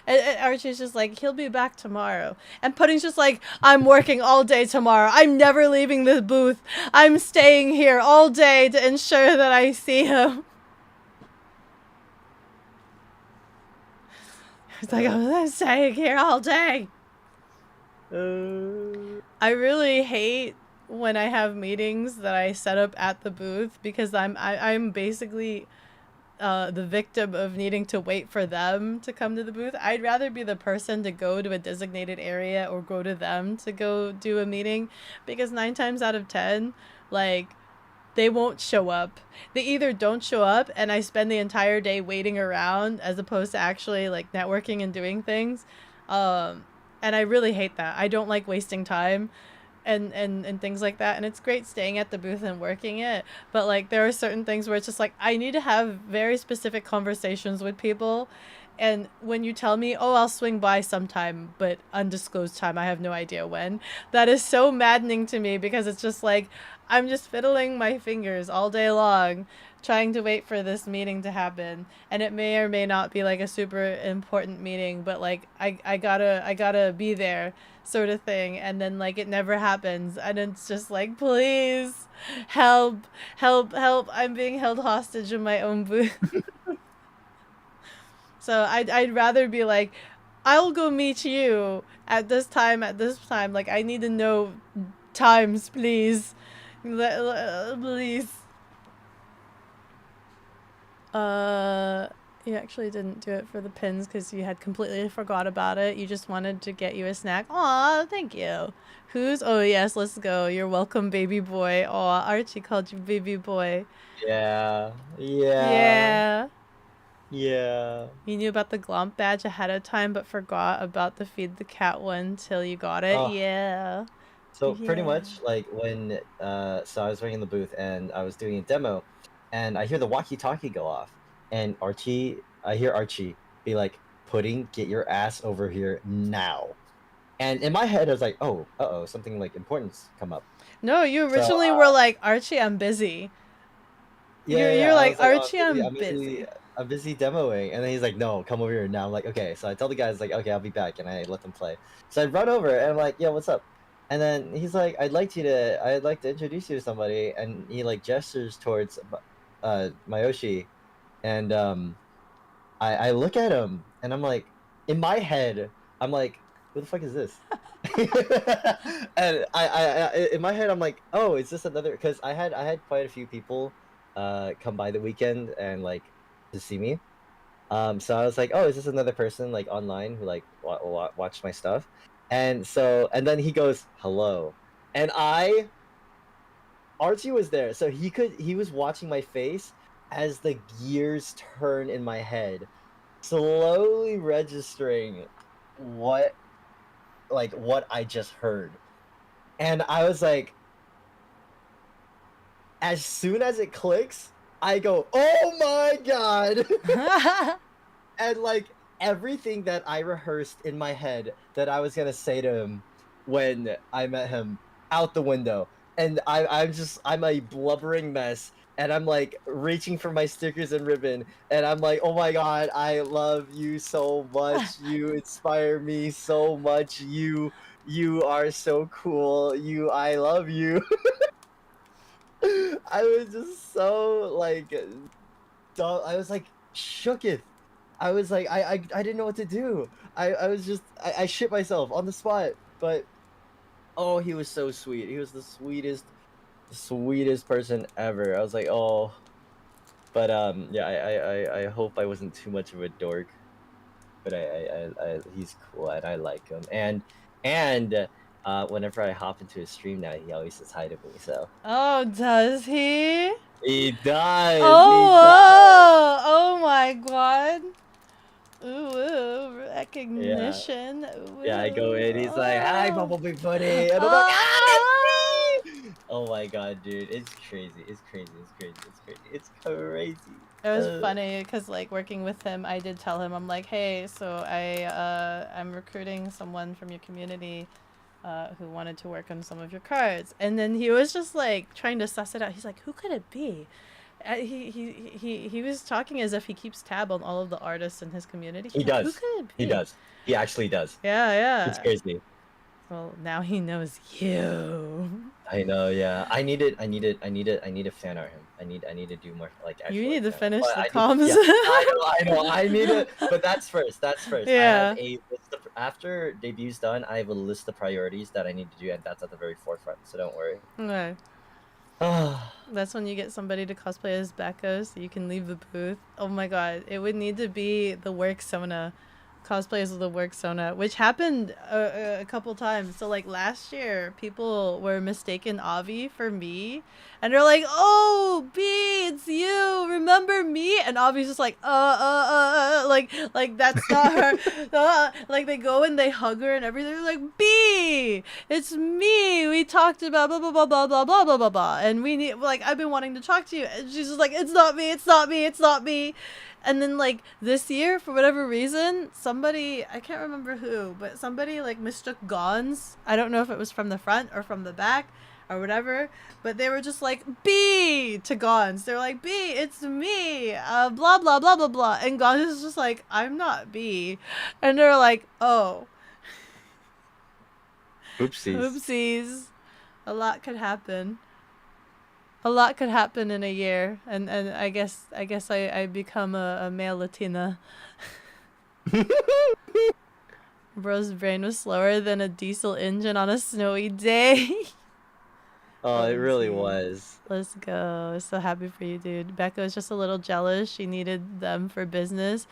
and Archie's just like, he'll be back tomorrow. And Pudding's just like, I'm working all day tomorrow. I'm never leaving the booth. I'm staying here all day to ensure that I see him. It's like, I'm staying here all day. I really hate when I have meetings that I set up at the booth, because I'm basically the victim of needing to wait for them to come to the booth. I'd rather be the person to go to a designated area or go to them to go do a meeting, because 9 times out of 10, like, they won't show up. They either don't show up and I spend the entire day waiting around as opposed to actually like networking and doing things. And I really hate that. I don't like wasting time and things like that. And it's great staying at the booth and working it. But like there are certain things where it's just like I need to have very specific conversations with people. And when you tell me, oh, I'll swing by sometime, but undisclosed time, I have no idea when, that is so maddening to me, because it's just like, I'm just fiddling my fingers all day long, trying to wait for this meeting to happen. And it may or may not be like a super important meeting, but like, I gotta be there sort of thing. And then like, it never happens. And it's just like, please help. I'm being held hostage in my own booth. So I'd rather be like, I'll go meet you at this time. Like, I need to know times, please. Please. You actually didn't do it for the pins because you had completely forgot about it. You just wanted to get you a snack. Aw, thank you. Who's? Oh, yes, let's go. You're welcome, baby boy. Aw, Archie called you baby boy. Yeah. You knew about the Glomp badge ahead of time, but forgot about the Feed the Cat one till you got it. Oh. Yeah. So pretty much like when so I was working in the booth and I was doing a demo, and I hear the walkie-talkie go off, and I hear Archie be like, Pudding, get your ass over here now. And in my head I was like, oh, something like important's come up. No, you originally were like, Archie, I'm busy. You're like, Archie, I'm busy. I'm busy demoing. And then he's like, no, come over here now. I'm like, okay. So I tell the guys, like, okay, I'll be back. And I let them play. So I run over and I'm like, yeah, what's up? And then he's like, I'd like to introduce you to somebody. And he like gestures towards Mayoshi. And I look at him and I'm like, in my head, I'm like, who the fuck is this? And I in my head, I'm like, oh, is this another? Because I had quite a few people come by the weekend and like to see me. So I was like, oh, is this another person like online who like watched my stuff? And then he goes, hello. And Archie was there, so he was watching my face as the gears turn in my head, slowly registering what I just heard. And I was like, as soon as it clicks, I go, oh my god! And like everything that I rehearsed in my head that I was gonna say to him when I met him, out the window. And I'm a blubbering mess, and I'm like reaching for my stickers and ribbon, and I'm like, oh my god, I love you so much. You inspire me so much. You are so cool. I love you. I was just so like, I was like, shooketh. I was like, I didn't know what to do. I was just, I shit myself on the spot. But oh, he was so sweet. He was the sweetest person ever. I was like, oh. But yeah, I hope I wasn't too much of a dork. But he's cool and I like him. And whenever I hop into his stream now, he always says hi to me. So Oh, does he? he does. Oh, oh my god. Ooh, recognition. Yeah, I go in. He's like, "Hi, Oh. Bumblebee Buddy," and I'm like, "Ah, it's me!" Oh my god, dude, it's crazy. It's crazy. It's crazy. It's crazy. It's crazy. It was funny because like working with him, I did tell him, I'm like, hey, so I'm recruiting someone from your community who wanted to work on some of your cards, and then he was just like trying to suss it out. He's like, who could it be? He was talking as if he keeps tab on all of the artists in his community. He does. Who could it be? He does. He actually does. Yeah. It's crazy. Well, now he knows you. I know. Yeah. I need to fan art him. I need to do more like. You need to finish the but comms. I know. I need it. But that's first. Yeah. I have a list of, after debut's done, I have a list of priorities that I need to do, and that's at the very forefront. So don't worry. Okay. That's when you get somebody to cosplay as Becco so you can leave the booth. Oh my god, it would need to be the work Sona. Cosplays of the work Sona, which happened a couple times. So like last year, people were mistaken Avi for me, and they're like, "Oh, B, it's you. Remember me?" And Avi's just like, like that's not her. Like they go and they hug her and everything. They're like, "B, it's me. We talked about blah blah blah blah blah blah blah blah blah, and we need like I've been wanting to talk to you." And she's just like, "It's not me. It's not me. It's not me." And then like this year, for whatever reason, somebody, I can't remember who, but somebody like mistook Gons. I don't know if it was from the front or from the back or whatever, but they were just like, B to Gons. They're like, B, it's me, blah, blah, blah, blah, blah. And Gons is just like, I'm not B. And they're like, oh. Oopsies. Oopsies. A lot could happen. A lot could happen in a year, and I guess I become a male Latina. Bro's brain was slower than a diesel engine on a snowy day. Oh, it really was. Let's go. So happy for you, dude. Becca was just a little jealous. She needed them for business.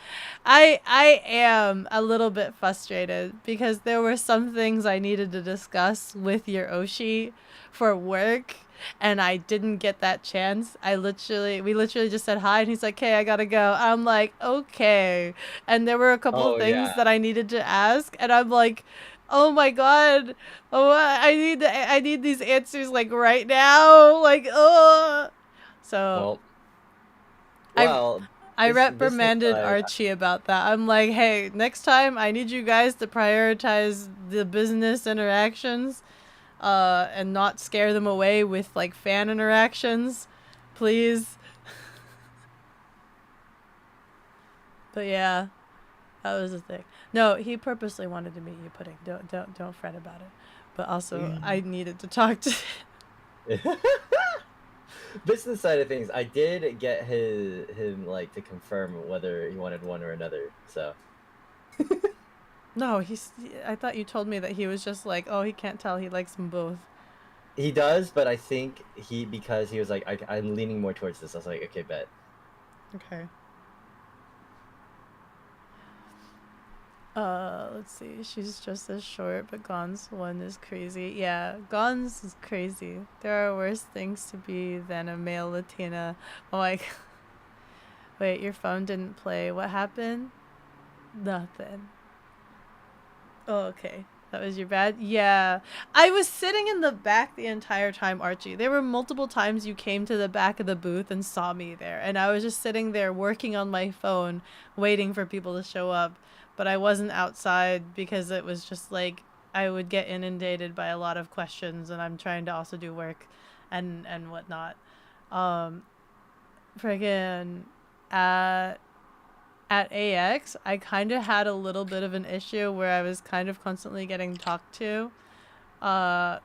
I am a little bit frustrated because there were some things I needed to discuss with your Oshi for work, and I didn't get that chance. We literally just said hi, and he's like, "Hey, I gotta go." I'm like, "Okay." And there were a couple of things that I needed to ask, and I'm like, "Oh my god, oh, I need these answers like right now, like So, I reprimanded Archie about that. I'm like, "Hey, next time I need you guys to prioritize the business interactions, and not scare them away with like fan interactions, please." But yeah, that was the thing. No, he purposely wanted to meet you, Pudding. Don't fret about it. But also, I needed to talk to Business side of things, I did get him like to confirm whether he wanted one or another. So. No, I thought you told me that he was just like, oh, he can't tell. He likes them both. He does, but I think because he was like, I'm leaning more towards this. I was like, okay, bet. Okay. Let's see. She's just as short, but Gon's one is crazy. Yeah, Gon's is crazy. There are worse things to be than a male Latina. Oh my god. Wait, your phone didn't play. What happened? Nothing. Oh, okay. That was your bad? Yeah. I was sitting in the back the entire time, Archie. There were multiple times you came to the back of the booth and saw me there. And I was just sitting there working on my phone, waiting for people to show up. But I wasn't outside because it was just like I would get inundated by a lot of questions, and I'm trying to also do work and whatnot. Friggin' at AX, I kind of had a little bit of an issue where I was kind of constantly getting talked to, and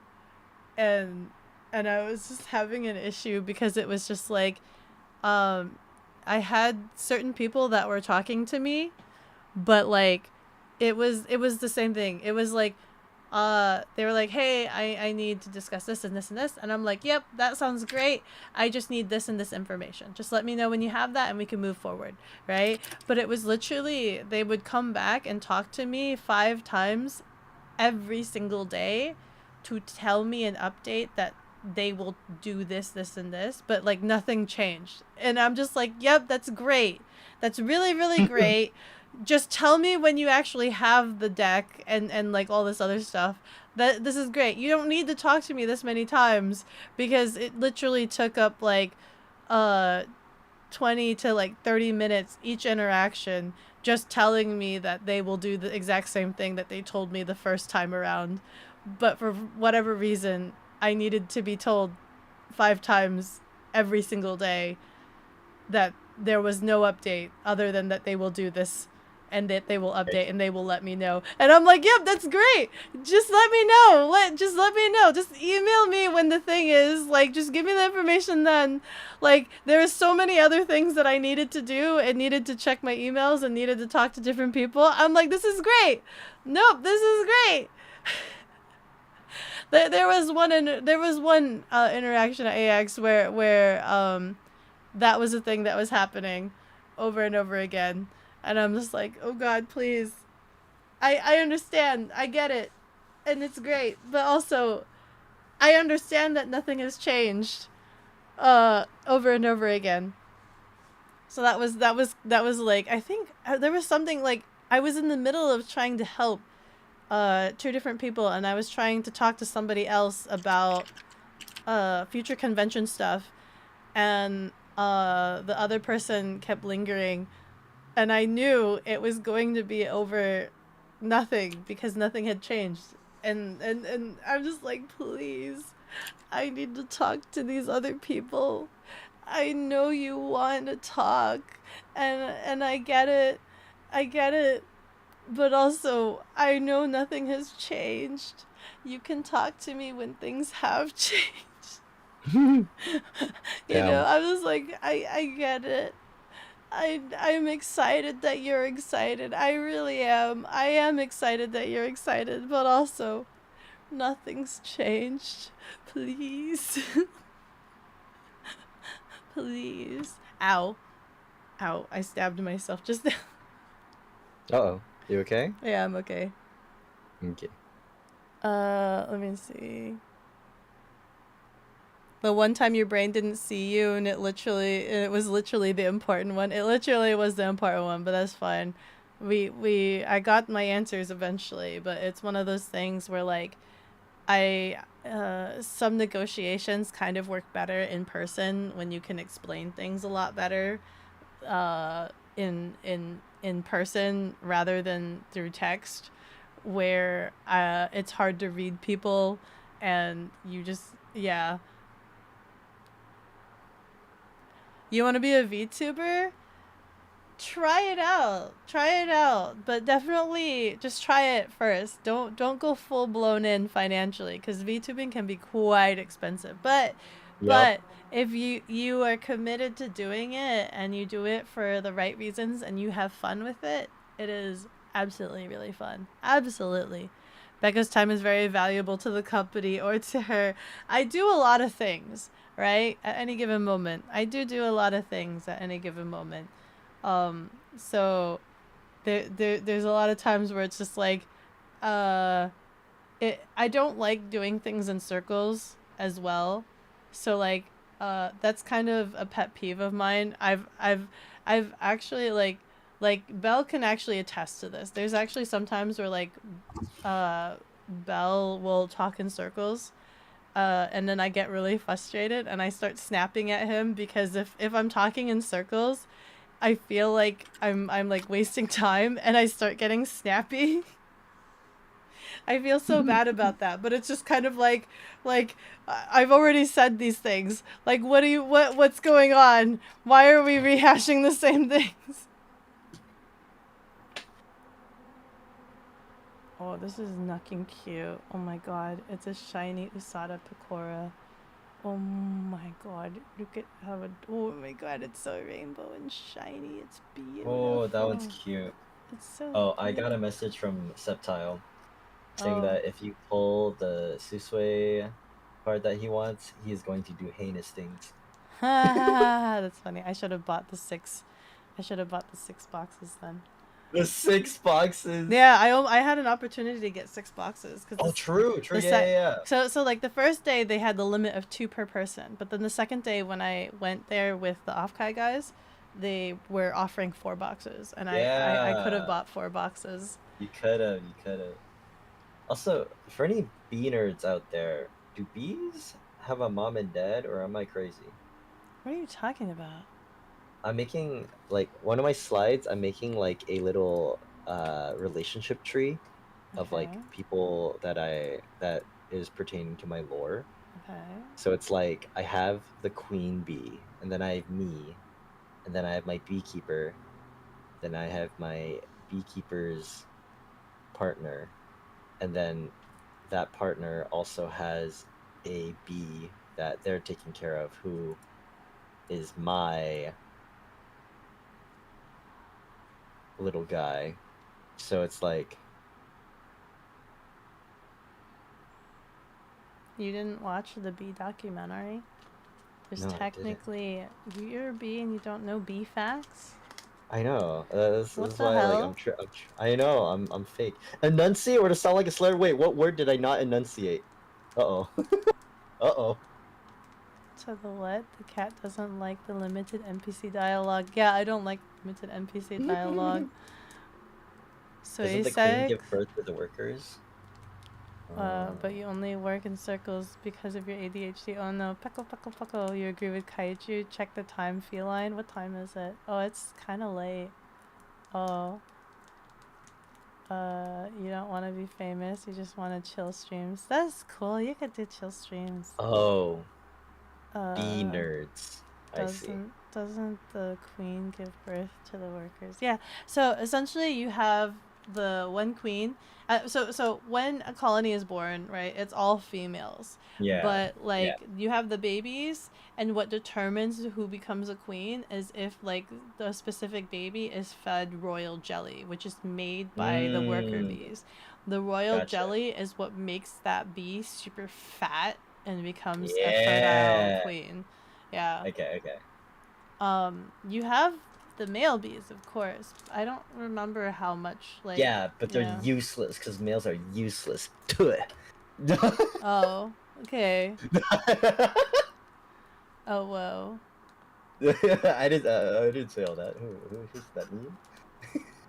I was just having an issue because it was just like, I had certain people that were talking to me, but like it was the same thing. It was like they were like, hey, I need to discuss this and this and this, and I'm like, yep, that sounds great. I just need this and this information. Just let me know when you have that and we can move forward, right? But it was literally, they would come back and talk to me 5 times every single day to tell me an update that they will do this, this, and this, but like nothing changed. And I'm just like, yep, that's great. That's really, really great. Just tell me when you actually have the deck and like all this other stuff. This is great. You don't need to talk to me this many times, because it literally took up like 20 to like 30 minutes each interaction, just telling me that they will do the exact same thing that they told me the first time around. But for whatever reason, I needed to be told 5 times every single day that there was no update other than that they will do this and that they will update and they will let me know. And I'm like, yep, that's great. Just let me know. Just let me know. Just email me when the thing is. Like, just give me the information then. Like, there are so many other things that I needed to do and needed to check my emails and needed to talk to different people. I'm like, this is great. Nope, this is great. There was one interaction at AX where that was a thing that was happening over and over again. And I'm just like, oh God, please. I understand. I get it. And it's great. But also, I understand that nothing has changed over and over again. So that was like, I think there was something like, I was in the middle of trying to help 2 different people, and I was trying to talk to somebody else about future convention stuff, and the other person kept lingering, and I knew it was going to be over nothing because nothing had changed, and I'm just like, please, I need to talk to these other people. I know you want to talk, and I get it, but also, I know nothing has changed. You can talk to me when things have changed. You know, I was like, I get it. I'm excited that you're excited. I really am. I am excited that you're excited, but also, nothing's changed. Please. Please. Ow. Ow. I stabbed myself just now. Uh-oh. You okay? Yeah, I'm okay. Okay. Let me see. The one time your brain didn't see you and it was literally the important one. It literally was the important one, but that's fine. I got my answers eventually, but it's one of those things where like some negotiations kind of work better in person when you can explain things a lot better in person rather than through text, where it's hard to read people and you just, yeah. You want to be a VTuber? Try it out, but definitely just try it first. Don't go full blown in financially, because VTubing can be quite expensive, but if you are committed to doing it and you do it for the right reasons and you have fun with it, it is absolutely really fun. Absolutely. Becca's time is very valuable to the company or to her. I do a lot of things, right? At any given moment. I do a lot of things at any given moment. So there's a lot of times where it's just like, I don't like doing things in circles as well. So like, that's kind of a pet peeve of mine. I've actually like Belle can actually attest to this. There's actually sometimes where like, Belle will talk in circles, and then I get really frustrated and I start snapping at him, because if I'm talking in circles, I feel like I'm like wasting time and I start getting snappy. I feel so bad about that, but it's just kind of like I've already said these things. Like, what's going on? Why are we rehashing the same things? Oh, this is nucking cute. Oh my god, it's a shiny Usada Picora. Oh my god, look at how it, oh my god, it's so rainbow and shiny. It's beautiful. Oh, that one's cute. It's so Oh, I got a beautiful. message from Septile saying Oh. that if you pull the Susui card that he wants, he is going to do heinous things. That's funny. I should have bought the 6. I should have bought the 6 boxes then. The 6 boxes. Yeah, I had an opportunity to get 6 boxes because Oh, true. the Yeah. So like the first day they had the limit of 2 per person, but then the second day when I went there with the OffKai guys, they were offering 4 boxes, and I could have bought 4 boxes. You could have. Also, for any bee nerds out there, do bees have a mom and dad, or am I crazy? What are you talking about? I'm making, like, one of my slides, I'm making, like, a little relationship tree of, like, Okay. people that is pertaining to my lore. Okay. So it's like, I have the queen bee, and then I have me, and then I have my beekeeper, then I have my beekeeper's partner, and then that partner also has a bee that they're taking care of, who is my little guy. So it's like, You didn't watch the bee documentary? There's No, I didn't. technically, you're a bee and you don't know bee facts? I know. This What is the why, like, hell? I know. I'm fake. Enunciate or to sound like a slur. Wait, what word did I not enunciate? Uh-oh. Uh-oh. To the what? The cat doesn't like the limited NPC dialogue. Yeah, I don't like limited NPC dialogue. So Doesn't you the queen say, give birth to the workers? but you only work in circles because of your ADHD. Oh no, Peko. You agree with Kaiju? Check the time, feline. What time is it? Oh, it's kind of late. Oh. You don't want to be famous. You just want to chill streams. That's cool. You could do chill streams. Oh, Uh, bee nerds. I see. Doesn't the queen give birth to the workers? Yeah. So essentially, you have the one queen. So when a colony is born, right, it's all females. Yeah. But like you have the babies, and what determines who becomes a queen is if like the specific baby is fed royal jelly, which is made by the worker bees. The royal Gotcha. jelly is what makes that bee super fat and becomes a Yeah. fertile queen. Yeah. Okay. You have the male bees, of course. I don't remember how much, like... Yeah, but they're yeah. useless, because males are useless. Oh, okay. Oh, whoa. I didn't say all that. Who's that mean?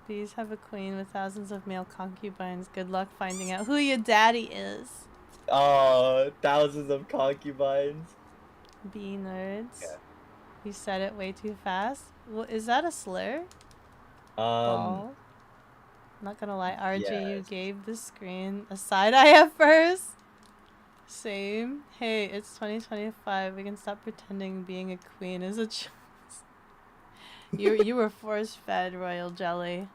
Bees have a queen with thousands of male concubines. Good luck finding out who your daddy is. Oh, thousands of concubines. Bee nerds. Yeah. You said it way too fast. Well, is that a slur? Ball. Not gonna lie, RG, you yes. gave the screen a side eye at first. Same. Hey, it's 2025. We can stop pretending being a queen is a choice. You were force fed royal jelly.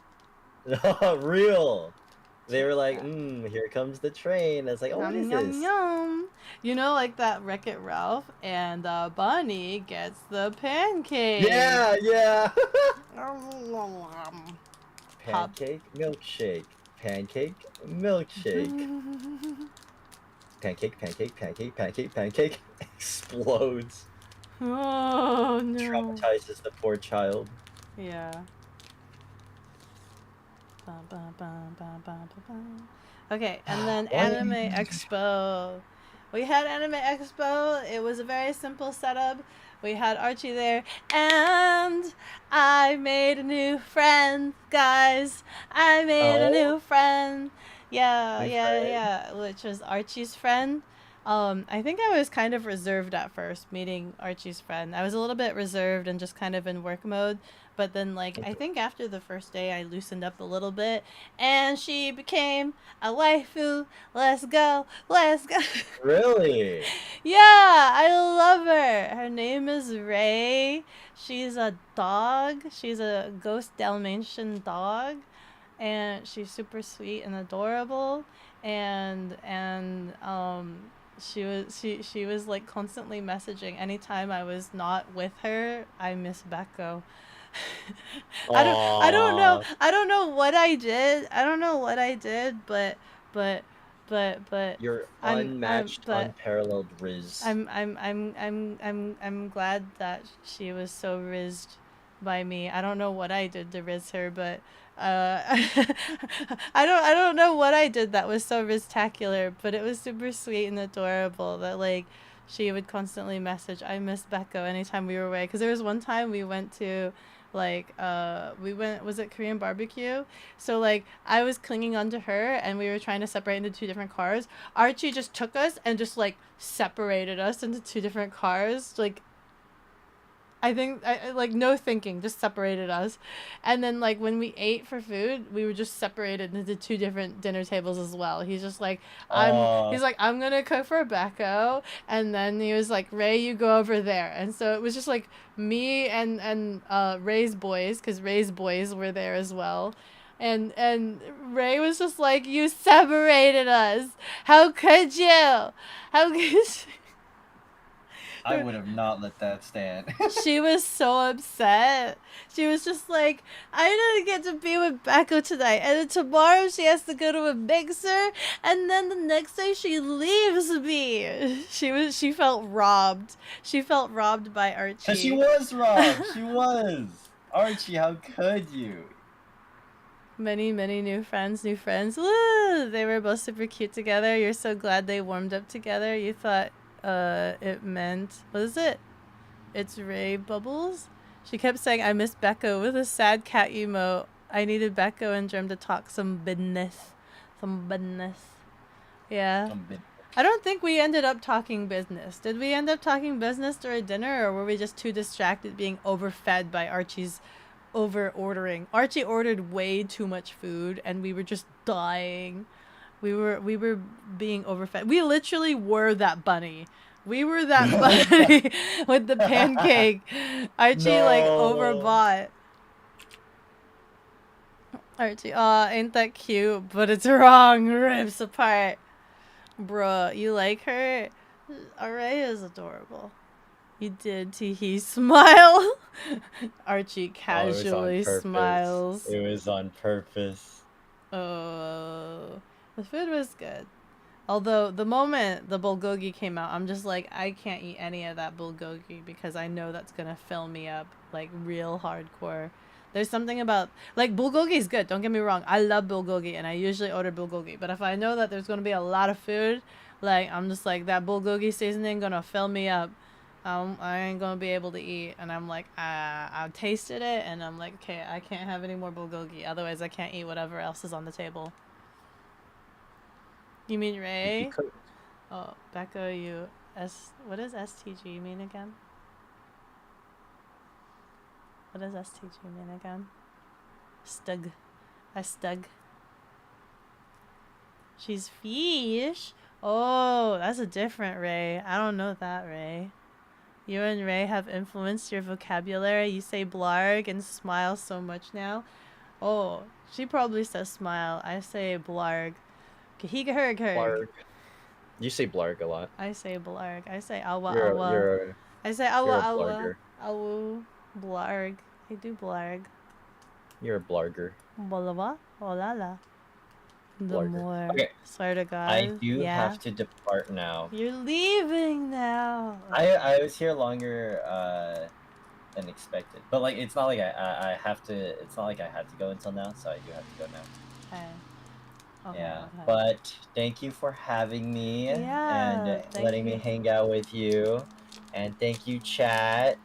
Real. They were like, here comes the train. I was like, oh, what is this? Yum. You know, like that Wreck-It Ralph, and Bunny gets the pancake. Yeah. Pop. Pancake, milkshake. Pancake, milkshake. Pancake. Explodes. Oh no. Traumatizes the poor child. Yeah. Okay, and then Anime Expo. We had Anime Expo. It was a very simple setup. We had Archie there, and I made a new friend, guys. I made a new friend. Yeah, which was Archie's friend. I think I was kind of reserved at first meeting Archie's friend. I was a little bit reserved and just kind of in work mode. But then, like, I think after the first day, I loosened up a little bit, and she became a waifu. Let's go. Really? Yeah, I love her. Her name is Ray. She's a dog. She's a ghost Dalmatian dog, and she's super sweet and adorable. And she was like constantly messaging. Anytime I was not with her, I miss Beko. I don't know what I did. I don't know what I did, but Your I'm unmatched, but unparalleled Riz. I'm glad that she was so rizzed by me. I don't know what I did to rizz her, but I don't know what I did that was so riztacular, but it was super sweet and adorable that like she would constantly message, I miss Beko anytime we were away. Because there was one time we went to like was it Korean barbecue? So like I was clinging onto her and we were trying to separate into two different cars. Archie just took us and just like separated us into two different cars. Like I think I like no thinking, just separated us. And then like when we ate for food, we were just separated into two different dinner tables as well. He's just like I'm gonna cook for Beko, and then he was like, Ray, you go over there. And so it was just like me and Ray's boys, because Ray's boys were there as well. And Ray was just like, you separated us. How could you? How could you? I would have not let that stand. She was so upset. She was just like, I didn't get to be with Beko tonight. And then tomorrow she has to go to a mixer. And then the next day she leaves me. She felt robbed. She felt robbed by Archie. Cause she was robbed. She was. Archie, how could you? Many new friends. Woo! They were both super cute together. You're so glad they warmed up together. You thought it meant, what is it? It's Ray Bubbles? She kept saying, I miss Beko with a sad cat emote. I needed Beko and Germ to talk some business. Yeah. I don't think we ended up talking business. Did we end up talking business during dinner, or were we just too distracted being overfed by Archie's over-ordering? Archie ordered way too much food, and we were just dying. We were being overfed. We literally were that bunny. We were that bunny with the pancake. Archie like overbought. Archie, ain't that cute? But it's wrong. Rips apart. Bruh, you like her? Araya is adorable. You did, Teehee. Smile. Archie casually smiles. It was on purpose. Oh. The food was good. Although, the moment the bulgogi came out, I'm just like, I can't eat any of that bulgogi because I know that's gonna fill me up, like, real hardcore. There's something about, like, bulgogi is good, don't get me wrong. I love bulgogi, and I usually order bulgogi. But if I know that there's gonna be a lot of food, like, I'm just like, that bulgogi seasoning gonna fill me up. I ain't gonna be able to eat. And I'm like, I've tasted it, and I'm like, okay, I can't have any more bulgogi. Otherwise, I can't eat whatever else is on the table. You mean Ray? Oh, Beko, you what does STG mean again? What does STG mean again? Stug. Stug. She's fish. Oh, that's a different Ray. I don't know that Ray. You and Ray have influenced your vocabulary. You say blarg and smile so much now. Oh, she probably says smile. I say blarg. Blarg. You say blarg a lot. I say blarg. I say awa You're awa. I say awa a awa. blarger. Awu. Blarg. I do blarg. You're a blarger. Bolawa? Olala. The Blarger. more. Okay. Swear to God. I do have to depart now. You're leaving now. I was here longer than expected, but like it's not like I have to. It's not like I had to go until now, so I do have to go now. Okay. Okay, Yeah, okay. but thank you for having me Yeah, and thank letting me you. hang out with you, and thank you, chat,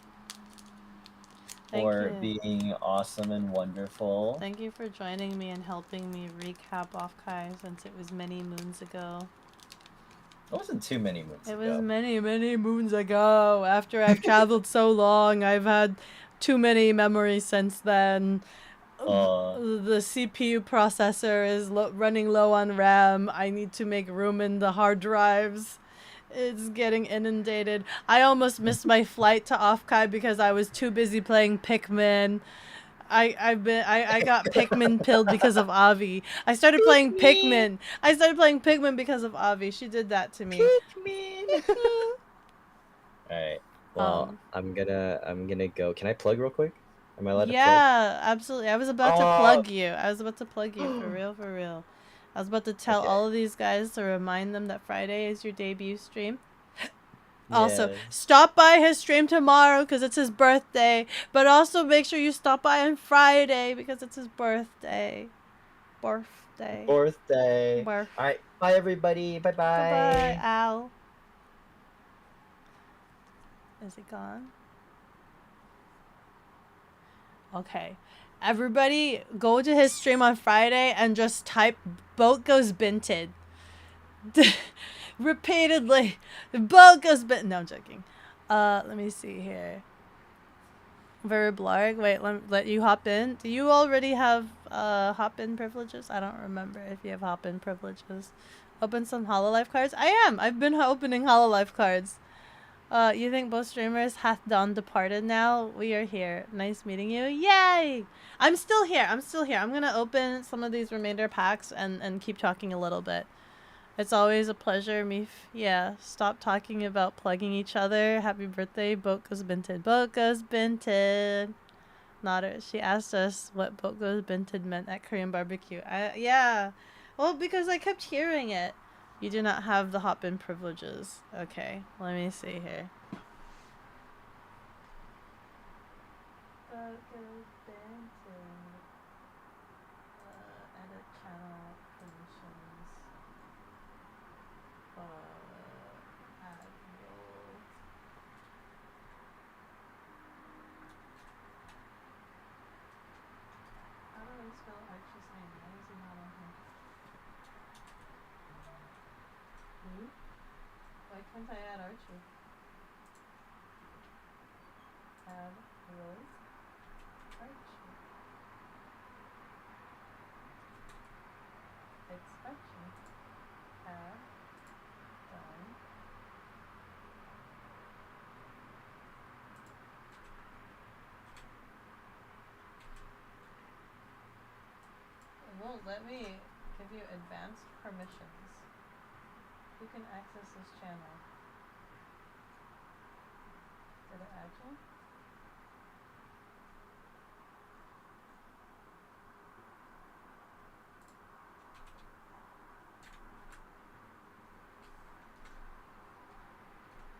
for Thank you. being awesome and wonderful. Thank you for joining me and helping me recap OffKai since it was many moons ago. It wasn't too many months It ago. was many moons ago. After I've traveled so long, I've had too many memories since then. The CPU processor is running low on RAM. I need to make room in the hard drives. It's getting inundated. I almost missed my flight to OffKai because I was too busy playing Pikmin. I got Pikmin pilled because of Avi. I started playing Pikmin. I started playing Pikmin because of Avi. She did that to me. Pikmin. All right. Well, Um, I'm gonna go. Can I plug real quick? Am I allowed to plug? Yeah, absolutely. I was about to Oh, plug you. I was about to plug you for real, for real. I was about to tell okay. all of these guys to remind them that Friday is your debut stream. Also, Yes. stop by his stream tomorrow because it's his birthday. But also make sure you stop by on Friday because it's his birthday. Birthday. Birthday. Birth. All right. Bye, everybody. Bye Goodbye, bye. Al. Is he gone? Okay. Everybody go to his stream on Friday and just type boat goes binted. Repeatedly. Boat goes binted. No, I'm joking. Let me see here. Very blarg. Wait, let you hop in. Do you already have hop in privileges? I don't remember if you have hop in privileges. Open some Hololive cards? I am. I've been opening Hololive cards. You think both streamers hath done departed now? We are here. Nice meeting you. Yay! I'm still here. I'm still here. I'm gonna open some of these remainder packs and keep talking a little bit. It's always a pleasure. Yeah, stop talking about plugging each other. Happy birthday, Boka's Binted. Boka's Binted. Nodder. She asked us what Boka's Binted meant at Korean barbecue. Yeah. Well, because I kept hearing it. You do not have the hop-in privileges. Okay, let me see here. Boka's Binted. Edit channel permissions. Add role. How do I spell Archie's name? Why is he not on here? Why can't I add Archie? Add role. Archie. It's Archie. Add. Done. It won't let me give you advanced permissions. Who can access this channel? Did it add you?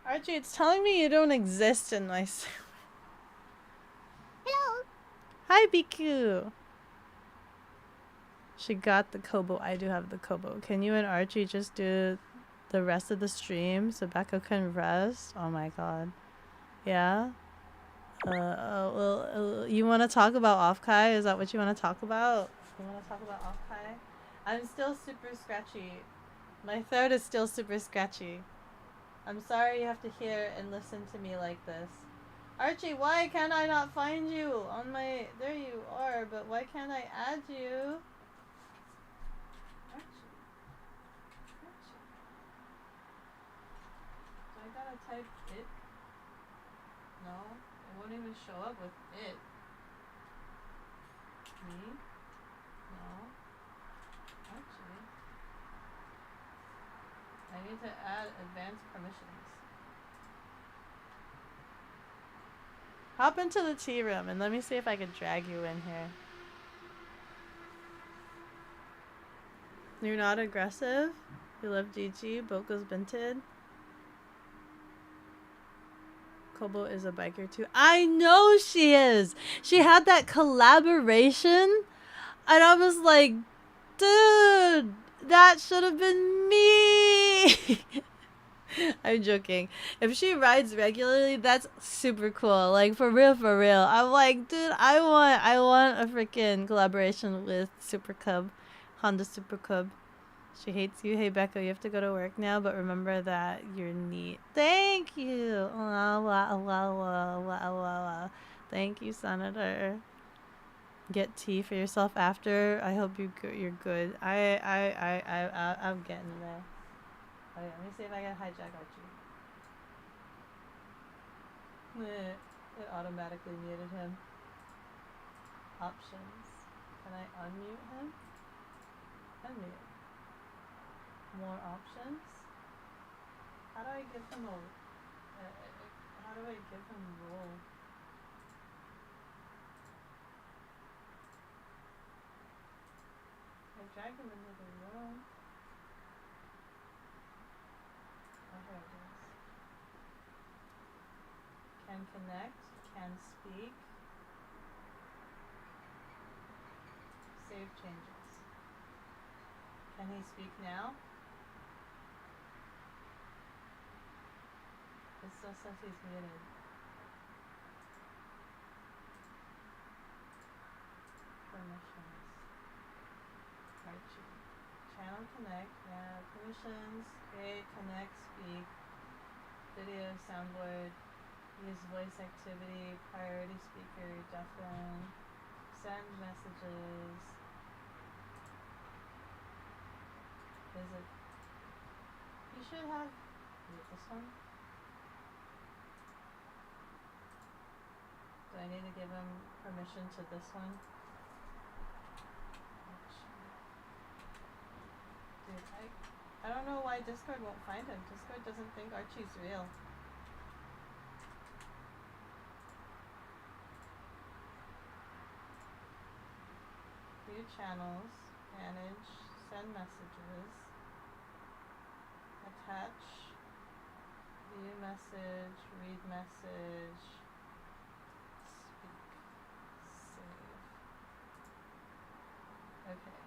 Archie, it's telling me you don't exist in my Hello. Hi, Biku! She got the Kobo. I do have the Kobo. Can you and Archie just do the rest of the stream so Becca can rest? Oh my god. Yeah? You want to talk about OffKai? Is that what you want to talk about? You want to talk about OffKai? I'm still super scratchy. My throat is still super scratchy. I'm sorry you have to hear and listen to me like this. Archie, why can't I not find you on my... There you are, but why can't I add you? Archie. Do I gotta type it? No, it won't even show up with it. Me? No. Archie. I need to add advanced permissions. Hop into the tea room and let me see if I can drag you in here. You're not aggressive? You love GG? Boko's Binted? Kobo is a biker too. I know she is! She had that collaboration and I was like, dude, that should have been me! I'm joking. If she rides regularly, that's super cool. Like for real, for real. I'm like, dude, I want a freaking collaboration with Super Cub, Honda Super Cub. She hates you. Hey Becca, you have to go to work now, but remember that you're neat. Thank you. Thank you, Senator. Get tea for yourself after. I hope you're good. I'm getting there. Okay, let me see if I can hijack Archie. It automatically muted him. Options. Can I unmute him? Unmute. More options. How do I give him a? How do I give him role? I drag him into the room. Oh, here it is. Can connect. Can speak. Save changes. Can he speak now? It still says he's muted. Permissions. Archie. Channel connect. Yeah. Permissions. Create. Connect. Speak. Video. Soundboard. Use voice activity. Priority speaker. Deafen. Send messages. Is it? You should have. Is it this one? Do I need to give him permission to this one? Dude, I don't know why Discord won't find him. Discord doesn't think Archie's real. View channels, manage, send messages, attach, view message, read message, speak, save. Okay.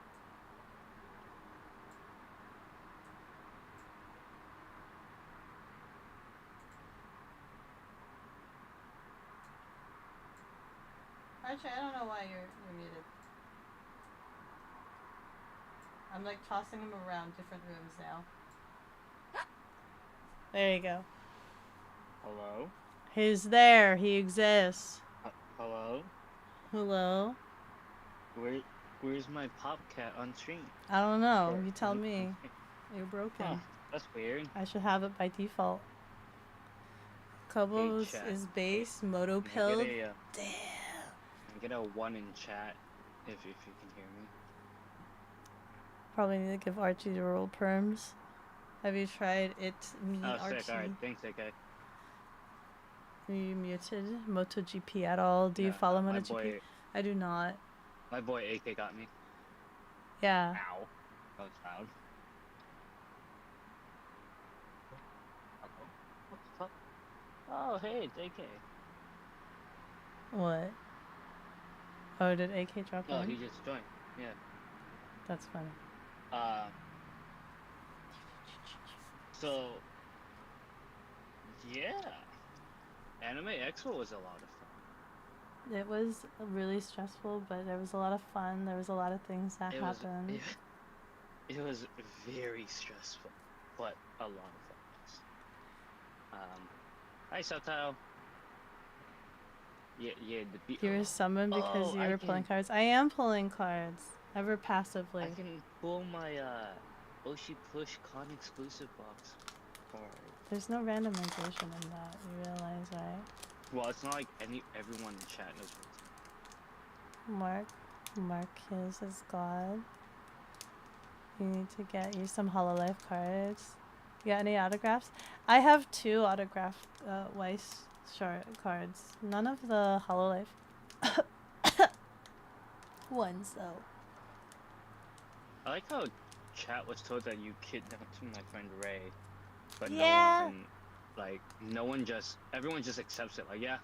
Archie, I don't know why you're muted. I'm like tossing him around different rooms now. There you go. Hello? He's there. He exists. Hello? Hello? Where's my pop cat on stream? I don't know. Sure. You tell me. You're broken. Huh, that's weird. I should have it by default. Kobos chat. is base. Moto Can I pill. get a, Damn. can I get a 1 in chat if you can hear me? Probably need to give Archie the roll perms. Have you tried it? Me, Oh, Archie. sick. Alright, thanks, sick guy. Are you muted? MotoGP at all? Do you No, follow my MotoGP? boy- I do not. My boy AK got me. Yeah. Ow. That was loud. What the fuck? Oh, hey, it's AK. What? Oh, did AK drop Oh, in? he just joined. Yeah. That's funny. So, yeah. Anime Expo was a lot of fun. It was really stressful, but there was a lot of fun. There was a lot of things that happened. It was very stressful, but a lot of fun. Hi, Subtile. Yeah, You were summoned because you were pulling cards. I am pulling cards, ever passively. I can pull my Oshi Push Con exclusive box card. There's no randomization in that. You realize, right? Well, it's not like everyone in chat knows what Marcus is God. You need to get you some Hololive cards. You got any autographs? I have 2 autographed Weiss short cards. None of the Hololive ones though. I like how chat was told that you kidnapped my friend Ray, but Yeah. everyone just accepts it. Like, yeah,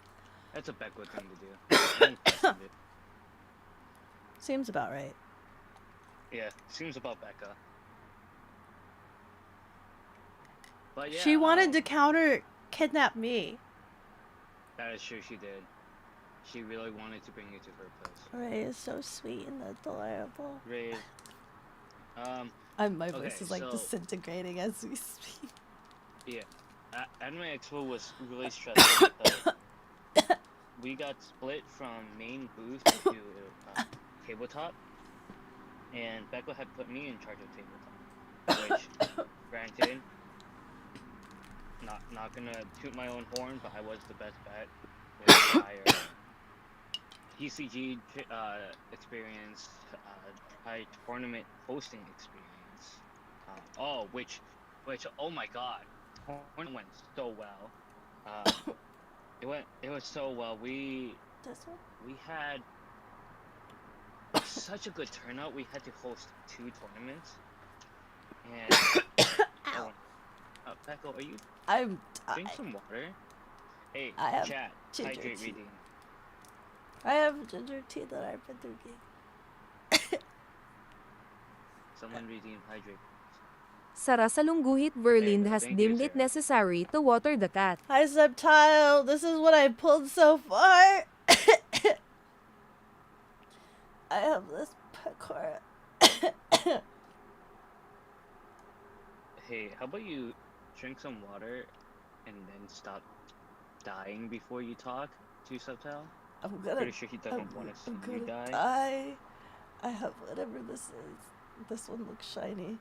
that's a backward thing to do. No one questioned it. Seems about right. Yeah, seems about Becca. But yeah, She wanted to counter kidnap me. That is true, she did. She really wanted to bring you to her place. Ray is so sweet and adorable. Ray, My okay, voice is like so- disintegrating as we speak. yeah, Anime Expo was really stressful because we got split from main booth to tabletop, and Becca had put me in charge of tabletop, which, granted, not gonna toot my own horn, but I was the best bet with higher TCG experience, try tournament hosting experience. Which, oh my god, tournament went so well. It was so well. We had such a good turnout. We had to host 2 tournaments. And Ow. Pecco, are you I'm. drink some water? Hey, I have chat, ginger hydrate tea. reading. I have ginger tea that I've been drinking. Someone redeem hydrate. Sarasalungguhit Verlin There you go. has Thank you, deemed it sir. necessary to water the cat. Hi, Subtile. This is what I pulled so far. I have this pecora. Hey, how about you drink some water and then stop dying before you talk to Subtile? I'm gonna. Pretty sure he doesn't want to see I'm you gonna die. die. I have whatever this is. This one looks shiny.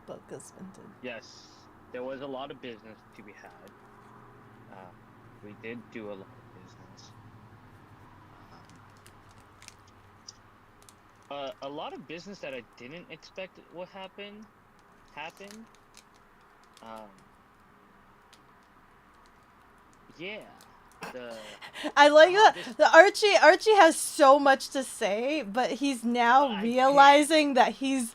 Book is minted. Yes, there was a lot of business to be had. We did do a lot of business. A lot of business that I didn't expect would happen, happened. Yeah. I like that. The Archie has so much to say, but he's now realizing that he's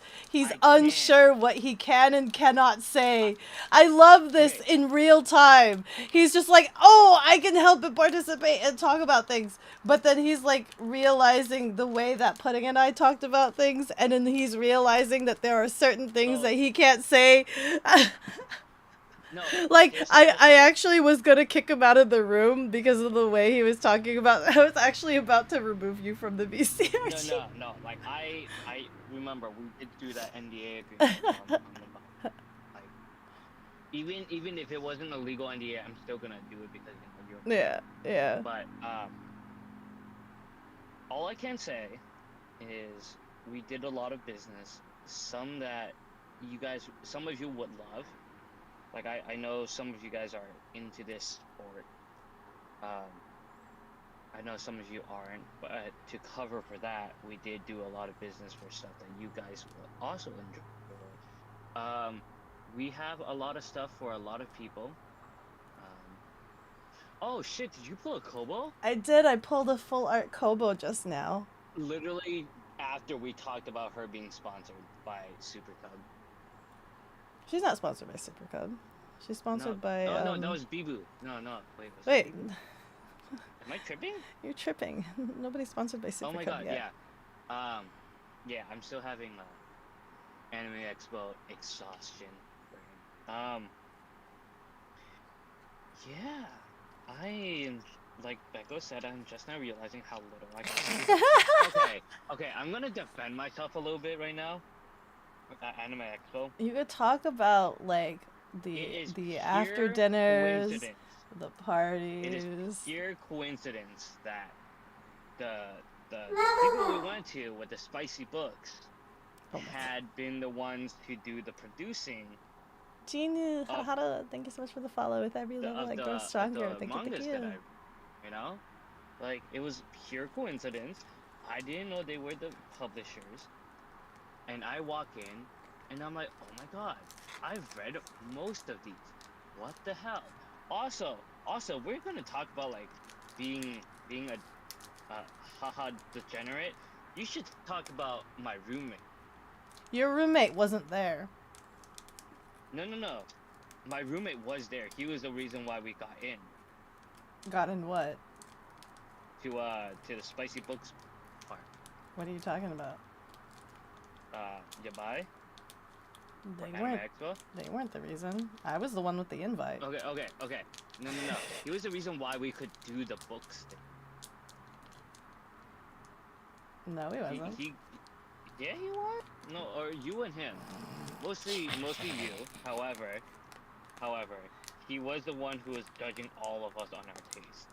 unsure what he can and cannot say. I love this in real time. He's just like, oh, I can help but participate and talk about things. But then he's like realizing the way that Pudding and I talked about things, and then he's realizing that there are certain things that he can't say. No, like I actually was gonna kick him out of the room because of the way he was talking about. I was actually about to remove you from the VC. No. Like I remember we did do that NDA agreement. Like even if it wasn't a legal NDA, I'm still gonna do it because you're. Yeah. But all I can say is we did a lot of business. Some that some of you would love. Like, I know some of you guys are into this sport. I know some of you aren't, but to cover for that, we did do a lot of business for stuff that you guys will also enjoy. We have a lot of stuff for a lot of people. Oh shit, did you pull a Kobo? I did. I pulled a full art Kobo just now. Literally after we talked about her being sponsored by Super Cub. She's not sponsored by Super Cub. She's sponsored by. No, that was Bibu. No, wait. Am I tripping? You're tripping. Nobody's sponsored by Super Cub. Oh my god, yet. yeah. Yeah, I'm still having Anime Expo exhaustion. Yeah, I am, like Becco said, I'm just now realizing how little I can. Okay, I'm gonna defend myself a little bit right now. Anime Expo. You could talk about like the after dinners, the parties. It is pure coincidence that the people we went to with the spicy books had been the ones to do the producing. Gene Hara, thank you so much for the follow. With every level I grow stronger. Thank you. You know, like it was pure coincidence. I didn't know they were the publishers. And I walk in, and I'm like, oh my god, I've read most of these. What the hell? Also, we're gonna talk about like being a haha degenerate. You should talk about my roommate. Your roommate wasn't there. No. My roommate was there. He was the reason why we got in. Got in what? To the spicy books part. What are you talking about? Yabai? They weren't the reason. I was the one with the invite. Okay. No. He was the reason why we could do the books thing. No, he wasn't. Yeah, he was? No, or you and him. Mostly you. However, he was the one who was judging all of us on our taste.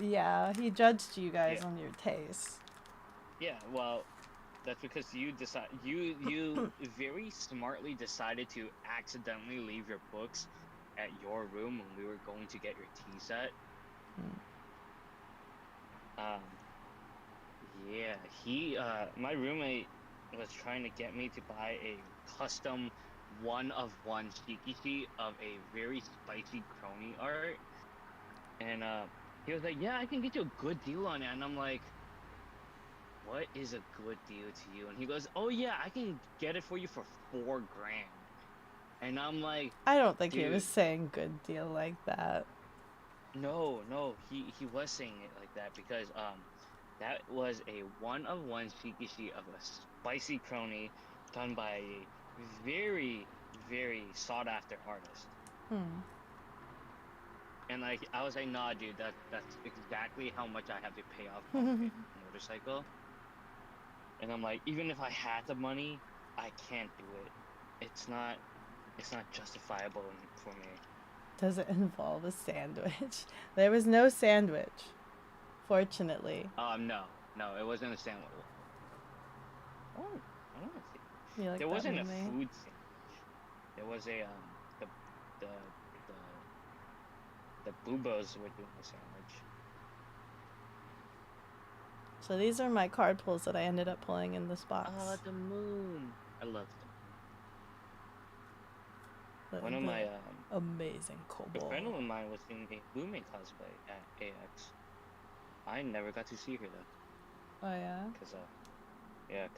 Yeah, he judged you guys on your taste. Yeah, well, That's because you very smartly decided to accidentally leave your books at your room when we were going to get your tea set. Yeah, my roommate was trying to get me to buy a custom one-of-one shikishi of a very spicy crony art, and he was like, "Yeah, I can get you a good deal on it," and I'm like, "What is a good deal to you?" And he goes, "Oh yeah, I can get it for you for $4 grand," and I'm like, I don't think he "Dude, was saying good deal like that. no, he was saying it like that because that was a one-of-one shikishi of a spicy crony done by a very, very sought-after artist. And like I was like, nah, dude, that's exactly how much I have to pay off my motorcycle. And I'm like, even if I had the money, I can't do it. It's not justifiable for me. Does it involve a sandwich? There was no sandwich, fortunately. No, it wasn't a sandwich. Oh, I want to see. You like There that wasn't a movie? food sandwich. There was a the Boobos were doing a sandwich. So these are my card pulls that I ended up pulling in this box. Oh, the moon! I love them. One of my amazing a kobold. friend of mine was doing a Lume cosplay at AX. I never got to see her though. Oh yeah.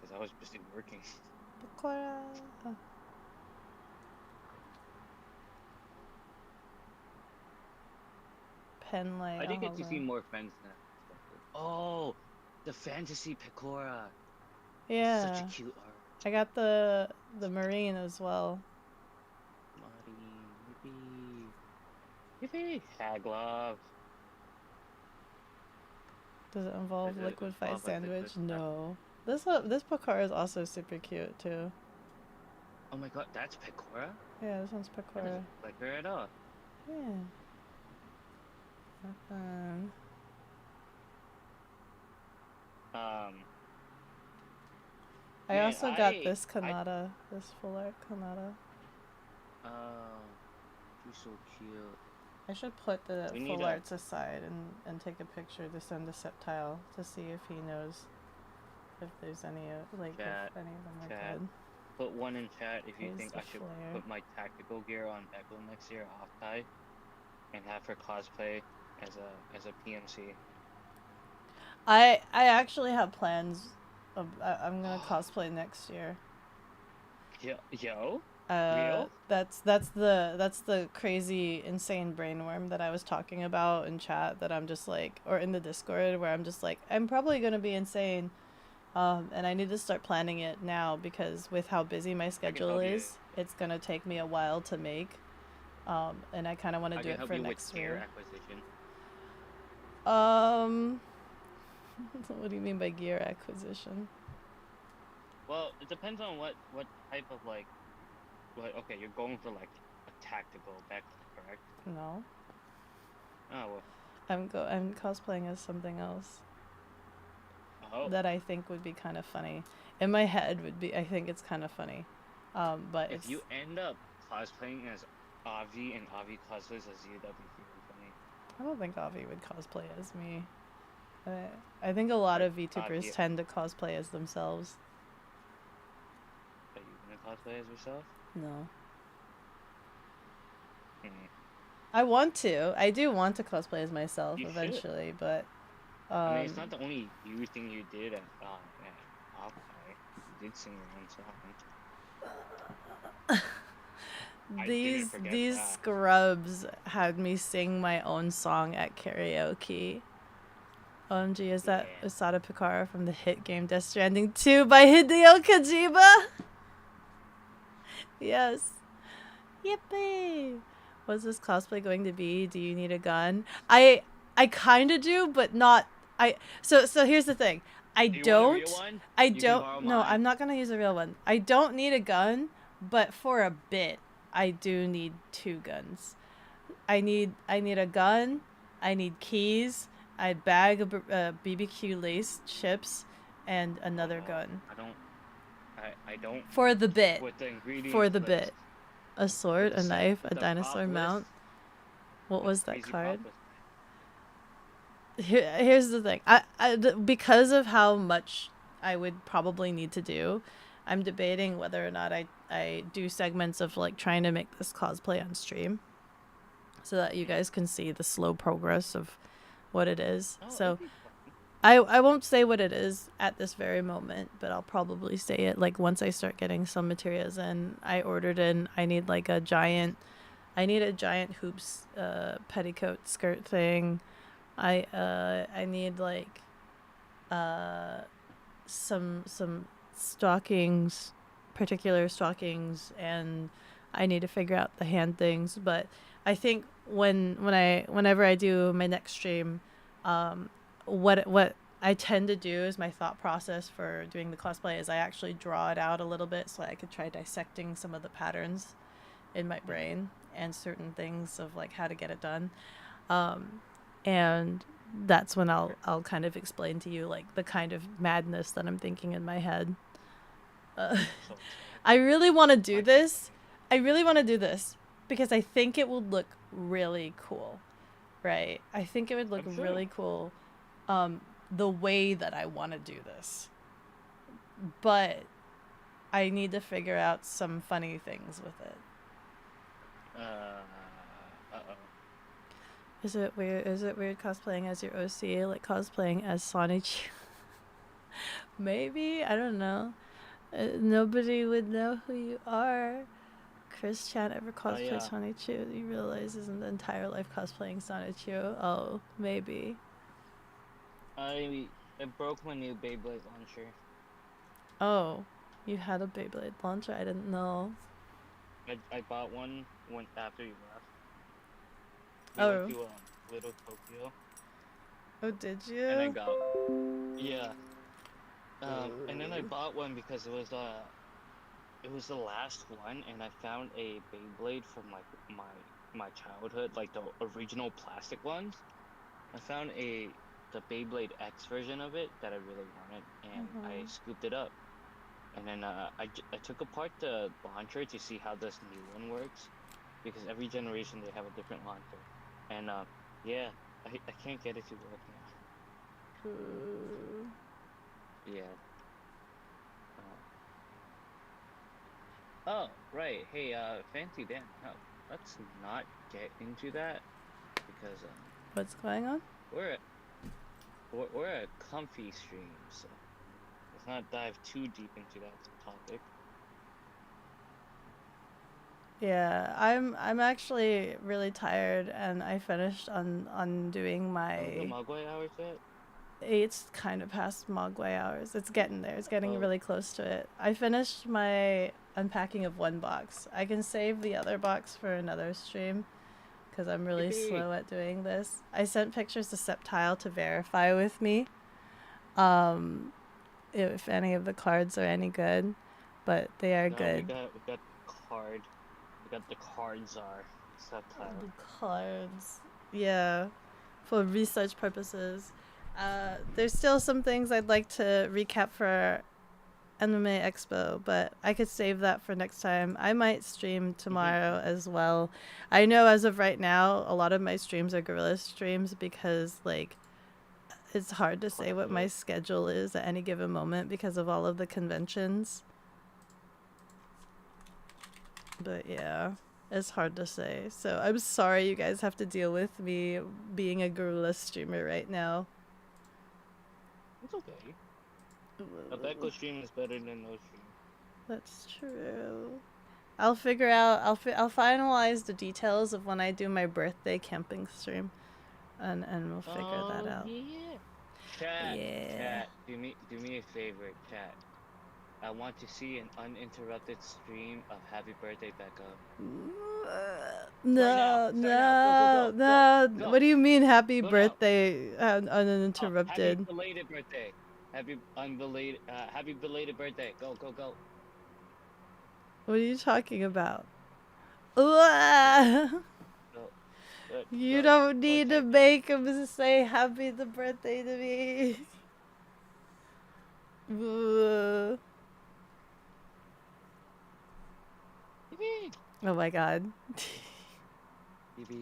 Cause I was busy working. Bakura. Pen light. I did get to see more friends now. Oh, the fantasy Pecora. Yeah. Such a cute art. I got the marine as well. Yippee! Hag love. Does it involve Does it liquid fight involve, like, sandwich? liquid- No. This Pakar is also super cute too. Oh my god, that's Pecora? Yeah, this one's That Pakara. doesn't like her at all. Yeah. Fun. I Man, also got this Kanata, this full art Kanata. Oh, she's so cute. I should put the We need full a- arts aside and take a picture to send to Septile to see if he knows if there's any like Chat, if any of them are chat. good. Put one in chat if you Here's think the I should flare. put my tactical gear on Echo next year, OffKai, and have her cosplay as a PMC. I actually have plans. I'm gonna cosplay next year. Yo? Real? That's the crazy insane brainworm that I was talking about in chat that I'm just like, or in the Discord where I'm just like, I'm probably gonna be insane, and I need to start planning it now because with how busy my schedule help you. is, it's gonna take me a while to make, and I kind of want to I do can it help for you next with gear year. acquisition. What do you mean by gear acquisition? Well, it depends on what type of like, okay, you're going for like a tactical backpack, correct? No, Oh well. I'm cosplaying as something else Oh. that I think would be kind of funny. In my head would be, I think it's kind of funny, but If it's. you end up cosplaying as Avi and Avi cosplays as you, that'd be really funny. I don't think Avi would cosplay as me. I think a lot of VTubers yeah. tend to cosplay as themselves. Are you gonna cosplay as yourself? No. Hmm. I want to. I do want to cosplay as myself You should. eventually, but I mean, it's not the only you thing you did at OffKai. You did sing your own song. I didn't forget these that. scrubs had me sing my own song at karaoke. OMG, is that Yeah. Usada Pikara from the hit game Death Stranding 2 by Hideo Kojima? Yes. Yippee! What's this cosplay going to be? Do you need a gun? I kind of do, but not. So here's the thing. I Do you don't. want a real one? I You can don't. borrow No, mine. I'm not gonna use a real one. I don't need a gun, but for a bit, I do need 2 guns. I need a gun. I need keys. A bag of BBQ laced chips, and another gun. I don't I don't For the bit. with the ingredients For the list. bit. A sword, a Set, knife, a the prop dinosaur list, mount. What the was that crazy prop card? list. Here's the thing. Because of how much I would probably need to do, I'm debating whether or not I do segments of like trying to make this cosplay on stream so that you guys can see the slow progress of what it is. Oh, So it'd be fun. I won't say what it is at this very moment, but I'll probably say it like once I start getting some materials in. I ordered in, I need a giant hoops petticoat skirt thing. I need like some stockings, particular stockings, and I need to figure out the hand things. But I think whenever I do my next stream, what I tend to do is my thought process for doing the cosplay is I actually draw it out a little bit so I could try dissecting some of the patterns in my brain and certain things of like how to get it done. And that's when I'll kind of explain to you like the kind of madness that I'm thinking in my head. I really want to do this. I really want to do this because I think it would look really cool, right? I think it would look really cool the way that I want to do this. But I need to figure out some funny things with it. Uh-oh. Is it weird cosplaying as your OC, like cosplaying as Sonic? Maybe, I don't know. Nobody would know who you are. Chris Chan ever cosplayed yeah. Sonic Chu? You realize isn't the entire life cosplaying Sonic Chu? Oh, maybe. I broke my new Beyblade launcher. Oh, you had a Beyblade launcher? I didn't know. I bought one after you left. We Oh. went to Little Tokyo. Oh, did you? And I got yeah. And then I bought one because it was the last one, and I found a Beyblade from like my childhood, like the original plastic ones. I found the Beyblade X version of it that I really wanted, and I scooped it up. And then I took apart the launcher to see how this new one works, because every generation they have a different launcher. And yeah, I can't get it to work now. Yeah. Oh, right. Hey, Fancy Dan, no, let's not get into that, because What's going on? we're a comfy stream, so let's not dive too deep into that topic. Yeah, I'm actually really tired, and I finished on doing The my. Mogwai hours yet? It's kind of past Mogwai hours. It's getting there. It's getting Oh. really close to it. I finished my unpacking of one box. I can save the other box for another stream because I'm really Yippee. slow at doing this. I sent pictures to Septile to verify with me if any of the cards are any good, but they are No, good. we got card. We got the cards are subtitle. The cards. Yeah, for research purposes. There's still some things I'd like to recap for Anime Expo, but I could save that for next time. I might stream tomorrow as well. I know as of right now, a lot of my streams are guerrilla streams because, like, it's hard to say what my schedule is at any given moment because of all of the conventions. But yeah, it's hard to say. So I'm sorry you guys have to deal with me being a guerrilla streamer right now. It's okay. A Beko stream is better than no stream. That's true. I'll figure out. I'll finalize the details of when I do my birthday camping stream, and we'll figure that out. Yeah. Chat. Yeah. Chat. Do me a favor, chat. I want to see an uninterrupted stream of Happy Birthday, Becca. No, Start now. Go. no. What do you mean happy Go now. birthday Happy uninterrupted? belated birthday. Happy belated birthday. Go. What are you talking about? Go. You don't need to make him say happy the birthday to me. Baby. Oh my god. Baby.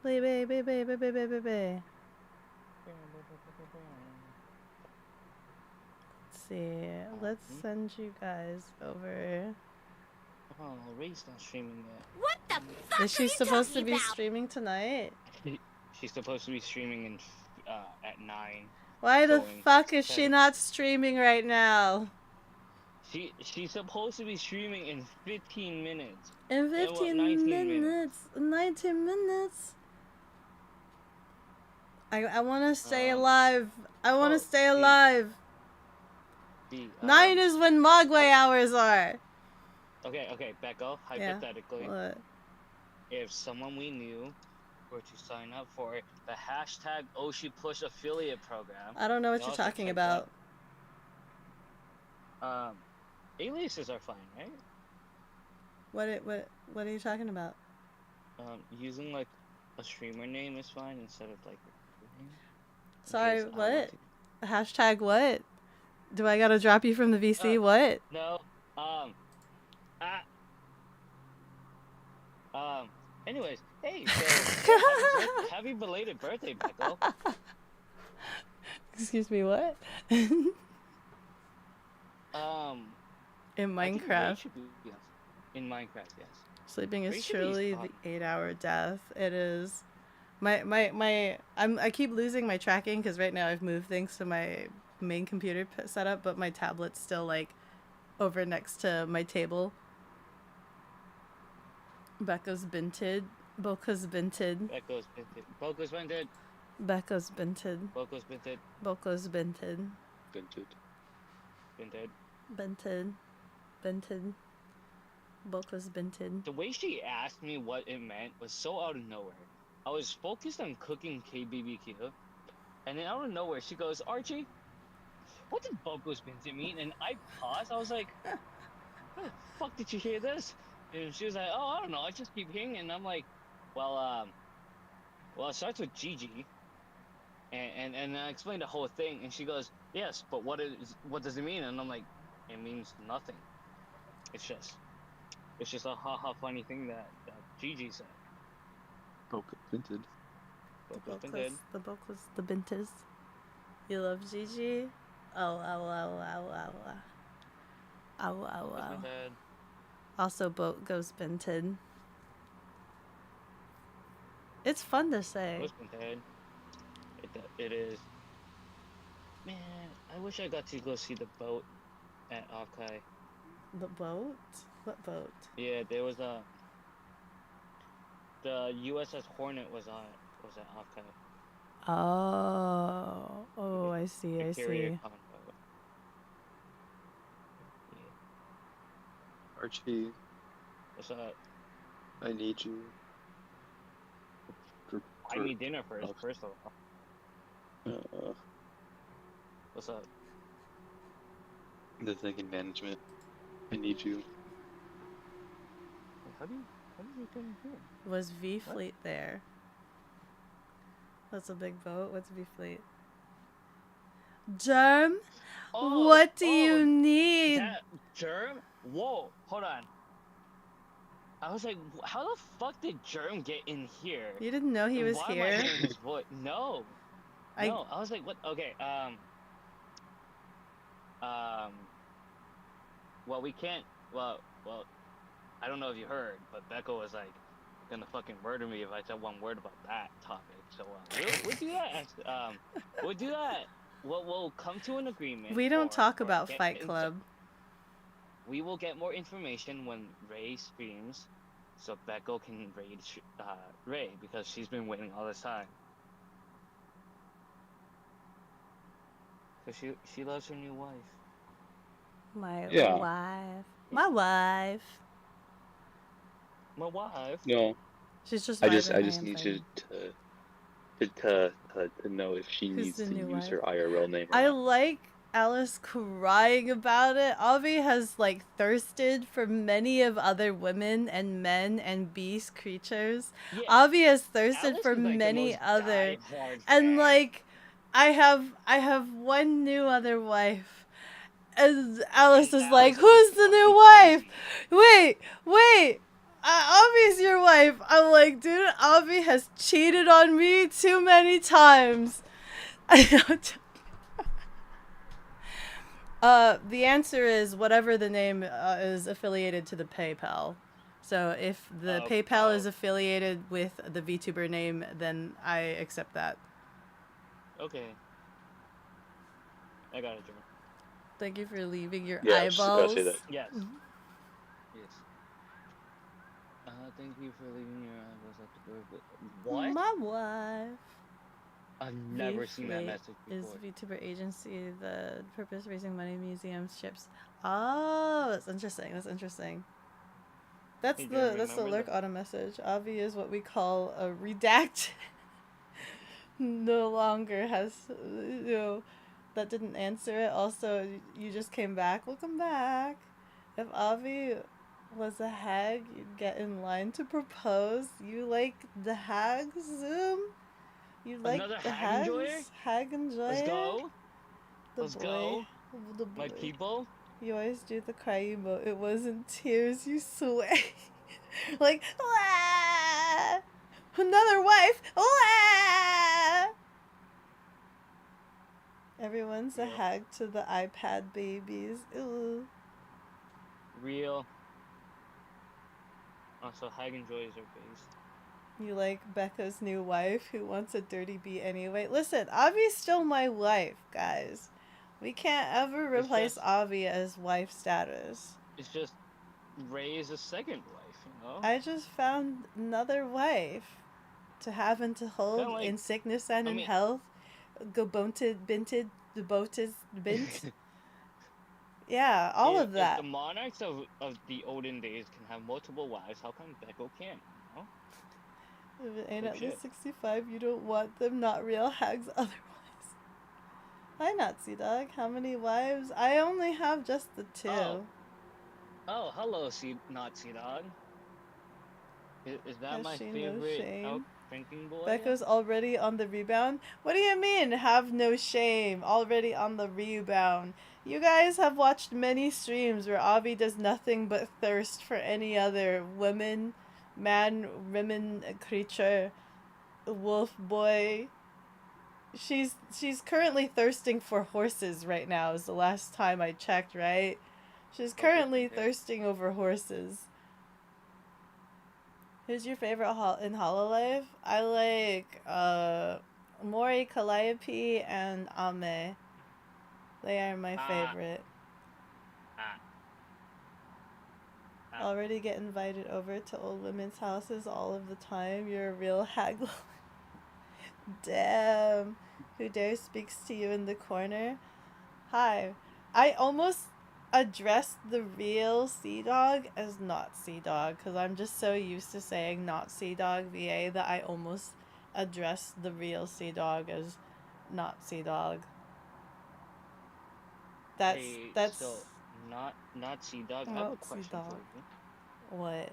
Baby, baby, baby, baby, baby. Let's see. Let's send you guys over. Oh, Ray's not streaming What the fuck Is she supposed to be streaming tonight? yet. She's supposed to be streaming in at 9. Why the Going fuck is she 7. not streaming right now? She's supposed to be streaming in 15 minutes. In Yeah, what, 15 19 minutes. 19 minutes. I want to stay alive. I want to stay alive. 9 is when Mogwai hours are. Okay, Becco, Yeah. hypothetically, What? if someone we knew were to sign up for the hashtag Oshi Push affiliate program, I don't know what they you're also talking check about. that, aliases are fine, right? What are you talking about? Using like a streamer name is fine instead of like. Sorry, case I what? want Hashtag what? Do I gotta drop you from the VC? What? No. Anyways, hey, so happy belated birthday, Becco. Excuse me, what? In In Minecraft. In Minecraft, yes. Sleeping Ray is should be truly stopped. the 8-hour death. It is. I keep losing my tracking because right now I've moved things to my main computer setup, but my tablet's still like over next to my table. Becca's binted. Boca's binted. Becco's binted. Boco's binted. Becca's binted. Boco's binted. Boca's binted. Vinted. Binted. Binted. Binted. Boca's binted. The way she asked me what it meant was so out of nowhere. I was focused on cooking KBBQ, and then out of nowhere she goes, Archie, what did Boco's binted mean? And I paused. I was like, how the fuck did you hear this? And she was like, oh, I don't know. I just keep hearing it. And I'm like, well, it starts with Gigi. And I explained the whole thing, and she goes, yes, but what does it mean? And I'm like, it means nothing. It's just a haha funny thing that Gigi said. Boca Vinted. Boco's binted. The Boca's the bintas. You love Gigi? Oh. Boco's binted. Also, boat goes binted. It's fun to say. Boco's binted. It is. Man, I wish I got to go see the boat at OffKai. The boat? What boat? Yeah, there was the USS Hornet was at OffKai. Oh, I see. I see. Archie, What's up? I need you. I need dinner first of all. What's up? The thing in management. I need you. How do you get in here? Was V Fleet there? That's a big boat. What's V Fleet? Germ? What do you need? That Germ? Whoa, hold on. I was like, how the fuck did Germ get in here? You didn't know he And was why here? Am I hearing his voice? No. No, I was like, what? Okay, well, we can't, well, I don't know if you heard, but Becca was like, gonna fucking murder me if I said one word about that topic, so, we'll do that, we'll do that. We'll come to an agreement. We don't talk or about get Fight into- Club. We will get more information when Ray streams, so Becca can raid Ray, because she's been waiting all this time. Cause she loves her new wife. My Yeah. wife. My wife. My wife. No, She's just. I just vibing need thing. you to know if she Who's needs the to new use wife? her IRL name or I not. like Alice crying about it. Avi has like thirsted for many of other women and men and beast creatures. Yeah, Avi has thirsted Alice for is, like, the many most other, diehard and fan. like I have one new other wife, And Alice is And like, Alice who's was the new fucking wife? Wait. Avi's your wife. I'm like, dude, Avi has cheated on me too many times. The answer is whatever the name is affiliated to the PayPal. So if the PayPal is affiliated with the VTuber name, then I accept that. Okay. I got it, John. Thank you for leaving your Yeah, eyeballs. I see that. Yes. Yes. Thank you for leaving your eyeballs at the door. What? My wife. I've never seen that message Is before. VTuber agency the purpose raising money museums ships? Oh, that's interesting. That's interesting. That's Hey, the Jeremy, that's the remember lurk auto message. Avi is what we call a redact. No longer has that didn't answer it. Also, you just came back. Welcome back. If Avi was a hag, you'd get in line to propose. You like the hags, Zoom? You like Another the hag hags? enjoyer? Hag enjoyer? Let's go. The Let's boy. go. The boy. My people. You always do the cry emote. It wasn't tears, you swear. Like, "Wah! Another wife! Wah!" Everyone's a Yep. hag to the iPad babies. Ooh. Real. Also, hag enjoys are based. You like Becca's new wife who wants a dirty B anyway? Listen, Avi's still my wife, guys. We can't ever replace Avi as wife status. It's just Ray's a second wife, you know? I just found another wife to have and to hold Kinda like- in sickness and I in mean- health. Binted, bint. Yeah, all of that. If the monarchs of the olden days can have multiple wives, how come Beko can't? You know? If it ain't Oh, at least shit. 65, you don't want them, not real hags otherwise. Hi, Nazi Dog. How many wives? I only have just the 2. Oh, hello, Nazi Dog. Is that Has my she no favorite shame? drinking boy? Becca's already on the rebound? What do you mean, have no shame? Already on the rebound. You guys have watched many streams where Avi does nothing but thirst for any other woman, man, women, creature, wolf boy. She's currently thirsting for horses right now, is the last time I checked, right? She's currently thirsting over horses. Who's your favorite in Hololive? I like Mori, Calliope, and Ame. They are my favorite. Already get invited over to old women's houses all of the time. You're a real haggle. Damn. Who dare speaks to you in the corner? Hi. I almost addressed the real Sea Dog as not Sea Dog because I'm just so used to saying not Sea Dog VA that I almost addressed the real Sea Dog as not Sea Dog. That's so not Sea Dog. I have a question for you. What?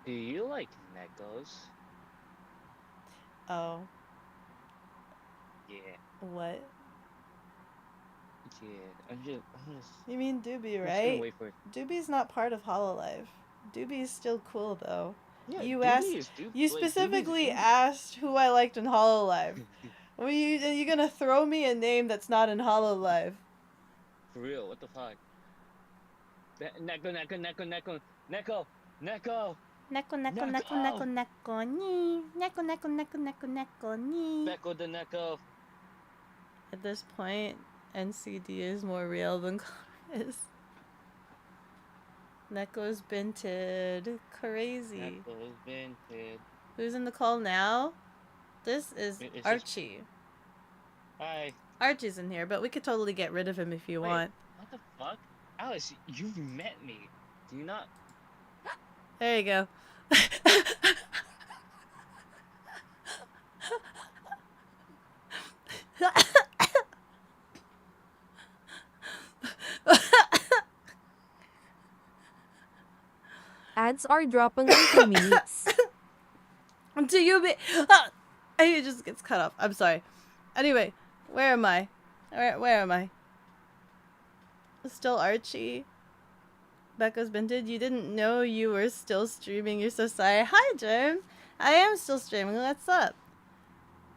Do you like Nekos? Oh. Yeah. What? Yeah. I'm just. You mean Doobie, I'm just gonna right? wait for it. Doobie's not part of Hololive. Doobie's still cool though. Yeah, You Doobie asked. is Doobie. You Like, specifically Doobie's Doobie. asked who I liked in Hololive. Are you gonna throw me a name that's not in Hololive? For real? What the fuck? Neko. Neko. Beko the Neko. At this point, NCD is more real than Connor is. Neko's binted. Crazy. Neko's binted. Who's in the call now? This is It's Archie. Hi. Archie's in here, but we could totally get rid of him if you want. What the fuck? Alice, you've met me. Do you not? There you go. Ads are dropping like 2 minutes. Do you be? It just gets cut off. I'm sorry. Anyway, where am I? Where am I? Still Archie. Becca's Binted, you didn't know you were still streaming. You're so sorry. Hi, Germ. I am still streaming. What's up?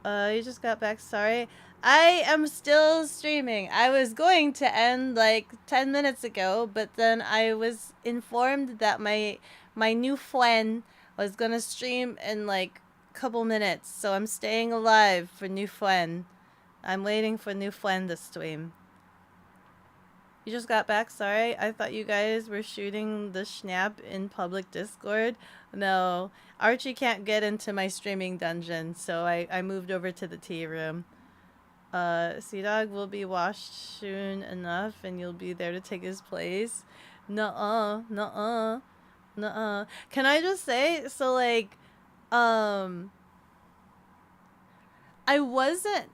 You just got back. Sorry. I am still streaming. I was going to end like 10 minutes ago, but then I was informed that my new friend was gonna stream in like a couple minutes, so I'm staying alive for new friend. I'm waiting for new friend to stream. You just got back? Sorry. I thought you guys were shooting the snap in public Discord. No. Archie can't get into my streaming dungeon, so I moved over to the tea room. Sea Dog will be washed soon enough and you'll be there to take his place. Nuh-uh. Nuh-uh. Nuh-uh. Can I just say, so like, I wasn't,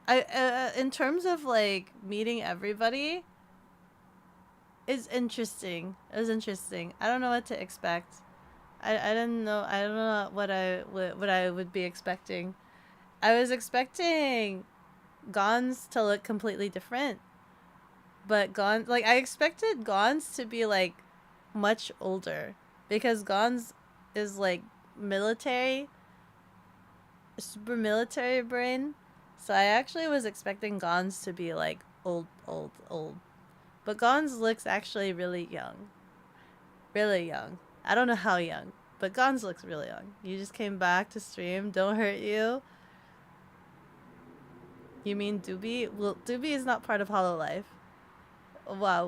in terms of like meeting everybody, it's interesting. It was interesting. I don't know what to expect. I don't know what I would be expecting. I was expecting Gons to look completely different. But Gons, like, I expected Gons to be like much older because Gons is like military, super military brain. So I actually was expecting Gons to be like old. But Gons looks actually really young. Really young. I don't know how young, but Gons looks really young. You just came back to stream. Don't hurt you. You mean Doobie? Well, Doobie is not part of Hololive. Wow.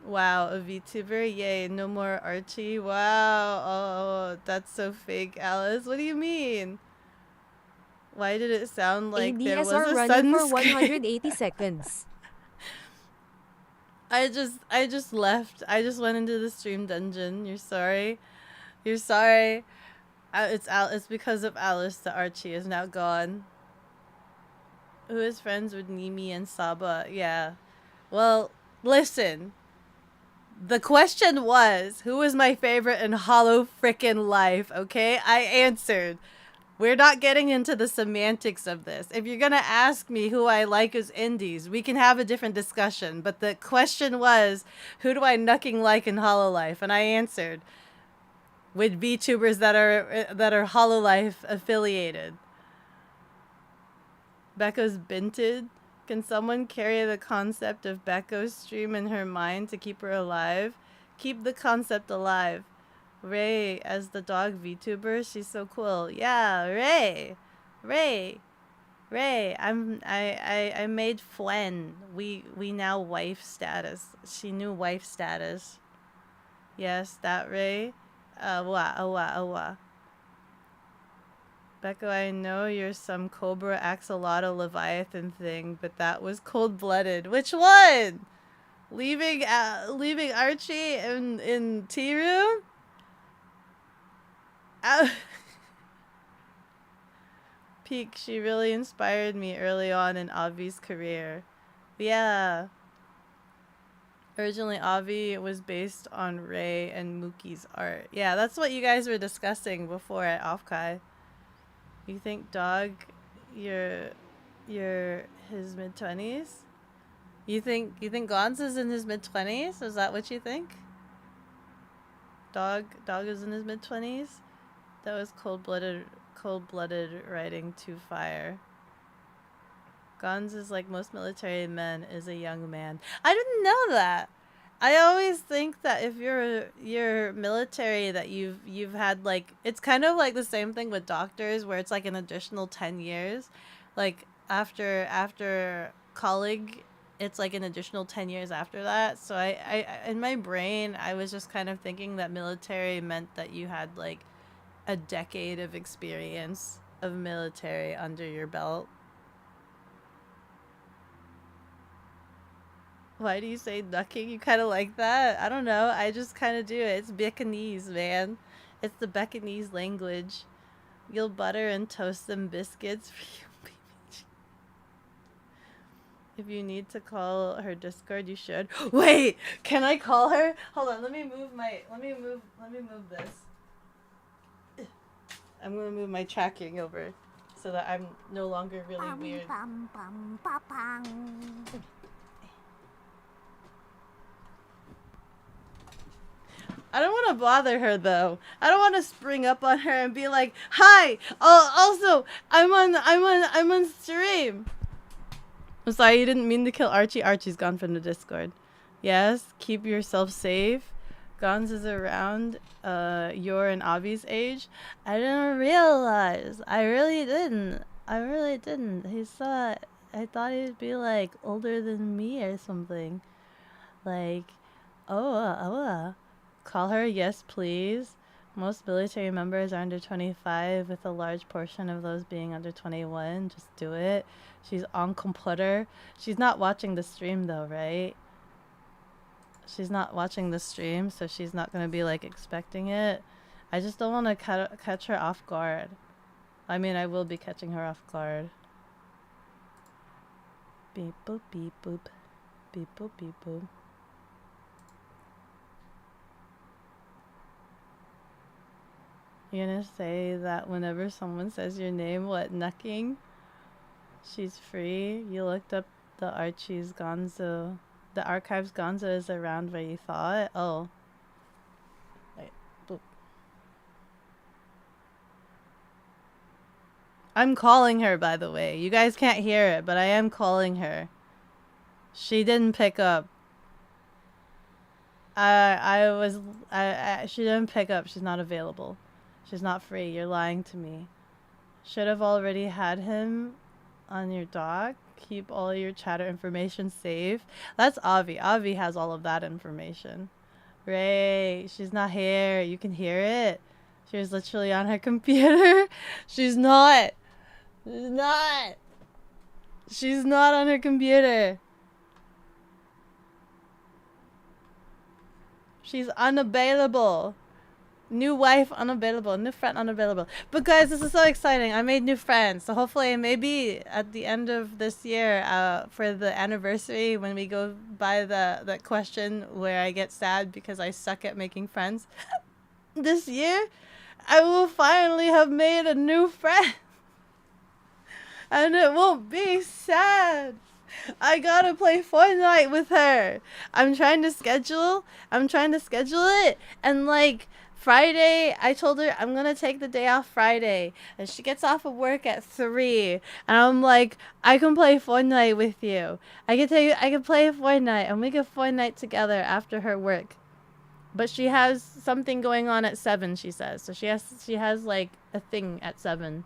Wow, a VTuber? Yay, no more Archie? Wow. Oh, that's so fake, Alice. What do you mean? Why did it sound like there was ADSR a running sudden for scream? 180 seconds. I just left. I just went into the stream dungeon. You're sorry. You're sorry. It's because of Alice that Archie is now gone. Who is friends with Nimi and Saba? Yeah. Well, listen. The question was, who was my favorite in Hollow Frickin' Life, okay? I answered. We're not getting into the semantics of this. If you're gonna ask me who I like as indies, we can have a different discussion. But the question was, who do I nucking like in Hololive? And I answered with VTubers that are Hololive affiliated. Becca's Binted. Can someone carry the concept of Becco's stream in her mind to keep her alive? Keep the concept alive. Ray as the dog VTuber, she's so cool. Yeah, Ray. I made Fwen. We now wife status. She knew wife status. Yes, that Ray. Awa. Becca, I know you're some Cobra Axolotl Leviathan thing, but that was cold-blooded. Which one? Leaving Archie in tea room? Peak, she really inspired me early on in Avi's career. Yeah. Originally, Avi was based on Ray and Mookie's art. Yeah, that's what you guys were discussing before at OffKai. You think Dog, you're his mid-20s? You think Gons is in his mid-20s? Is that what you think? Dog is in his mid-20s? That was cold-blooded writing to fire. Gons is like most military men, is a young man. I didn't know that. I always think that if you're military, that you've had like, it's kind of like the same thing with doctors where it's like an additional 10 years. Like after college, it's like an additional 10 years after that. So I in my brain, I was just kind of thinking that military meant that you had like a decade of experience of military under your belt. Why do you say ducking? You kind of like that? I don't know. I just kind of do it. It's Becanese, man. It's the Becanese language. You'll butter and toast them biscuits for you, baby. If you need to call her Discord, you should. Wait, can I call her? Hold on. Let me move this. I'm gonna move my tracking over so that I'm no longer really weird. I don't want to bother her though. I don't want to spring up on her and be like, "Hi. Oh, also, I'm on stream." I'm sorry, you didn't mean to kill Archie. Archie's gone from the Discord. Yes, keep yourself safe. Gons is around your and Avi's age. I didn't realize. I really didn't. I thought he'd be like older than me or something. Like, call her yes, please. Most military members are under 25, with a large portion of those being under 21. Just do it. She's on computer. She's not watching the stream though, right? She's not watching the stream, so she's not gonna be like expecting it. I just don't want to catch her off guard. I mean, I will be catching her off guard. Beep boop beep boop. Beep boop beep boop. You're gonna say that whenever someone says your name, what, Nucking? She's free. You looked up the Archie's Gonzo. The archives Gonzo is around where you thought? Oh. Wait. Boop. I'm calling her, by the way. You guys can't hear it, but I am calling her. She didn't pick up. She didn't pick up. She's not available. She's not free. You're lying to me. Should have already had him on your dock. Keep all your chatter information safe. That's Avi. Avi has all of that information. Ray, she's not here. You can hear it. She was literally on her computer. She's not. She's not. She's not on her computer. She's unavailable. New wife unavailable. New friend unavailable. But guys, this is so exciting. I made new friends. So hopefully maybe at the end of this year, for the anniversary, when we go by that question where I get sad because I suck at making friends, this year, I will finally have made a new friend. And it won't be sad. I gotta play Fortnite with her. I'm trying to schedule it, and like Friday, I told her I'm gonna take the day off Friday, and she gets off of work at 3, and I'm like, I can play Fortnite with you. I can play Fortnite, and we can Fortnite together after her work. But she has something going on at 7, she says. So she has like a thing at 7.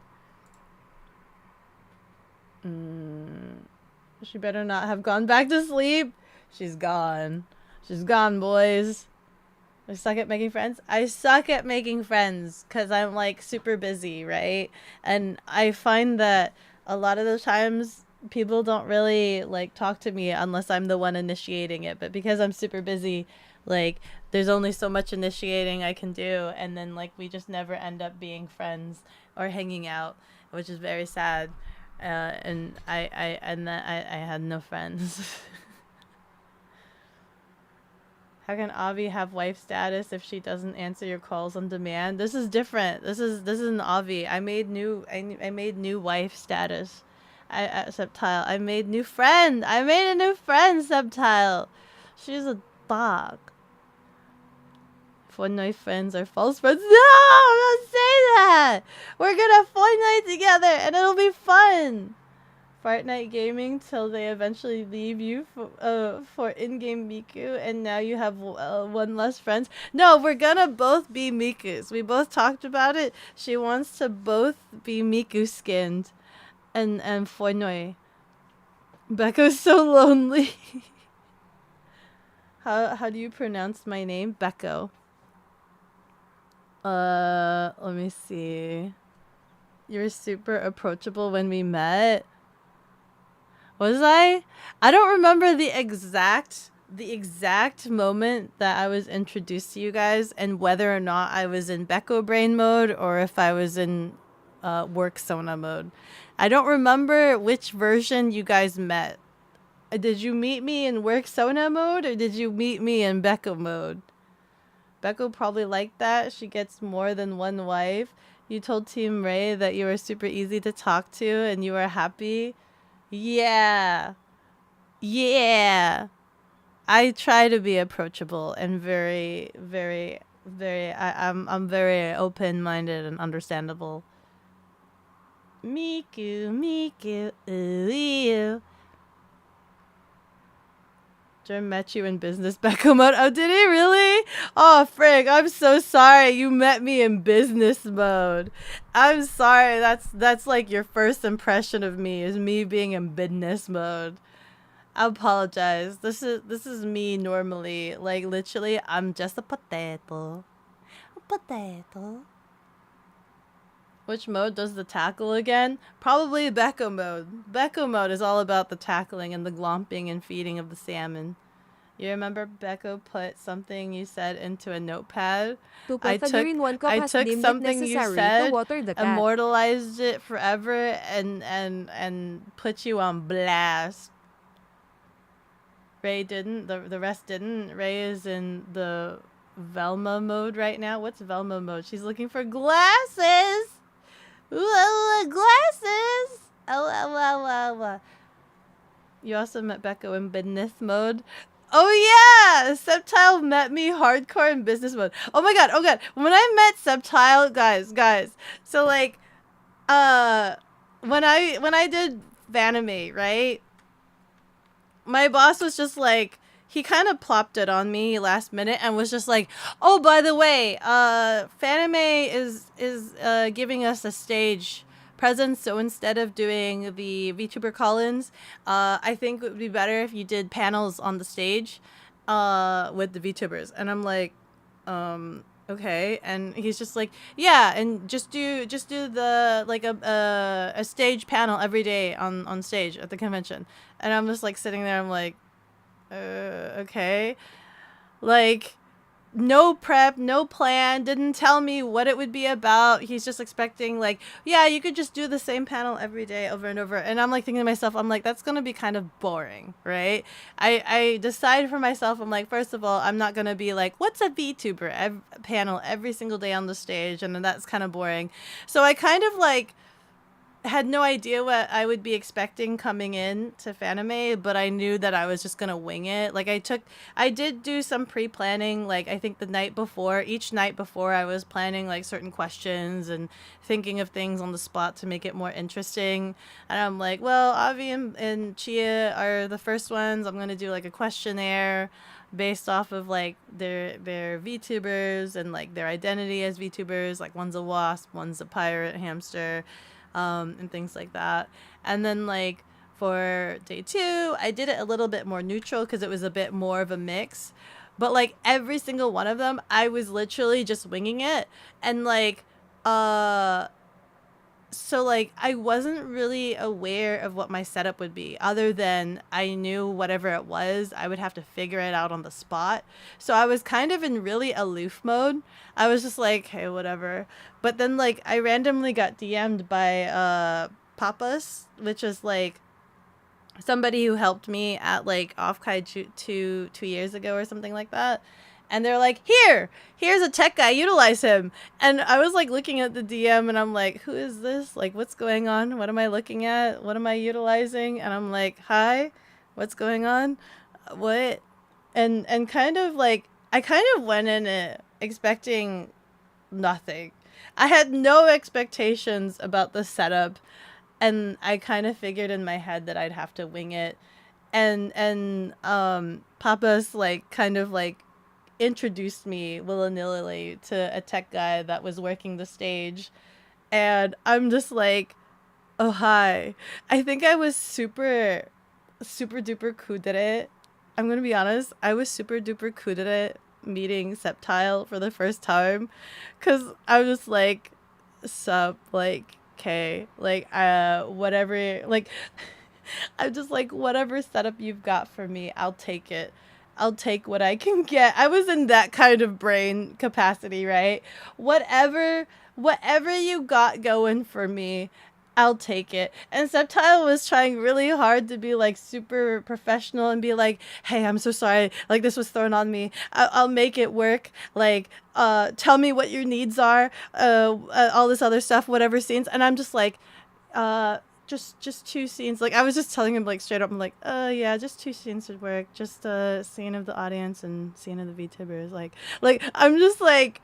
She better not have gone back to sleep. She's gone. She's gone, boys. I suck at making friends. I suck at making friends because I'm like super busy, right? And I find that a lot of the times people don't really like talk to me unless I'm the one initiating it. But because I'm super busy, like there's only so much initiating I can do, and then like we just never end up being friends or hanging out, which is very sad. And I had no friends. How can Avi have wife status if she doesn't answer your calls on demand? This is different. This isn't Avi. I made new wife status. Subtile. I made new friend. I made a new friend, Subtile. She's a dog. Fortnite friends are false friends. No, don't say that. We're gonna Fortnite together and it'll be fun. Fortnite gaming till they eventually leave you for in-game Miku, and now you have one less friends. No, we're gonna both be Mikus. We both talked about it. She wants to both be Miku skinned, and Fortnite. Becco's so lonely. How do you pronounce my name? Becco. Let me see. You were super approachable when we met. Was I? I don't remember the exact moment that I was introduced to you guys, and whether or not I was in Becco brain mode or if I was in work Sona mode. I don't remember which version you guys met. Did you meet me in work Sona mode, or did you meet me in Becco mode? Becco probably liked that. She gets more than one wife. You told Team Ray that you were super easy to talk to and you were happy. Yeah. Yeah. I try to be approachable and very, very I'm very open-minded and understandable. Miku, ooh, you. Jim met you in business Becco mode. Oh, did he really? Oh, frig, I'm so sorry. You met me in business mode. I'm sorry. That's like your first impression of me is me being in business mode. I apologize. This is me normally. Like literally, I'm just a potato. A potato. Which mode does the tackle again? Probably Becco mode. Becco mode is all about the tackling and the glomping and feeding of the salmon. You remember Becco put something you said into a notepad? To I Pythagorean one cup I has took deemed it something you necessary said, to water the cat. immortalized it forever, and put you on blast. Ray didn't. The rest didn't. Ray is in the Velma mode right now. What's Velma mode? She's looking for glasses. Ooh, glasses. Oh. You also met Becco in business mode. Oh yeah, Subtile met me hardcore in business mode. Oh my god. When I met Subtile, guys. So like, when I did Vanime, right? My boss was just like, he kind of plopped it on me last minute and was just like, oh, by the way, Fanime is giving us a stage presence, so instead of doing the VTuber call-ins, I think it would be better if you did panels on the stage with the VTubers. And I'm like, okay. And he's just like, yeah, and just do the like a stage panel every day on stage at the convention. And I'm just like sitting there, I'm like, okay. Like, no prep, no plan, didn't tell me what it would be about. He's just expecting like, yeah, you could just do the same panel every day over and over. And I'm like thinking to myself, I'm like, that's gonna be kind of boring, right? I decided for myself, I'm like, first of all, I'm not gonna be like, what's a VTuber panel every single day on the stage, and then that's kind of boring. So I kind of like had no idea what I would be expecting coming in to Fanime, but I knew that I was just gonna wing it. Like I did do some pre-planning, like I think each night before I was planning like certain questions and thinking of things on the spot to make it more interesting. And I'm like, well, Avi and Chia are the first ones. I'm gonna do like a questionnaire based off of like their VTubers and like their identity as VTubers. Like one's a wasp, one's a pirate hamster. And things like that. And then like for day 2, I did it a little bit more neutral because it was a bit more of a mix. But like every single one of them, I was literally just winging it. And like, so like I wasn't really aware of what my setup would be, other than I knew whatever it was, I would have to figure it out on the spot. So I was kind of in really aloof mode. I was just like, hey, whatever. But then like I randomly got DM'd by Papas, which is like somebody who helped me at like OffKai 2 years ago or something like that. And they're like, here's a tech guy, utilize him. And I was like looking at the DM and I'm like, who is this? Like, what's going on? What am I looking at? What am I utilizing? And I'm like, hi, what's going on? What? And kind of like, I kind of went in it expecting nothing. I had no expectations about the setup. And I kind of figured in my head that I'd have to wing it. And Papa's like, kind of like, introduced me willy-nilly to a tech guy that was working the stage, and I'm just like, oh hi. I think I was super duper kudere. I'm gonna be honest, I was super duper kudere meeting Septile for the first time, because I was just like, sup, like, okay, like whatever, like I'm just like, whatever setup you've got for me, I'll take it. I'll take what I can get. I was in that kind of brain capacity, right? Whatever you got going for me, I'll take it. And Subtile was trying really hard to be like super professional and be like, hey, I'm so sorry. Like this was thrown on me. I'll make it work. Like, tell me what your needs are. All this other stuff, whatever scenes. And I'm just like, just 2 scenes. Like I was just telling him like straight up, I'm like, yeah, just 2 scenes would work. Just a scene of the audience and scene of the VTubers. Like I'm just like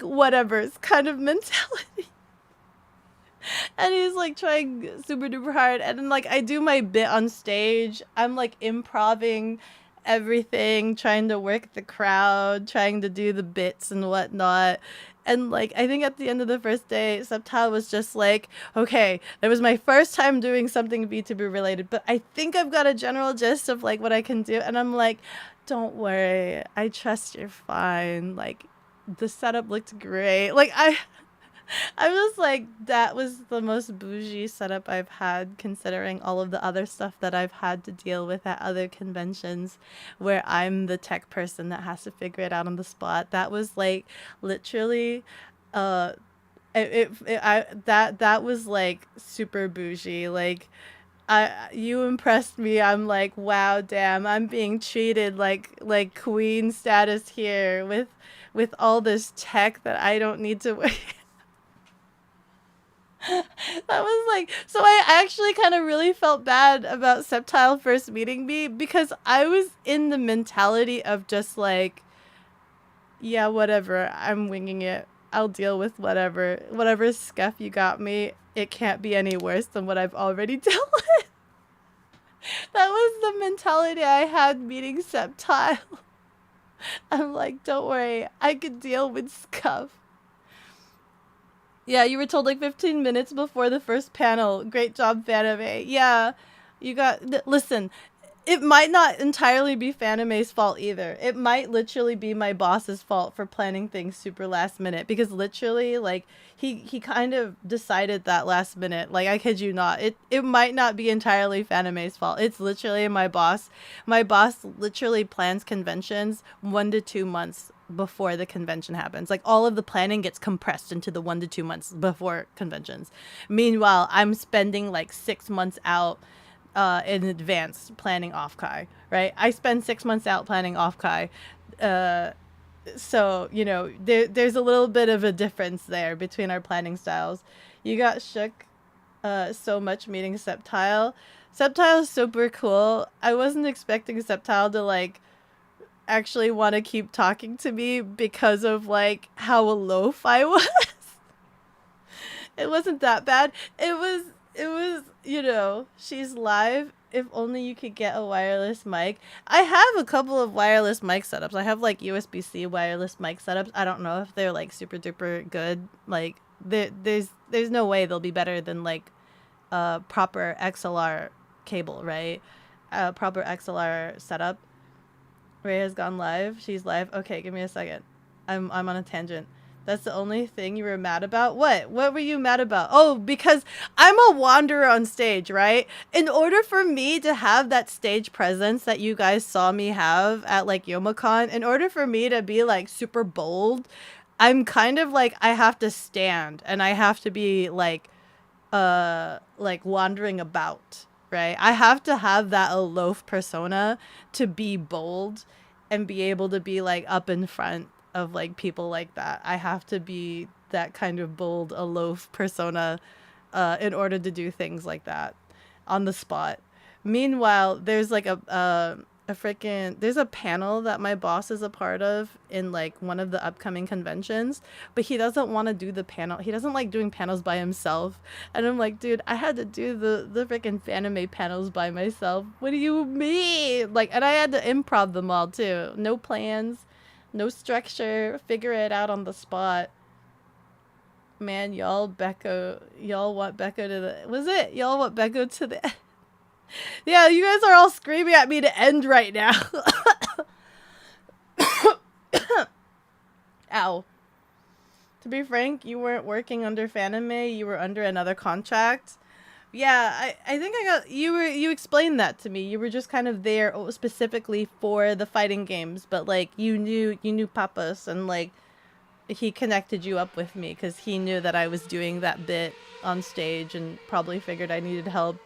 whatever. It's kind of mentality. And he's like trying super duper hard, and then like I do my bit on stage. I'm like improving everything, trying to work the crowd, trying to do the bits and whatnot. And like I think at the end of the first day, Subtile was just like, okay, it was my first time doing something VTuber related, but I think I've got a general gist of like what I can do. And I'm like, don't worry, I trust you're fine. Like the setup looked great. Like I was like, that was the most bougie setup I've had, considering all of the other stuff that I've had to deal with at other conventions where I'm the tech person that has to figure it out on the spot. That was like literally that was like super bougie. Like you impressed me. I'm like, wow, damn, I'm being treated like queen status here with all this tech that I don't need to that was like, so I actually kind of really felt bad about Subtile first meeting me, because I was in the mentality of just like, yeah, whatever, I'm winging it. I'll deal with whatever scuff you got me. It can't be any worse than what I've already dealt with. That was the mentality I had meeting Subtile. I'm like, don't worry, I could deal with scuff. Yeah, you were told like 15 minutes before the first panel. Great job, Fanime. Yeah, you got... Listen, it might not entirely be Fanime's fault either. It might literally be my boss's fault for planning things super last minute. Because literally, like, he kind of decided that last minute. Like, I kid you not. It might not be entirely Fanime's fault. It's literally my boss. My boss literally plans conventions 1 to 2 months before the convention happens. Like all of the planning gets compressed into the 1 to 2 months before conventions. Meanwhile, I'm spending like 6 months out in advance planning OffKai, right? I spend 6 months out planning OffKai. So, you know, there's a little bit of a difference there between our planning styles. You got shook so much meeting Subtile. Subtile's super cool. I wasn't expecting Subtile to like actually want to keep talking to me because of like how loaf I was. It wasn't that bad. It was, you know, she's live. If only you could get a wireless mic. I have a couple of wireless mic setups. I have like USB-C wireless mic setups. I don't know if they're like super duper good. Like there's no way they'll be better than like proper XLR cable, right? Proper XLR setup. Ray has gone live. She's live. Okay, give me a second. I'm on a tangent. That's the only thing you were mad about? What? What were you mad about? Oh, because I'm a wanderer on stage, right? In order for me to have that stage presence that you guys saw me have at like YomaCon, in order for me to be like super bold, I'm kind of like, I have to stand and I have to be like wandering about. Right? I have to have that aloof persona to be bold and be able to be like up in front of like people like that. I have to be that kind of bold aloof persona in order to do things like that on the spot. Meanwhile, there's like there's a panel that my boss is a part of in like one of the upcoming conventions, but he doesn't want to do the panel. He doesn't like doing panels by himself. And I'm like, dude, I had to do the freaking Fanime panels by myself. What do you mean? Like, and I had to improv them all too. No plans, no structure, figure it out on the spot. Man, y'all want Beko to the... Was it? Y'all want Beko to the... Yeah, you guys are all screaming at me to end right now. Ow. To be frank, you weren't working under Fanime, you were under another contract. Yeah, I think I got... You explained that to me. You were just kind of there specifically for the fighting games, but like you knew Papas, and like he connected you up with me because he knew that I was doing that bit on stage and probably figured I needed help.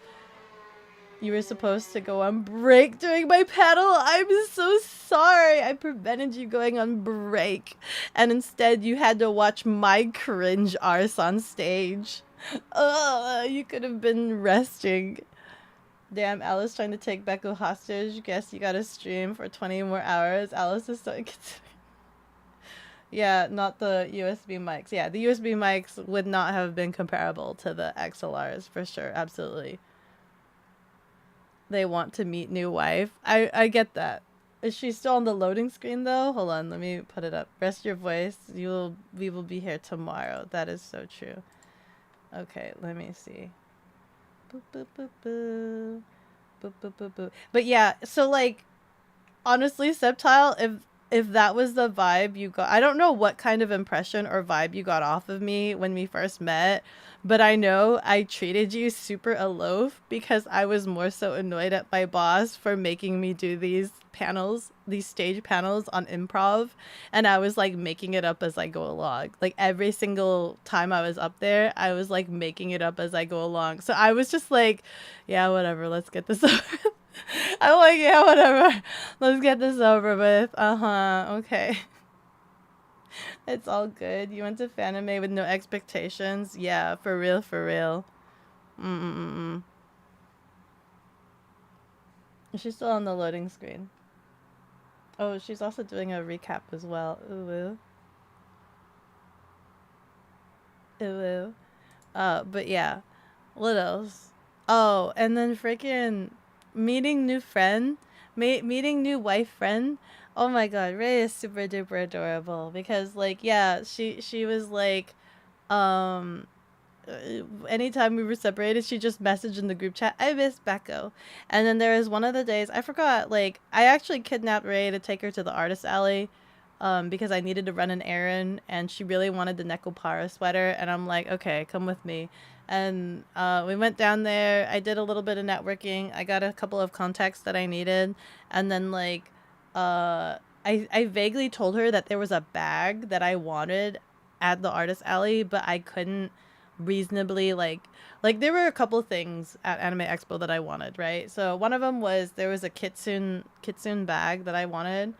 You were supposed to go on break during my panel. I'm so sorry. I prevented you going on break. And instead you had to watch my cringe arse on stage. Ugh, you could have been resting. Damn, Alice trying to take Becco hostage. Guess you gotta stream for 20 more hours. Alice is so inconsiderate. Yeah, not the USB mics. Yeah, the USB mics would not have been comparable to the XLRs for sure. Absolutely. They want to meet new wife. I get that. Is she still on the loading screen though? Hold on, let me put it up. Rest your voice. We will be here tomorrow. That is so true. Okay, let me see. Boop, boop, boop, boop. Boop, boop, boop, boop. But yeah, so like honestly, Septile, if that was the vibe you got, I don't know what kind of impression or vibe you got off of me when we first met, but I know I treated you super aloof because I was more so annoyed at my boss for making me do these panels, these stage panels on improv, and I was like making it up as I go along. Like every single time I was up there, I was like making it up as I go along. So I was just like, yeah, whatever, let's get this over. I'm like, yeah, whatever. Let's get this over with. Okay. It's all good. You went to Fanime with no expectations? Yeah, for real, for real. She's still on the loading screen. Oh, she's also doing a recap as well. Ooh. Ooh. But yeah. What else? Oh, and then freaking meeting new friend, meeting new wife friend. Oh my god, Ray is super duper adorable because like yeah, she was like anytime we were separated, she just messaged in the group chat, I miss Becco. And then there was one of the days, I forgot, like I actually kidnapped Ray to take her to the artist alley because I needed to run an errand and she really wanted the Nekopara sweater and I'm like, okay, come with me. And we went down there. I did a little bit of networking. I got a couple of contacts that I needed. And then, like, I vaguely told her that there was a bag that I wanted at the artist alley, but I couldn't reasonably, like there were a couple of things at Anime Expo that I wanted, right? So one of them was there was a Kitsune bag that I wanted.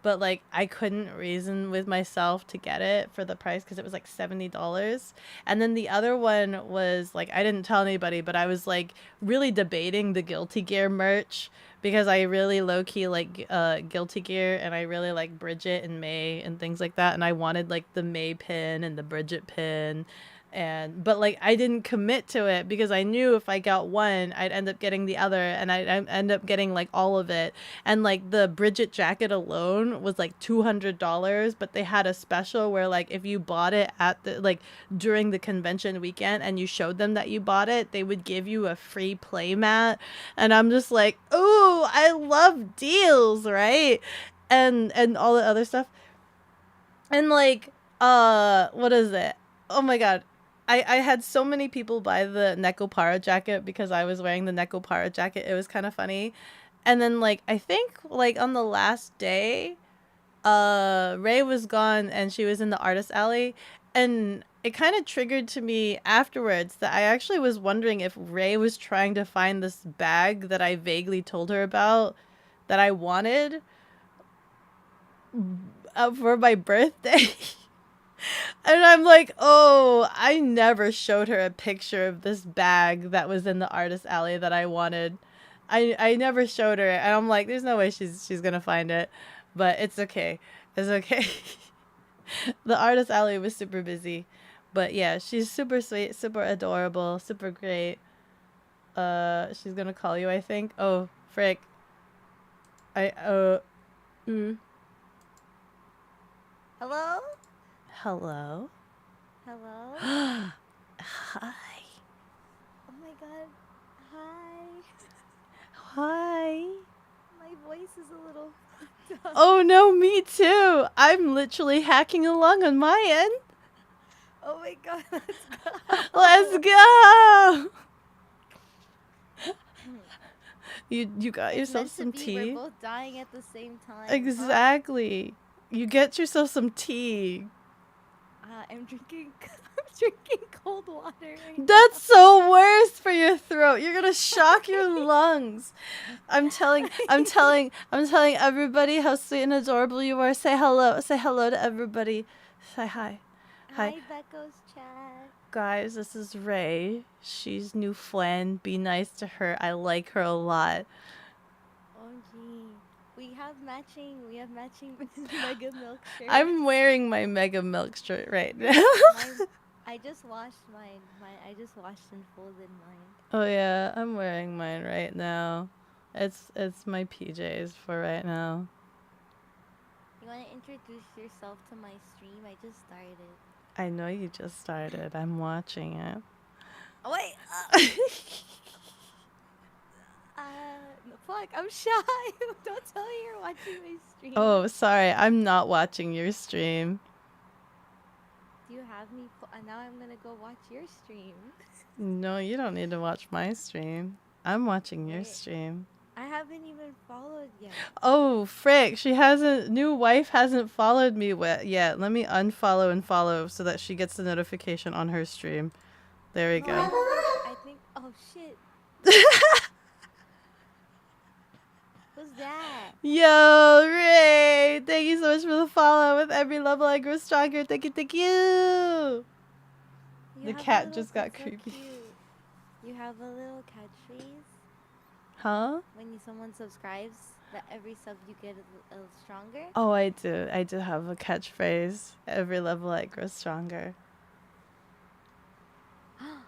But, like, I couldn't reason with myself to get it for the price because it was, like, $70. And then the other one was, like, I didn't tell anybody, but I was, like, really debating the Guilty Gear merch because I really low-key like Guilty Gear and I really like Bridget and May and things like that. And I wanted, like, the May pin and the Bridget pin. But like I didn't commit to it because I knew if I got one I'd end up getting the other and I'd end up getting like all of it. And like the Bridget jacket alone was like $200, but they had a special where like if you bought it at the like during the convention weekend and you showed them that you bought it, they would give you a free play mat. And I'm just like, ooh, I love deals, right? And all the other stuff. And like what is it? Oh my god. I had so many people buy the Nekopara jacket because I was wearing the Nekopara jacket. It was kind of funny. And then, like, I think, like, on the last day, Ray was gone and she was in the artist alley. And it kind of triggered to me afterwards that I actually was wondering if Ray was trying to find this bag that I vaguely told her about that I wanted for my birthday. And I'm like, oh, I never showed her a picture of this bag that was in the artist alley that I wanted. I never showed her, and I'm like, there's no way she's gonna find it, but it's okay. It's okay. The artist alley was super busy, but yeah, she's super sweet, super adorable, super great. She's gonna call you, I think. Oh, frick. Hello? Hello. Hello? Hi. Oh my god. Hi. Hi. My voice is a little fucked up. Oh no, me too. I'm literally hacking along on my end. Oh my god, let's go. Let's go. You got It's yourself meant to some be, tea. We're both dying at the same time. Exactly. You get yourself some tea. I'm drinking drinking cold water. Right That's so worse for your throat. You're gonna shock your lungs. I'm telling everybody how sweet and adorable you are. Say hello. Say hello to everybody. Say hi. Hi. Hi, Becco's chat. Guys, this is Ray. She's new friend. Be nice to her. I like her a lot. OMG. We have matching Mega Milk shirts. I'm wearing my Mega Milk shirt right now. I just washed mine. I just washed and folded mine. Oh yeah, I'm wearing mine right now. It's my PJs for right now. You want to introduce yourself to my stream? I just started. I know you just started. I'm watching it. Oh, wait. Fuck, I'm shy. Don't tell me you're watching my stream. Oh, sorry. I'm not watching your stream. Do you have me? Now I'm gonna go watch your stream. No, you don't need to watch my stream. I'm watching your Wait. stream. I haven't even followed yet. Oh, frick. New wife hasn't followed me yet. Let me unfollow and follow so that she gets the notification on her stream. There we go. I think. Oh shit. Who's that? Yo, Ray! Thank you so much for the follow. With every level I grow stronger. Thank you, thank you! The cat just got creepy. You have a little catchphrase Huh? when someone subscribes. That every sub you get a little stronger. Oh, I do. I do have a catchphrase. Every level I grow stronger. I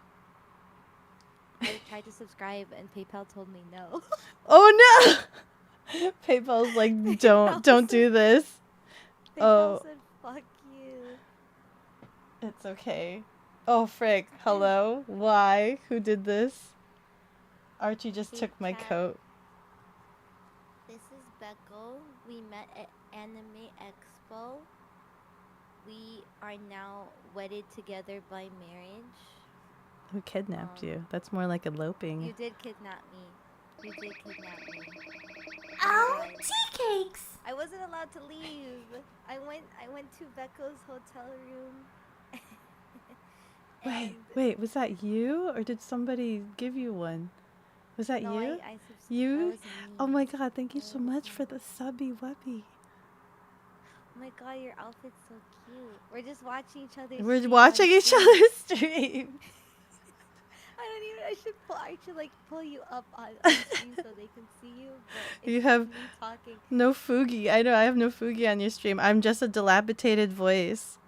tried to subscribe and PayPal told me no. Oh no! PayPal's like, don't do this. PayPal said fuck you. It's okay. Oh frick. Hello? Why? Who did this? Archie just took my coat. This is Becco. We met at Anime Expo. We are now wedded together by marriage. Who kidnapped you? That's more like eloping. You did kidnap me. You did kidnap me. Oh, tea cakes. I wasn't allowed to leave. I went to Becco's hotel room. Wait, was that you? Or did somebody give you one? Was that No, you? that You? was me. Oh my god, thank you so much for the subby wubby. Oh my god, your outfit's so cute. We're just watching each other. We're watching each other's stream. I should pull you up on stream so they can see you. But You it's have me talking. no Fugi. I know, I have no Fugi on your stream. I'm just a dilapidated voice.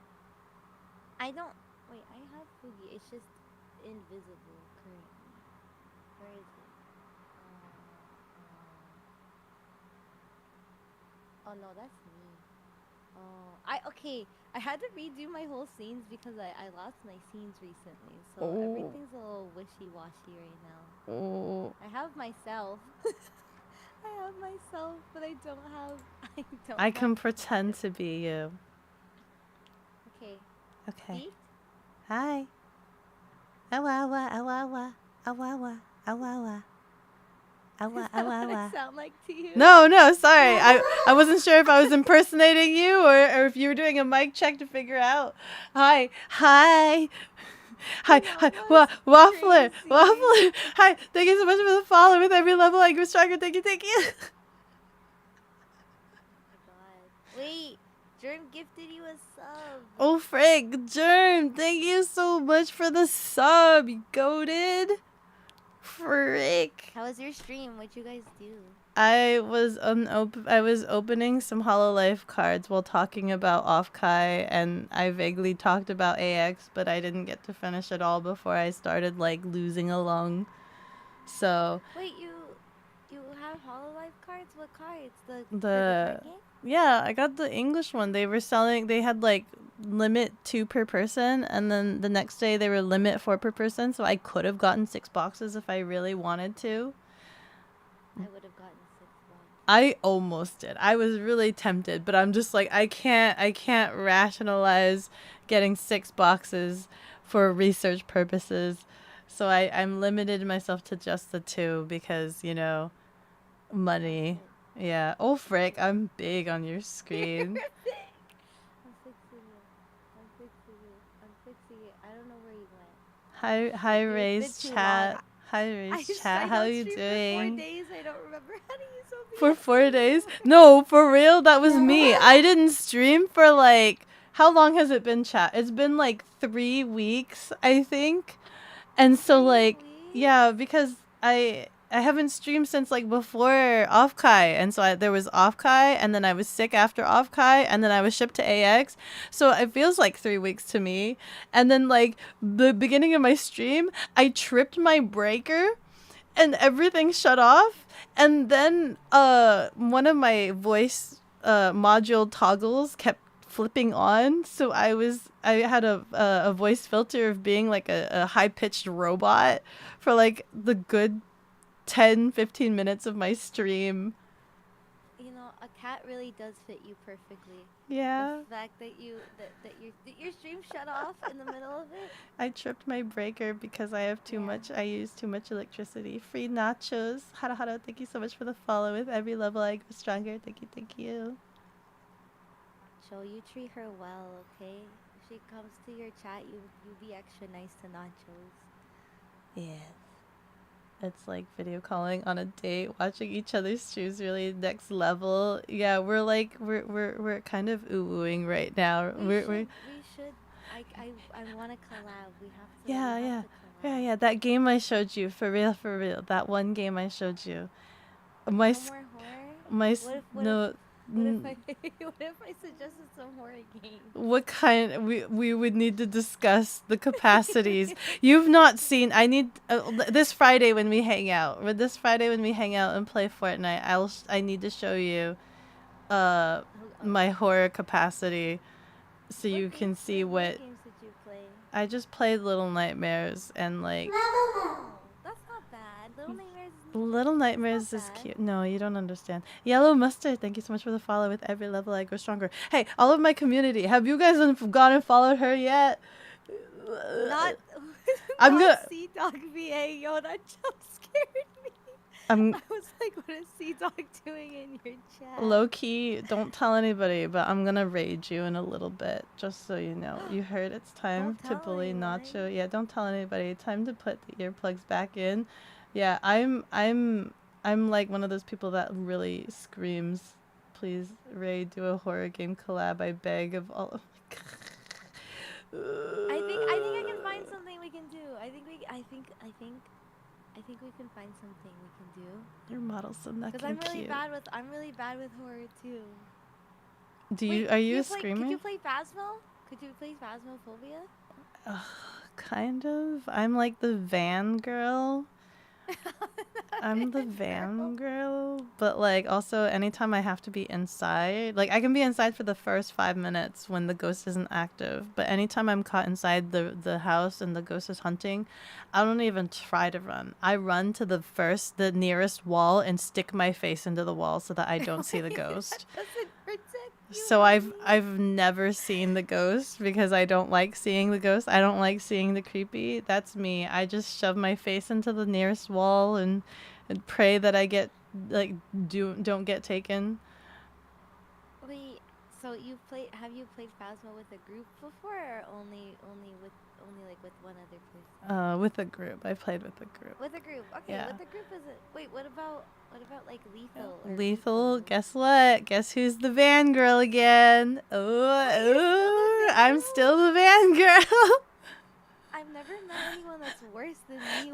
I don't. Wait, I have Fugi. It's just invisible currently. Where is it? Oh no, that's me. Okay. I had to redo my whole scenes because I lost my scenes recently, so everything's a little wishy-washy right now. Oh. I have myself. But I don't have. I can pretend to be you. Okay. Okay. Beat? Hi. Awa awa awa awa awa awa awa awa. Awa awa What awa. I sound like to you? No, sorry. I wasn't sure if I was impersonating you or if you were doing a mic check to figure out. Hi. Waffler. Hi. Thank you so much for the follow. With every level I grow stronger. Thank you. Oh my god. Wait, Germ gifted you a sub. Oh, frick. Germ, thank you so much for the sub. You goated. Frick. How was your stream? What'd you guys do? I was opening some Hololive cards while talking about OffKai, and I vaguely talked about AX, but I didn't get to finish it all before I started like losing a lung. So Wait, you have Hololive cards? What cards? The the yeah, I got the English one. They had like limit 2 per person, and then the next day they were limit 4 per person, so I could have gotten 6 boxes if I really wanted to. I would have gotten 6 boxes. I almost did. I was really tempted, but I'm just like, I can't rationalize getting 6 boxes for research purposes. So I'm limited myself to just the 2 because, you know, money. Yeah. Oh frick, I'm big on your screen. I'm fixing it. I don't know where you went. Hi It's been raised too chat. long. Hi raised I chat. How are don't you stream for 4 doing? days. I don't remember how to use OBS. For 4 days? No, for real, that was me. I didn't stream for like, how long has it been, chat? It's been like 3 weeks, I think. And so 3 like, weeks? yeah, because I haven't streamed since like before OffKai, and so there was OffKai, and then I was sick after OffKai, and then I was shipped to AX. So it feels like 3 weeks to me. And then like the beginning of my stream, I tripped my breaker and everything shut off, and then one of my voice module toggles kept flipping on, so I had a voice filter of being like a high-pitched robot for like the good 10-15 minutes of my stream. You know, a cat really does fit you perfectly. Yeah, The fact that your stream shut off in the middle of it. I tripped my breaker because I have I use too much electricity. Free nachos. Hara hara, thank you so much for the follow. With every level I go stronger. Thank you. Nacho, you treat her well, okay? If she comes to your chat, you be extra nice to Nachos. Yeah. It's like video calling on a date, watching each other's streams really next level. Yeah, we're kind of ooh-wooing right now. We should. I want to collab. We have to. Yeah, we yeah. have to collab. Yeah, that game I showed you, for real. That one game I showed you. My No more horror? my What if I suggested some horror games? What kind we would need to discuss the capacities. You've not seen. I need this Friday when we hang out. This Friday when we hang out and play Fortnite, I need to show you my horror capacity, so you can see what games did you play? I just played Little Nightmares, and like That's not bad. Little Nightmares is bad. cute. No, you don't understand. Yellow Mustard, thank you so much for the follow. With every level I grow stronger. Hey, all of my community, have you guys gone and followed her yet? Not. I'm gonna. Sea Dog VA. Yo, that jump scared me. I was like, what is Sea Dog doing in your chat? Low key, don't tell anybody, but I'm gonna rage you in a little bit, just so you know. You heard it's time to bully Nacho. Yeah, don't tell anybody. Time to put the earplugs back in. Yeah, I'm like one of those people that really screams, please, Ray, do a horror game collab, I beg of all. I think I can find something we can do. I think we can find something we can do. Your model's so nucking Because I'm really bad with horror too. Are you a screamer? Could you play Phasmo? Could you play Phasmophobia? Kind of. I'm like the van girl. I'm the van girl, but like also anytime I have to be inside, like I can be inside for the first 5 minutes when the ghost isn't active, but anytime I'm caught inside the house and the ghost is hunting, I don't even try to run. I run to the nearest wall and stick my face into the wall so that I don't see the ghost. That doesn't protect you. So I've never seen the ghost because I don't like seeing the ghost. I don't like seeing the creepy. That's me. I just shove my face into the nearest wall and pray that I get don't get taken. Wait, so have you played Phasmo with a group before, or only with one other person? With a group. I played with a group. With a group. Okay, Yeah. with a group is it? Wait, what about like Lethal? Lethal, guess what? Guess who's the van girl again? I'm still the van girl. I've never met anyone that's worse than me.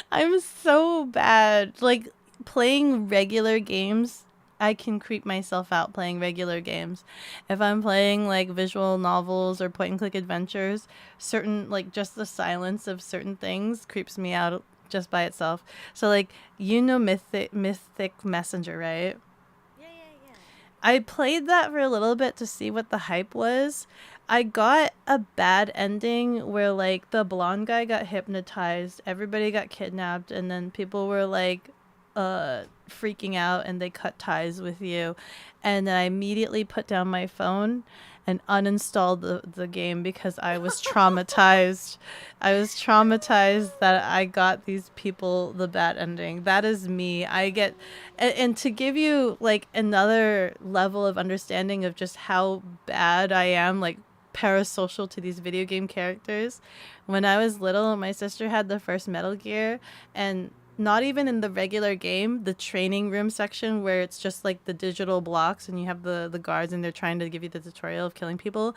I'm so bad. Like playing regular games, I can creep myself out playing regular games. If I'm playing like visual novels or point and click adventures, certain like just the silence of certain things creeps me out just by itself. So like Mythic Messenger, right? Yeah. I played that for a little bit to see what the hype was. I got a bad ending where like the blonde guy got hypnotized, everybody got kidnapped, and then people were like freaking out and they cut ties with you. And then I immediately put down my phone and uninstalled the game because I was traumatized. I was traumatized that I got these people the bad ending. That is me. I get, and to give you like another level of understanding of just how bad I am, like parasocial to these video game characters. When I was little, my sister had the first Metal Gear, and not even in the regular game, the training room section where it's just like the digital blocks and you have the guards and they're trying to give you the tutorial of killing people.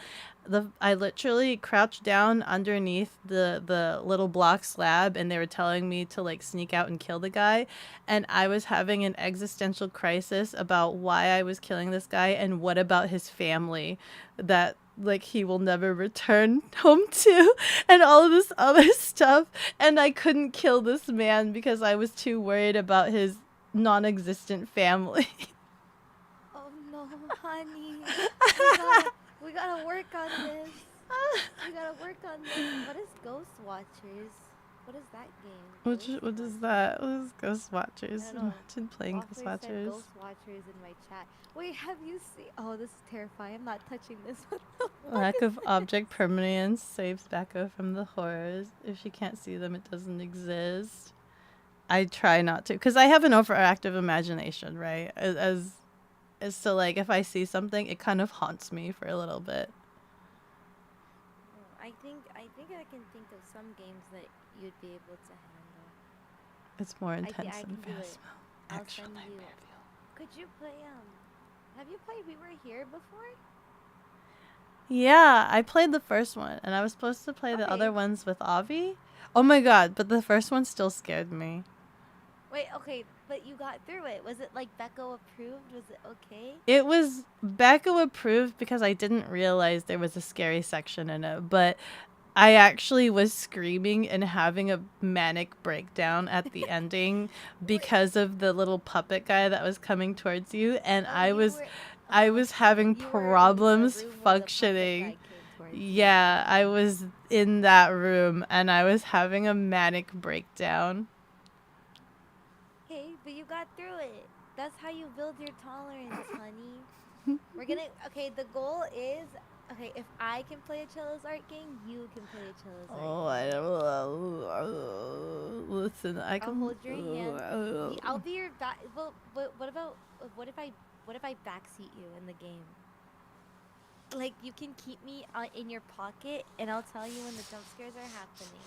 I literally crouched down underneath the little block slab and they were telling me to like sneak out and kill the guy, and I was having an existential crisis about why I was killing this guy and what about his family that like he will never return home to and all of this other stuff, and I couldn't kill this man because I was too worried about his non-existent family. Oh no, honey. We gotta work on this. We gotta work on this. What is Ghost Watchers? What is that game? What is that? What is Ghost Watchers? I don't know. Imagine playing Ghost Said Watchers. Ghost Watchers in my chat. Wait, have you seen? Oh, this is terrifying. I'm not touching this one. Lack of object permanence saves Becca from the horrors. If she can't see them, it doesn't exist. I try not to, because I have an overactive imagination, right? As so, like, if I see something, it kind of haunts me for a little bit. I think I can think of some games that you'd be able to handle. It's more intense I than can do it. Phasmo. I'll Actual send you. nightmare feel. Could you play have you played We Were Here before? Yeah, I played the first one, and I was supposed to play the other ones with Avi. Oh my god, but the first one still scared me. Wait, okay, but you got through it. Was it like Becco approved? Was it okay? It was Becca approved because I didn't realize there was a scary section in it, but I actually was screaming and having a manic breakdown at the ending because of the little puppet guy that was coming towards you, and I was having problems functioning. Yeah, I was in that room and I was having a manic breakdown. Hey, but you got through it. That's how you build your tolerance, honey. We're gonna. Okay, the goal is. Okay, if I can play a Chillo's Art game, you can play a Chillo's Art Oh, I don't listen. I can I'll hold your hand. I'll be your back. Well, what if I backseat you in the game? Like, you can keep me in your pocket, and I'll tell you when the jump scares are happening.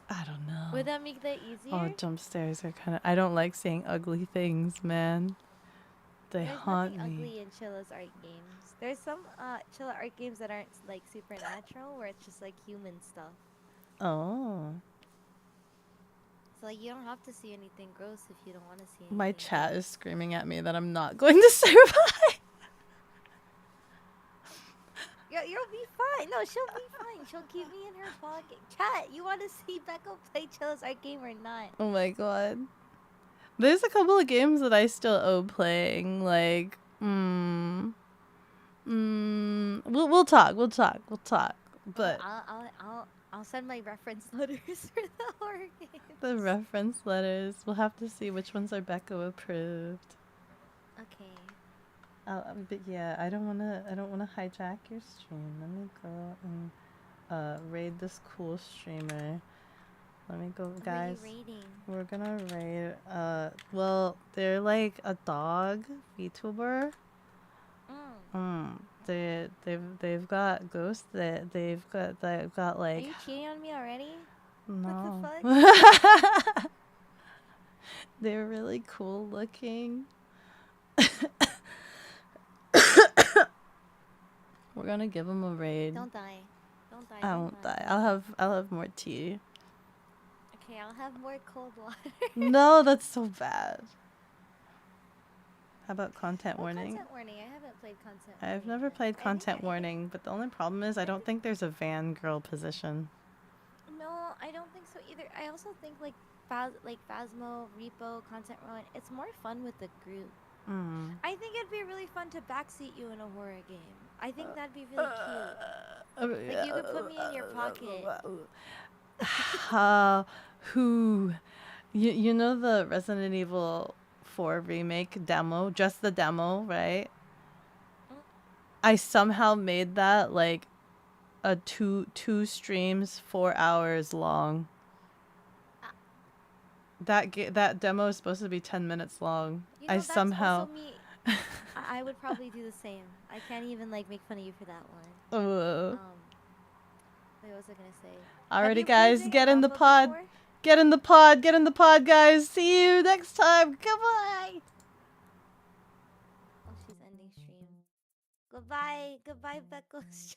I don't know. Would that make that easier? Oh, jump scares are kind of. I don't like seeing ugly things, man. They haunt nothing me. ugly in Chilla's Art games. There's some Chilla Art games that aren't like supernatural, where it's just like human stuff. Oh. So like you don't have to see anything gross if you don't want to see anything. My chat is screaming at me that I'm not going to survive. You'll be fine. No, she'll be fine. She'll keep me in her pocket. Chat, you want to see Becca play Chilla's Art game or not? Oh my god. There's a couple of games that I still owe playing. Like, we'll talk. But I'll send my reference letters for the horror games. the reference letters, we'll have to see which ones are Becca approved. Okay. But yeah, I don't wanna hijack your stream. Let me go and raid this cool streamer. Let me go, guys. What are you raiding? We're gonna raid. Well, they're like a dog Vtuber. They've got ghosts. They've got like. Are you cheating on me already? No. What the fuck? They're really cool looking. We're gonna give them a raid. Don't die. Don't die. I won't die. I'll have more tea. Okay, I'll have more cold water. No, that's so bad. How about content warning? Content warning. I haven't played content warning. I've never played content warning, but the only problem is I don't think there's a van girl position. No, I don't think so either. I also think like Phasmo, Repo, content warning. It's more fun with the group. I think it'd be really fun to backseat you in a horror game. I think that'd be really cute. Like you could put me in your pocket. You know the Resident Evil 4 remake demo, just the demo, right? I somehow made that like a two streams 4 hours long. That demo is supposed to be 10 minutes long. You know, I that's somehow also me. I would probably do the same. I can't even like make fun of you for that one. Wait, what was I gonna say? Have Alrighty, you guys, played get in the alpha pod. before? Get in the pod. Get in the pod, guys. See you next time. Goodbye. Oh, she's ending stream. Goodbye. Goodbye, Beckles.